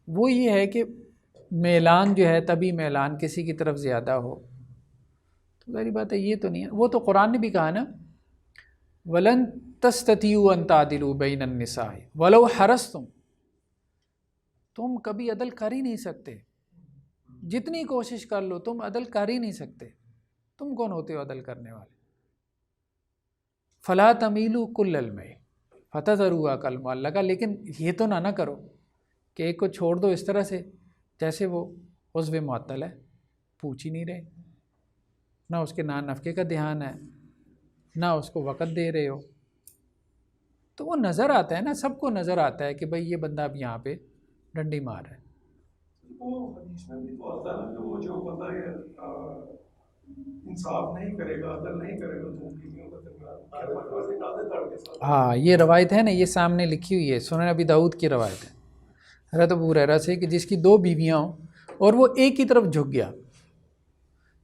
وہ یہ ہے کہ میلان جو ہے، طبی میلان کسی کی طرف زیادہ ہو تو ظاہری بات ہے یہ تو نہیں ہے. وہ تو قرآن نے بھی کہا نا وَلَن تَسْتَطِيعُوا أَن تَعْدِلُوا بَيْنَ النِّسَاءِ وَلَوْ حَرَصْتُمْ. تم کبھی عدل کر ہی نہیں سکتے، جتنی کوشش کر لو تم عدل کر ہی نہیں سکتے. تم کون ہوتے ہو عدل کرنے والے؟ فَلَا تَمِيلُوا كُلَّ الْمَيْلِ فَتَذَرُوهَا كَالْمُعَلَّقَةِ. لیکن یہ تو نہ کرو کہ ایک کو چھوڑ دو اس طرح سے جیسے وہ عضو معطل ہے، پوچھ ہی نہیں رہے، نہ اس کے نان نفقے کا دھیان ہے، نہ اس کو وقت دے رہے ہو. تو وہ نظر آتا ہے نا، سب کو نظر آتا ہے کہ بھئی یہ بندہ اب یہاں پہ ڈنڈی مار ہے. وہ حدیث میں بھی تو آتا ہے کہ وہ جو بندہ انصاف نہیں کرے گا، عدل نہیں کرے گا تو بیویوں کا ہاں یہ روایت ہے نا، یہ سامنے لکھی ہوئی ہے، سنن ابی داؤد کی روایت ہے حضرت ابو ہریرہ سے کہ جس کی 2 بیویاں ہوں اور وہ ایک کی طرف جھک گیا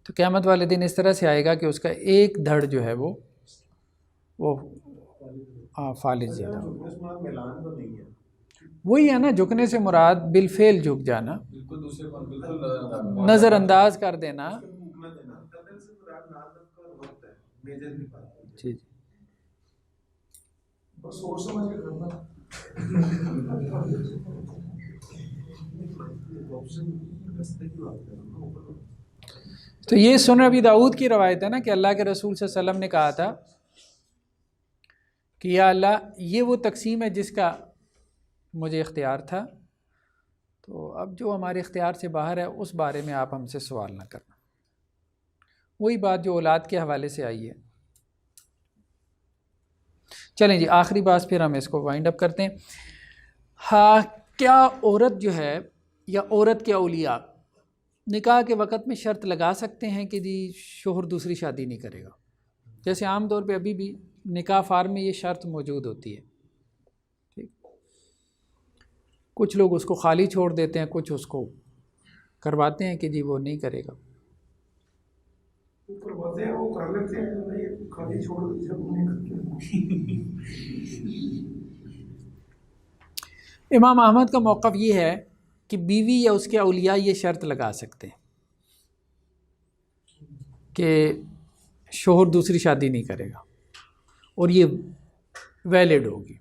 تو قیامت والے دن اس طرح سے آئے گا کہ اس کا ایک دھڑ جو ہے وہ فالج زیادہ. وہی ہے نا، جھکنے سے مراد بالفعل جھک جانا، بالکل دوسرے کو بالکل نظر انداز کر دینا. جی بس سوچ سمجھ کے کرنا. تو یہ سنن ابی داؤد کی روایت ہے نا کہ اللہ کے رسول صلی اللہ علیہ وسلم نے کہا تھا کہ یا اللہ یہ وہ تقسیم ہے جس کا مجھے اختیار تھا، تو اب جو ہمارے اختیار سے باہر ہے اس بارے میں آپ ہم سے سوال نہ کرنا. وہی بات جو اولاد کے حوالے سے آئی ہے. چلیں جی آخری بات پھر ہم اس کو وائنڈ اپ کرتے ہیں. ہاں، کیا عورت جو ہے یا عورت کے اولیاء نکاح کے وقت میں شرط لگا سکتے ہیں کہ جی شوہر دوسری شادی نہیں کرے گا؟ جیسے عام طور پہ ابھی بھی نکاح فارم میں یہ شرط موجود ہوتی ہے. ٹھیک، کچھ لوگ اس کو خالی چھوڑ دیتے ہیں، کچھ اس کو کرواتے ہیں کہ جی وہ نہیں کرے گا. کرواتے ہیں وہ کر لیتے ہیں، نہیں خالی چھوڑ دیتے ہیں وہ نہیں کرتے. امام احمد کا موقف یہ ہے کہ بیوی یا اس کے اولیاء یہ شرط لگا سکتے ہیں کہ شوہر دوسری شادی نہیں کرے گا اور یہ ویلڈ ہوگی.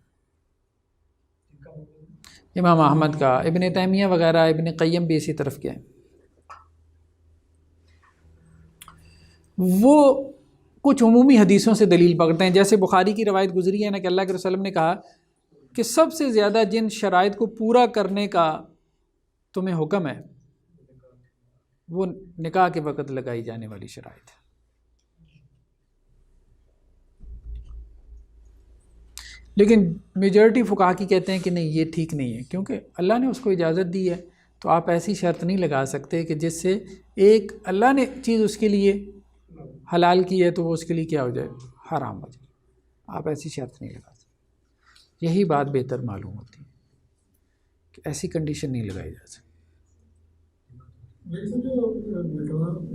امام احمد کا، ابن تیمیہ وغیرہ، ابن قیم بھی اسی طرف کے ہیں. وہ کچھ عمومی حدیثوں سے دلیل پکڑتے ہیں. جیسے بخاری کی روایت گزری ہے نا کہ اللہ کے رسول نے کہا کہ سب سے زیادہ جن شرائط کو پورا کرنے کا تمہیں حکم ہے وہ نکاح کے وقت لگائی جانے والی شرائط ہے. لیکن میجورٹی فقہا کی کہتے ہیں کہ نہیں، یہ ٹھیک نہیں ہے، کیونکہ اللہ نے اس کو اجازت دی ہے. تو آپ ایسی شرط نہیں لگا سکتے کہ جس سے ایک اللہ نے چیز اس کے لیے حلال کی ہے تو وہ اس کے لیے کیا ہو جائے، حرام ہو جائے. آپ ایسی شرط نہیں لگا سکتے. یہی بات بہتر معلوم ہوتی ہے کہ ایسی کنڈیشن نہیں لگائی جا سکتی. لیکن جو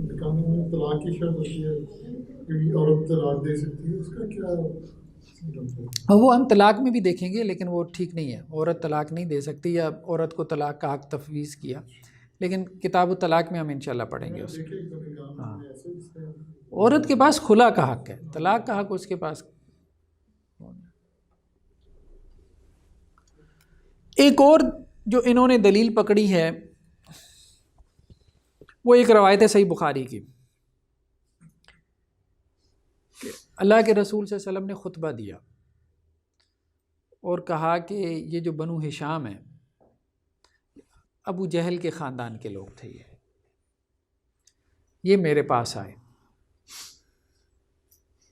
نکاح میں طلاق کی شرط ہوتی ہے کہ عورت طلاق دے سکتی ہے، اس کا کیا؟ وہ ہم طلاق میں بھی دیکھیں گے، لیکن وہ ٹھیک نہیں ہے. عورت طلاق نہیں دے سکتی، یا عورت کو طلاق کا حق تفویض کیا، لیکن کتاب الطلاق میں ہم انشاءاللہ پڑھیں گے اس کو. ہاں، عورت کے پاس خلا کا حق ہے، طلاق کا حق اس کے پاس. ایک اور جو انہوں نے دلیل پکڑی ہے وہ ایک روایت ہے صحیح بخاری کی کہ اللہ کے رسول صلی اللہ علیہ وسلم نے خطبہ دیا اور کہا کہ یہ جو بنو ہشام ہیں، ابو جہل کے خاندان کے لوگ تھے، یہ میرے پاس آئے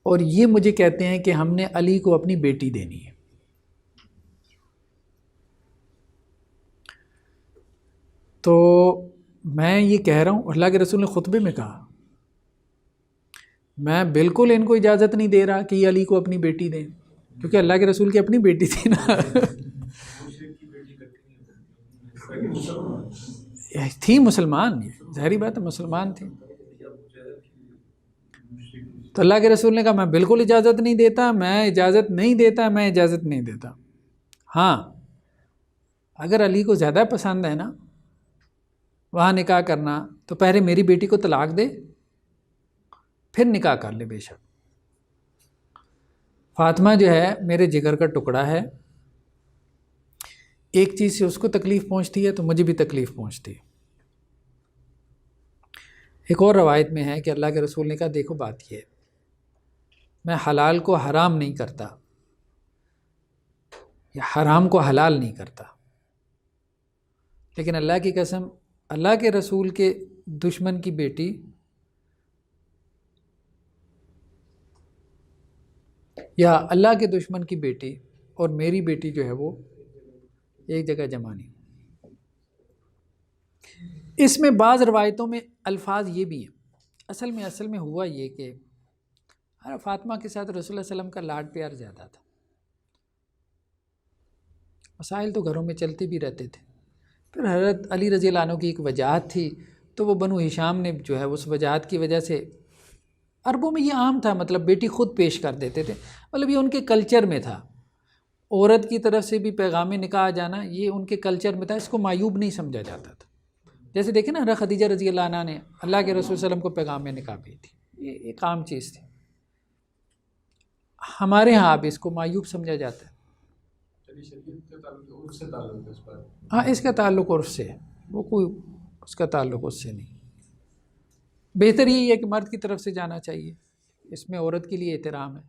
اور یہ مجھے کہتے ہیں کہ ہم نے علی کو اپنی بیٹی دینی ہے. تو میں یہ کہہ رہا ہوں، اللہ کے رسول نے خطبے میں کہا، میں بالکل ان کو اجازت نہیں دے رہا کہ یہ علی کو اپنی بیٹی دیں، کیونکہ اللہ کے رسول کی اپنی بیٹی تھی نا. تھی مسلمان، ظاہری بات ہے مسلمان تھی. تو اللہ کے رسول نے کہا میں بالکل اجازت نہیں دیتا، میں اجازت نہیں دیتا، میں اجازت نہیں دیتا. ہاں، اگر علی کو زیادہ پسند ہے نا وہاں نکاح کرنا، تو پہلے میری بیٹی کو طلاق دے پھر نکاح کر لے. بے شک فاطمہ جو ہے میرے جگر کا ٹکڑا ہے، ایک چیز سے اس کو تکلیف پہنچتی ہے تو مجھے بھی تکلیف پہنچتی ہے. ایک اور روایت میں ہے کہ اللہ کے رسول نے کہا دیکھو بات یہ ہے، میں حلال کو حرام نہیں کرتا یا حرام کو حلال نہیں کرتا، لیکن اللہ کی قسم اللہ کے رسول کے دشمن کی بیٹی یا اللہ کے دشمن کی بیٹی اور میری بیٹی جو ہے وہ ایک جگہ جمع نہیں. اس میں بعض روایتوں میں الفاظ یہ بھی ہیں. اصل میں ہوا یہ کہ فاطمہ کے ساتھ رسول اللہ علیہ وسلم کا لاڈ پیار زیادہ تھا، مسائل تو گھروں میں چلتے بھی رہتے تھے. پھر حضرت علی رضی اللہ عنہ کی ایک وجاہت تھی، تو وہ بنو ہشام نے جو ہے اس وجاہت کی وجہ سے، عربوں میں یہ عام تھا، مطلب بیٹی خود پیش کر دیتے تھے، مطلب یہ ان کے کلچر میں تھا. عورت کی طرف سے بھی پیغام نکاح جانا یہ ان کے کلچر میں تھا، اس کو معیوب نہیں سمجھا جاتا تھا. جیسے دیکھیں نا حضرت خدیجہ رضی اللہ عنہ نے اللہ کے رسول صلی اللہ علیہ وسلم کو پیغام نکاح دی تھی، یہ ایک عام چیز تھی. ہمارے ہاں اب اس کو معیوب سمجھا جاتا ہے. ہاں، اس کا تعلق عرف سے ہے، وہ کوئی اس کا تعلق اس سے نہیں. بہتر یہی ہے کہ مرد کی طرف سے جانا چاہیے، اس میں عورت کے لیے احترام ہے،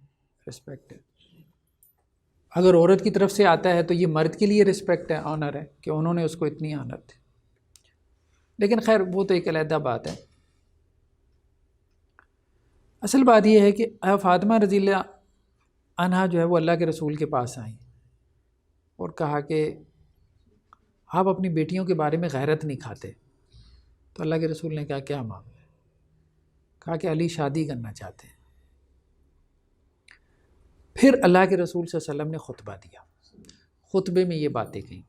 رسپیکٹ ہے. اگر عورت کی طرف سے آتا ہے تو یہ مرد کے لیے رسپیکٹ ہے، آنر ہے کہ انہوں نے اس کو اتنی آنر دی. لیکن خیر وہ تو ایک علیحدہ بات ہے. اصل بات یہ ہے کہ فاطمہ رضی اللہ عنہا جو ہے وہ اللہ کے رسول کے پاس آئیں اور کہا کہ آپ اپنی بیٹیوں کے بارے میں غیرت نہیں کھاتے. تو اللہ کے رسول نے کہا کیا معاملہ ہے؟ کہا کہ علی شادی کرنا چاہتے ہیں. پھر اللہ کے رسول صلی اللہ علیہ وسلم نے خطبہ دیا، خطبے میں یہ باتیں کہیں.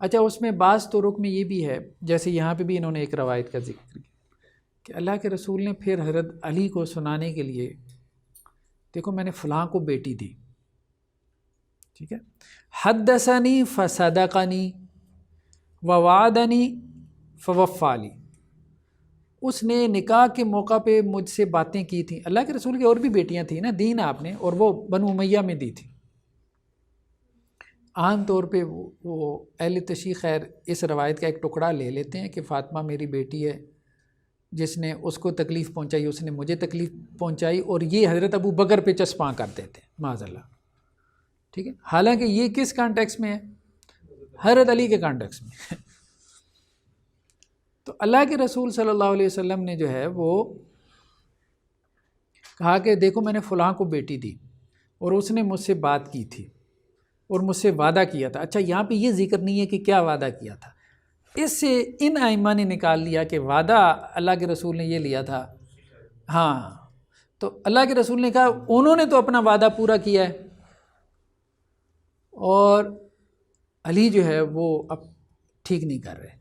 اچھا، اس میں بعض طرق میں یہ بھی ہے، جیسے یہاں پہ بھی انہوں نے ایک روایت کا ذکر کیا کہ اللہ کے رسول نے پھر حضرت علی کو سنانے کے لیے، دیکھو میں نے فلاں کو بیٹی دی، ٹھیک ہے، حدثنی فصدقنی ووعدنی فوفالی، اس نے نکاح کے موقع پہ مجھ سے باتیں کی تھیں. اللہ کے رسول کی اور بھی بیٹیاں تھیں نا، دین آپ نے، اور وہ بنو امیہ میں دی تھی. عام طور پہ وہ اہل تشیع خیر اس روایت کا ایک ٹکڑا لے لیتے ہیں کہ فاطمہ میری بیٹی ہے جس نے اس کو تکلیف پہنچائی اس نے مجھے تکلیف پہنچائی، اور یہ حضرت ابو بکر پہ چسپاں کرتے تھے معاذ اللہ، ٹھیک ہے، حالانکہ یہ کس کانٹیکس میں ہے؟ حضرت علی کے کانٹیکس میں تو اللہ کے رسول صلی اللہ علیہ وسلم نے جو ہے وہ کہا کہ دیکھو میں نے فلاں کو بیٹی دی اور اس نے مجھ سے بات کی تھی اور مجھ سے وعدہ کیا تھا. اچھا یہاں پہ یہ ذکر نہیں ہے کہ کیا وعدہ کیا تھا، اس سے ان ائمہ نے نکال لیا کہ وعدہ اللہ کے رسول نے یہ لیا تھا. ہاں تو اللہ کے رسول نے کہا انہوں نے تو اپنا وعدہ پورا کیا ہے، اور علی جو ہے وہ اب ٹھیک نہیں کر رہے.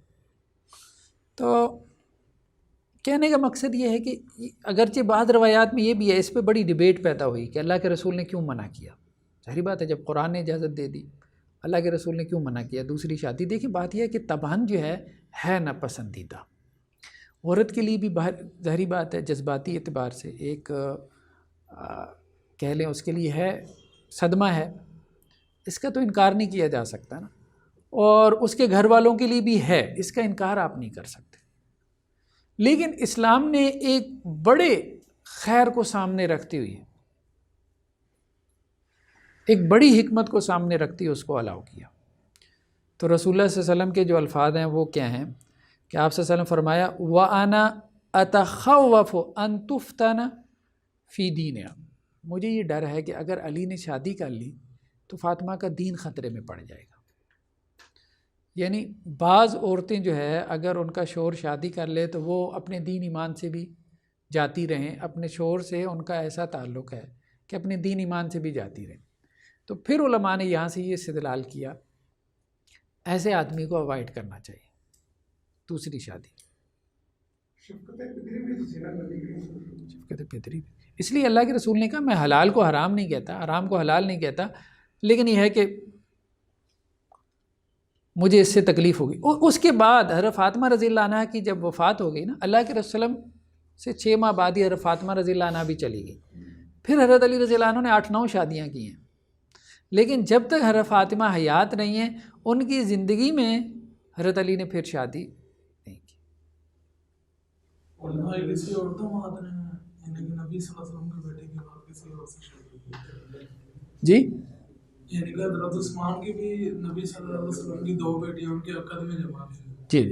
تو کہنے کا مقصد یہ ہے کہ اگرچہ بعض روایات میں یہ بھی ہے، اس پہ بڑی ڈیبیٹ پیدا ہوئی کہ اللہ کے رسول نے کیوں منع کیا. ظاہری بات ہے جب قرآن نے اجازت دے دی، اللہ کے رسول نے کیوں منع کیا دوسری شادی. دیکھیں بات یہ ہے کہ تباہن جو ہے ناپسندیدہ عورت کے لیے بھی. ظاہری بات ہے جذباتی اعتبار سے ایک کہہ لیں اس کے لیے ہے صدمہ ہے، اس کا تو انکار نہیں کیا جا سکتا نا، اور اس کے گھر والوں کے لیے بھی ہے، اس کا انکار آپ نہیں کر سکتے. لیکن اسلام نے ایک بڑے خیر کو سامنے رکھتی ہوئی، ایک بڑی حکمت کو سامنے رکھتی اس کو الاؤ کیا. تو رسول اللہ صلی اللہ علیہ وسلم کے جو الفاظ ہیں وہ کیا ہیں کہ آپ صلی اللہ علیہ وسلم فرمایا وَأَنَا أَتَخَوَّفُ أَن تُفْتَنَ فِي دِينِهَا. مجھے یہ ڈر ہے کہ اگر علی نے شادی کر لی تو فاطمہ کا دین خطرے میں پڑ جائے گا. یعنی بعض عورتیں جو ہے اگر ان کا شوہر شادی کر لے تو وہ اپنے دین ایمان سے بھی جاتی رہیں، اپنے شوہر سے ان کا ایسا تعلق ہے کہ اپنے دین ایمان سے بھی جاتی رہیں. تو پھر علماء نے یہاں سے یہ استدلال کیا ایسے آدمی کو اوائڈ کرنا چاہیے دوسری شادی. شفقت پدری، اس لیے اللہ کے رسول نے کہا میں حلال کو حرام نہیں کہتا، حرام کو حلال نہیں کہتا، لیکن یہ ہے کہ مجھے اس سے تکلیف ہوگی. اس کے بعد حضرت فاطمہ رضی اللہ عنہ کی جب وفات ہو گئی نا، اللہ کے رسول سے 6 ماہ بعد ہی حضرت فاطمہ رضی اللہ عنہ بھی چلی گئی. پھر حضرت علی رضی اللہ عنہ نے 8-9 شادیاں کی ہیں، لیکن جب تک حضرت فاطمہ حیات رہی ہیں ان کی زندگی میں حضرت علی نے پھر شادی نہیں کی. کسی اور تو بات نہیں ہے، یعنی کہ نبی صلی اللہ علیہ وسلم کے بیٹے کے بعد کسی اور سے شادی کی. جی یعنی کہ حضرت عثمان کی بھی نبی صلی اللہ علیہ وسلم کی 2 بیٹیاں ان کے عقد میں جمع تھیں. جی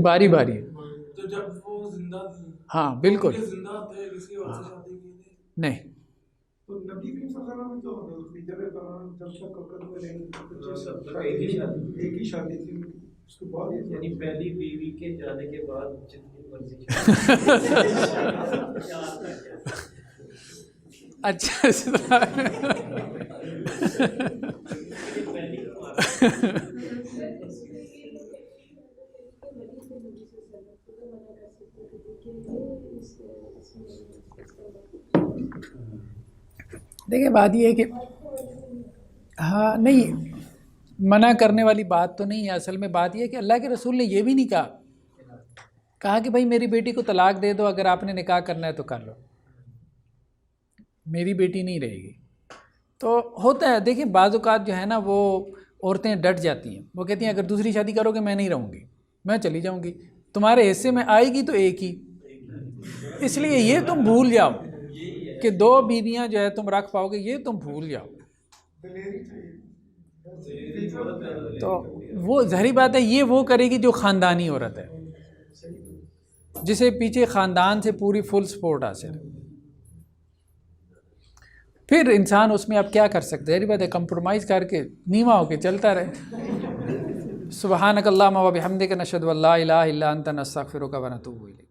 باری باری. تو جب وہ زندہ تھی، ہاں بالکل زندہ تھے، کسی اور سے شادی کی تھی نہیں. تو نبی کریم صلی اللہ علیہ وسلم تو ہجرت دوران جب تک عقد میں رہے ایک ہی شادی تھی، اس کے بعد یعنی پہلی بیوی کے جانے کے بعد جتنی مرضی اچھا دیکھیں بات یہ ہے کہ ہاں نہیں منع کرنے والی بات تو نہیں ہے. اصل میں بات یہ ہے کہ اللہ کے رسول نے یہ بھی نہیں کہا کہ بھائی میری بیٹی کو طلاق دے دو، اگر آپ نے نکاح کرنا ہے تو کر لو، میری بیٹی نہیں رہے گی. تو ہوتا ہے دیکھیں بعض اوقات جو ہے نا وہ عورتیں ڈٹ جاتی ہیں، وہ کہتی ہیں اگر دوسری شادی کرو گے میں نہیں رہوں گی، میں چلی جاؤں گی، تمہارے حصے میں آئے گی تو ایک ہی. اس لیے یہ تم بھول جاؤ کہ 2 بیویاں جو ہے تم رکھ پاؤ گے، یہ تم بھول جاؤ. تو وہ ظاہری بات ہے یہ وہ کرے گی جو خاندانی عورت ہے، جسے پیچھے خاندان سے پوری فل سپورٹ حاصل ہے. پھر انسان اس میں اب کیا کر سکتے ہیں، ظاہری بات ہے کمپرومائز کر کے نیواں ہو کے چلتا رہے. سبحانک اللہم و بحمدک نشہد ان لا الہ الا انت نستغفرک و نتوب الیک.